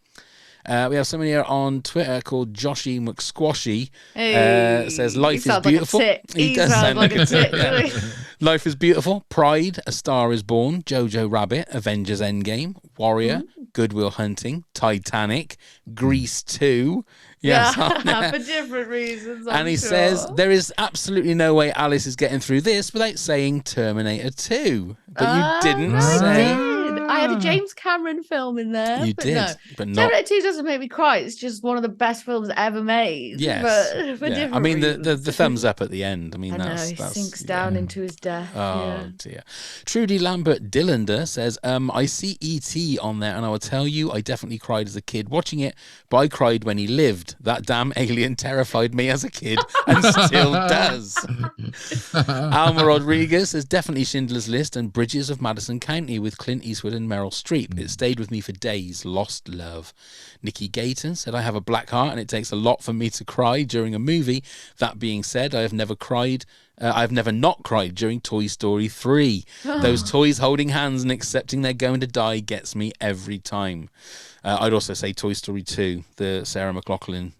[SPEAKER 1] We have someone here on Twitter called Joshy McSquashy.
[SPEAKER 10] Hey,
[SPEAKER 1] Says
[SPEAKER 10] he
[SPEAKER 1] life is
[SPEAKER 10] sounds like a
[SPEAKER 1] beautiful.
[SPEAKER 10] tit.
[SPEAKER 1] He does
[SPEAKER 10] sounds
[SPEAKER 1] sound
[SPEAKER 10] like a tit,
[SPEAKER 1] yeah.
[SPEAKER 10] doesn't he?
[SPEAKER 1] Life is beautiful. Pride, A Star is Born, Jojo Rabbit, Avengers Endgame, Warrior, Goodwill Hunting, Titanic, Grease 2. Yes,
[SPEAKER 10] Yeah, for different reasons.
[SPEAKER 1] And he says there is absolutely no way Alice is getting through this without saying Terminator 2. But you didn't
[SPEAKER 10] no,
[SPEAKER 1] say.
[SPEAKER 10] I did. I had a James Cameron film in there.
[SPEAKER 1] You
[SPEAKER 10] but
[SPEAKER 1] did,
[SPEAKER 10] no.
[SPEAKER 1] but not.
[SPEAKER 10] Terminator 2 doesn't make me cry. It's just one of the best films ever made.
[SPEAKER 1] Yes,
[SPEAKER 10] But for
[SPEAKER 1] yeah.
[SPEAKER 10] different
[SPEAKER 1] I mean the
[SPEAKER 10] reasons.
[SPEAKER 1] thumbs up at the end. I mean
[SPEAKER 10] I know,
[SPEAKER 1] that's
[SPEAKER 10] he
[SPEAKER 1] that's
[SPEAKER 10] sinks down into his death.
[SPEAKER 1] Oh dear. Trudy Lambert Dillander says, I see E.T. on there and I will tell you I definitely cried as a kid watching it, but I cried when he lived. That damn alien terrified me as a kid and still does. Alma Rodriguez says definitely Schindler's List and Bridges of Madison County with Clint Eastwood and Meryl Streep. It stayed with me for days. Lost Love. Nikki Gayton said I have a black heart and it takes a lot for me to cry during a movie. That being said, I have never cried. I've never not cried during Toy Story 3. Those toys holding hands and accepting they're going to die gets me every time. I'd also say Toy Story 2, the Sarah McLachlan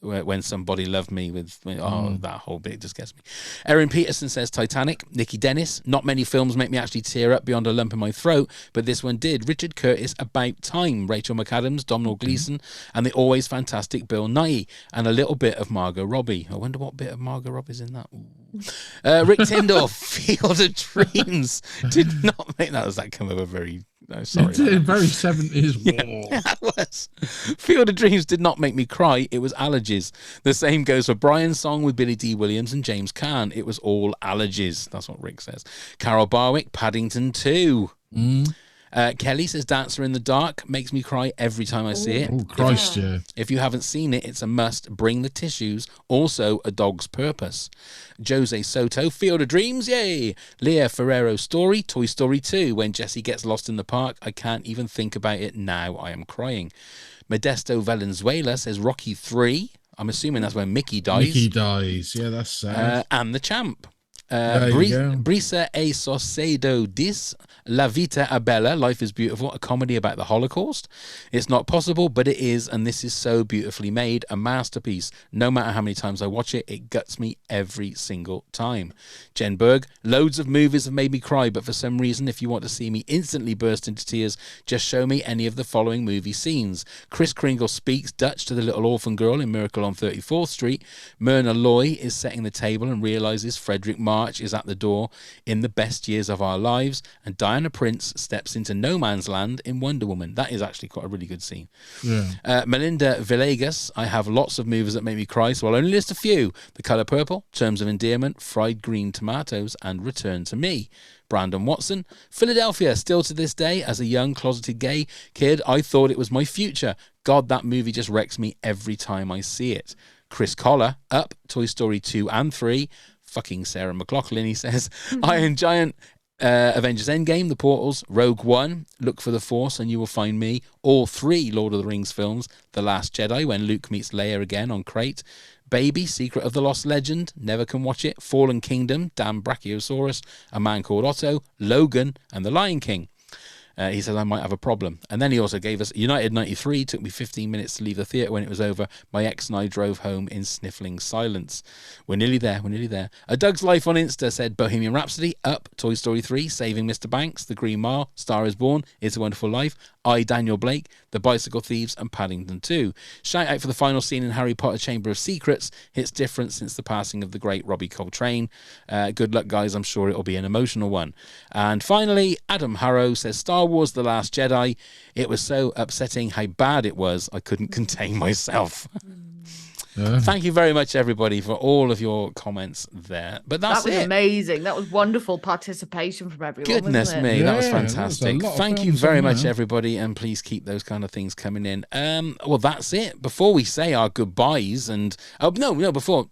[SPEAKER 1] When Somebody Loved Me that whole bit just gets me. Erin Peterson says Titanic. Nikki Dennis, not many films make me actually tear up beyond a lump in my throat, but this one did. Richard Curtis, About Time. Rachel McAdams, Domhnall Gleeson, and the always fantastic Bill Nighy, and a little bit of Margot Robbie. I wonder what bit of Margot Robbie's in that. Rick Tyndall, Field of Dreams did not make that. Does that come over very? No, sorry.
[SPEAKER 2] It did, very 70s.
[SPEAKER 1] Yeah, that was. Field of Dreams did not make me cry. It was allergies. The same goes for Brian's song with Billy D. Williams and James Caan. It was all allergies. That's what Rick says. Carol Barwick, Paddington 2. Kelly says Dancer in the Dark makes me cry every time I see it.
[SPEAKER 2] Oh, Christ, yeah.
[SPEAKER 1] If you haven't seen it, it's a must. Bring the tissues. Also, A Dog's Purpose. Jose Soto, Field of Dreams, yay! Leah Ferrero's Story, Toy Story 2. When Jessie gets lost in the park, I can't even think about it now. I am crying. Modesto Valenzuela says Rocky 3. I'm assuming that's when Mickey dies.
[SPEAKER 2] Mickey dies, yeah, that's sad.
[SPEAKER 1] And The Champ.
[SPEAKER 2] Brisa
[SPEAKER 1] e Socedo dis La Vita è Bella, Life is Beautiful, a comedy about the Holocaust. It's not possible, but it is, and this is so beautifully made, a masterpiece. No matter how many times I watch it, it guts me every single time. Jen Berg, loads of movies have made me cry, but for some reason, if you want to see me instantly burst into tears, just show me any of the following movie scenes. Kris Kringle speaks Dutch to the little orphan girl in Miracle on 34th Street. Myrna Loy is setting the table and realizes Frederick March is at the door in The Best Years of Our Lives, and Diana Prince steps into no man's land in Wonder Woman. That is actually quite a really good scene.
[SPEAKER 2] Yeah.
[SPEAKER 1] Melinda Villegas, I have lots of movies that make me cry, so I'll only list a few. The Colour Purple, Terms of Endearment, Fried Green Tomatoes, and Return to Me. Brandon Watson, Philadelphia, still to this day, as a young closeted gay kid, I thought it was my future. God, that movie just wrecks me every time I see it. Chris Collar, Up, Toy Story 2 and 3, fucking Sarah McLachlan, he says. Iron Giant, Avengers Endgame, The Portals, Rogue One, Look for the Force and You Will Find Me, all 3 Lord of the Rings films, The Last Jedi, when Luke meets Leia again on Crate, Baby, Secret of the Lost Legend, never can watch it, Fallen Kingdom, Damn Brachiosaurus, A Man Called Otto, Logan, and The Lion King. He said I might have a problem. And then he also gave us United 93, took me 15 minutes to leave the theatre when it was over. My ex and I drove home in sniffling silence. We're nearly there, we're nearly there. Doug's Life on Insta said Bohemian Rhapsody, Up, Toy Story 3, Saving Mr. Banks, The Green Mile, Star is Born, It's a Wonderful Life, I, Daniel Blake, The Bicycle Thieves, and Paddington 2. Shout out for the final scene in Harry Potter Chamber of Secrets. Hits different since the passing of the great Robbie Coltrane. Good luck, guys. I'm sure it'll be an emotional one. And finally, Adam Harrow says Star Wars The Last Jedi. It was so upsetting how bad it was, I couldn't contain myself. Thank you very much, everybody, for all of your comments there. But that
[SPEAKER 10] was amazing. That was wonderful participation from everyone.
[SPEAKER 1] Goodness
[SPEAKER 10] wasn't
[SPEAKER 1] me,
[SPEAKER 10] it?
[SPEAKER 1] that was fantastic. Thank you very much, everybody, and please keep those kind of things coming in. Well, that's it. Before we say our goodbyes, and before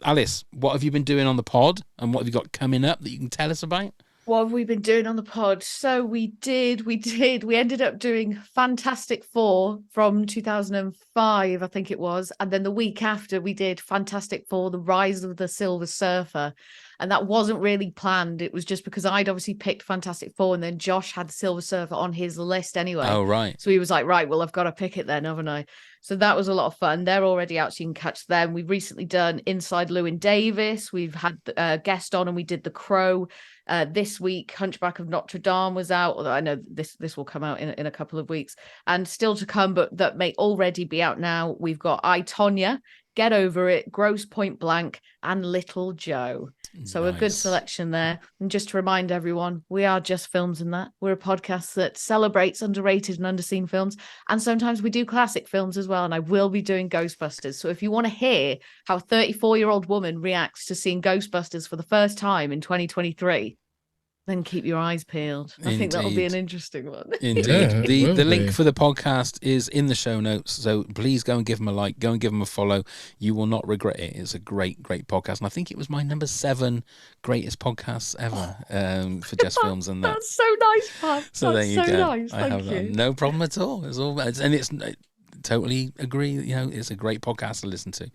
[SPEAKER 1] Alice, what have you been doing on the pod, and what have you got coming up that you can tell us about?
[SPEAKER 10] What have we been doing on the pod? So we ended up doing Fantastic Four from 2005, I think it was. And then the week after we did Fantastic Four, The Rise of the Silver Surfer. And that wasn't really planned. It was just because I'd obviously picked Fantastic Four and then Josh had the Silver Surfer on his list anyway.
[SPEAKER 1] Oh, right.
[SPEAKER 10] So he was like, right, well, I've got to pick it then, haven't I? So that was a lot of fun. They're already out, so you can catch them. We've recently done Inside Llewyn Davis. We've had a guest on and we did The Crow. This week, Hunchback of Notre Dame was out, although I know this will come out in a couple of weeks. And still to come, but that may already be out now, we've got I, Tonya, Get Over It, Gross Point Blank, and Little Joe. So
[SPEAKER 1] Nice.
[SPEAKER 10] A good selection there. And just to remind everyone, we are Just Films and That. We're a podcast that celebrates underrated and underseen films. And sometimes we do classic films as well. And I will be doing Ghostbusters. So if you want to hear how a 34-year-old woman reacts to seeing Ghostbusters for the first time in 2023, then keep your eyes peeled. I think that'll be an interesting one.
[SPEAKER 1] Indeed.
[SPEAKER 2] Yeah,
[SPEAKER 1] the link for the podcast is in the show notes. So please go and give them a like, go and give them a follow. You will not regret it. It's a great, great podcast. And I think it was my number 7 greatest podcasts ever for Just Films and That.
[SPEAKER 10] That's so nice, Pam.
[SPEAKER 1] So
[SPEAKER 10] That's
[SPEAKER 1] there you go.
[SPEAKER 10] Nice.
[SPEAKER 1] I have
[SPEAKER 10] Thank you.
[SPEAKER 1] no problem at all. It's totally agree. You know, it's a great podcast to listen to.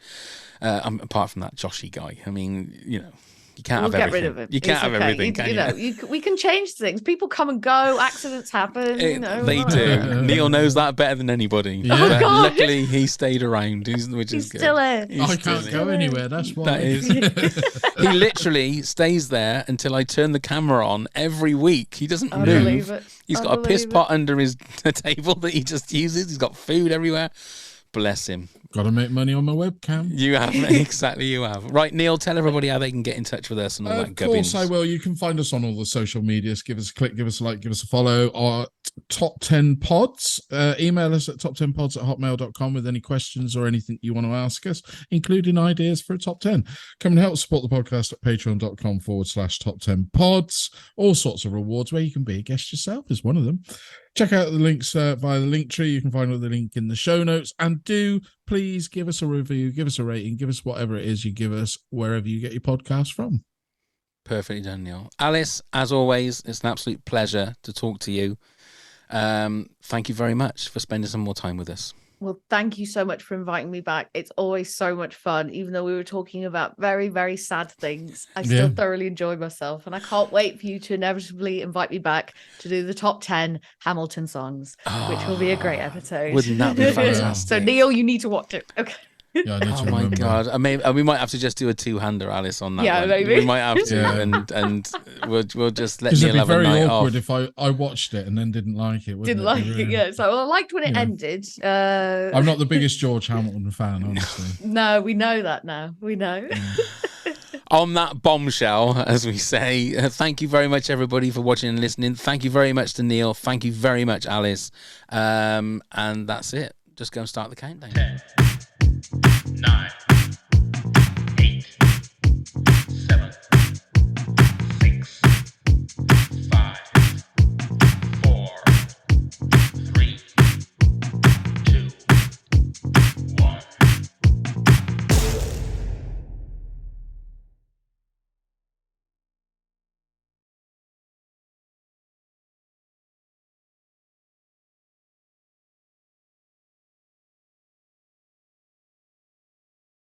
[SPEAKER 1] Apart from that Joshy guy, I mean, you know. You can't
[SPEAKER 10] We'll
[SPEAKER 1] have
[SPEAKER 10] get
[SPEAKER 1] everything.
[SPEAKER 10] rid of it.
[SPEAKER 1] You can't
[SPEAKER 10] It's
[SPEAKER 1] have
[SPEAKER 10] okay.
[SPEAKER 1] everything, can you?
[SPEAKER 10] We can change things. People come and go. Accidents happen.
[SPEAKER 1] They do. Neil knows that better than anybody.
[SPEAKER 2] Yeah.
[SPEAKER 10] Oh,
[SPEAKER 1] But
[SPEAKER 10] God.
[SPEAKER 1] luckily, he stayed around, which is
[SPEAKER 10] He's
[SPEAKER 1] good.
[SPEAKER 10] still here.
[SPEAKER 2] I can't go anywhere. That's why.
[SPEAKER 1] That is. He literally stays there until I turn the camera on every week. He doesn't
[SPEAKER 10] I believe
[SPEAKER 1] move.
[SPEAKER 10] it.
[SPEAKER 1] He's
[SPEAKER 10] I
[SPEAKER 1] got a piss
[SPEAKER 10] believe
[SPEAKER 1] pot under his table that he just uses. He's got food everywhere. Bless him.
[SPEAKER 2] Got to make money on my webcam.
[SPEAKER 1] You have. Exactly, you have. Right, Neil, tell everybody how they can get in touch with us and all that
[SPEAKER 2] Of course
[SPEAKER 1] gubbins.
[SPEAKER 2] I will. You can find us on all the social medias. Give us a click, give us a like, give us a follow. Our top 10 pods. Email us at toptenpods@hotmail.com with any questions or anything you want to ask us, including ideas for a top 10. Come and help support the podcast at patreon.com/top10pods. All sorts of rewards where you can be a guest yourself is one of them. Check out the links via the LINKTREE. You can find the link in the show notes. And do please give us a review, give us a rating, give us whatever it is you give us wherever you get your podcast from.
[SPEAKER 1] Perfectly done, Neil. Alice, as always, it's an absolute pleasure to talk to you. Thank you very much for spending some more time with us.
[SPEAKER 10] Well, thank you so much for inviting me back. It's always so much fun, even though we were talking about very, very sad things. I still thoroughly enjoy myself, and I can't wait for you to inevitably invite me back to do the top 10 Hamilton songs, which will be a great episode.
[SPEAKER 1] Wouldn't that be fantastic?
[SPEAKER 10] So, Neil, you need to watch it. Okay.
[SPEAKER 2] Yeah, I need
[SPEAKER 1] Oh
[SPEAKER 2] to
[SPEAKER 1] my
[SPEAKER 2] remember.
[SPEAKER 1] God! We might have to just do a 2-hander, Alice, on that.
[SPEAKER 10] Yeah,
[SPEAKER 1] one.
[SPEAKER 10] maybe.
[SPEAKER 1] We might have to,
[SPEAKER 2] Yeah.
[SPEAKER 1] and we'll just let
[SPEAKER 2] Because
[SPEAKER 1] Neil
[SPEAKER 2] it'd be
[SPEAKER 1] have a
[SPEAKER 2] very
[SPEAKER 1] night
[SPEAKER 2] awkward
[SPEAKER 1] off.
[SPEAKER 2] if I watched it and then didn't like it.
[SPEAKER 10] Didn't
[SPEAKER 2] wouldn't
[SPEAKER 10] like
[SPEAKER 2] it?
[SPEAKER 10] it, yeah. So I liked when it ended.
[SPEAKER 2] I'm not the biggest George Hamilton fan, honestly.
[SPEAKER 10] No, we know that now. We know.
[SPEAKER 1] On that bombshell, as we say, thank you very much, everybody, for watching and listening. Thank you very much to Neil. Thank you very much, Alice. And that's it. Just go and start the countdown.
[SPEAKER 3] 10, 9,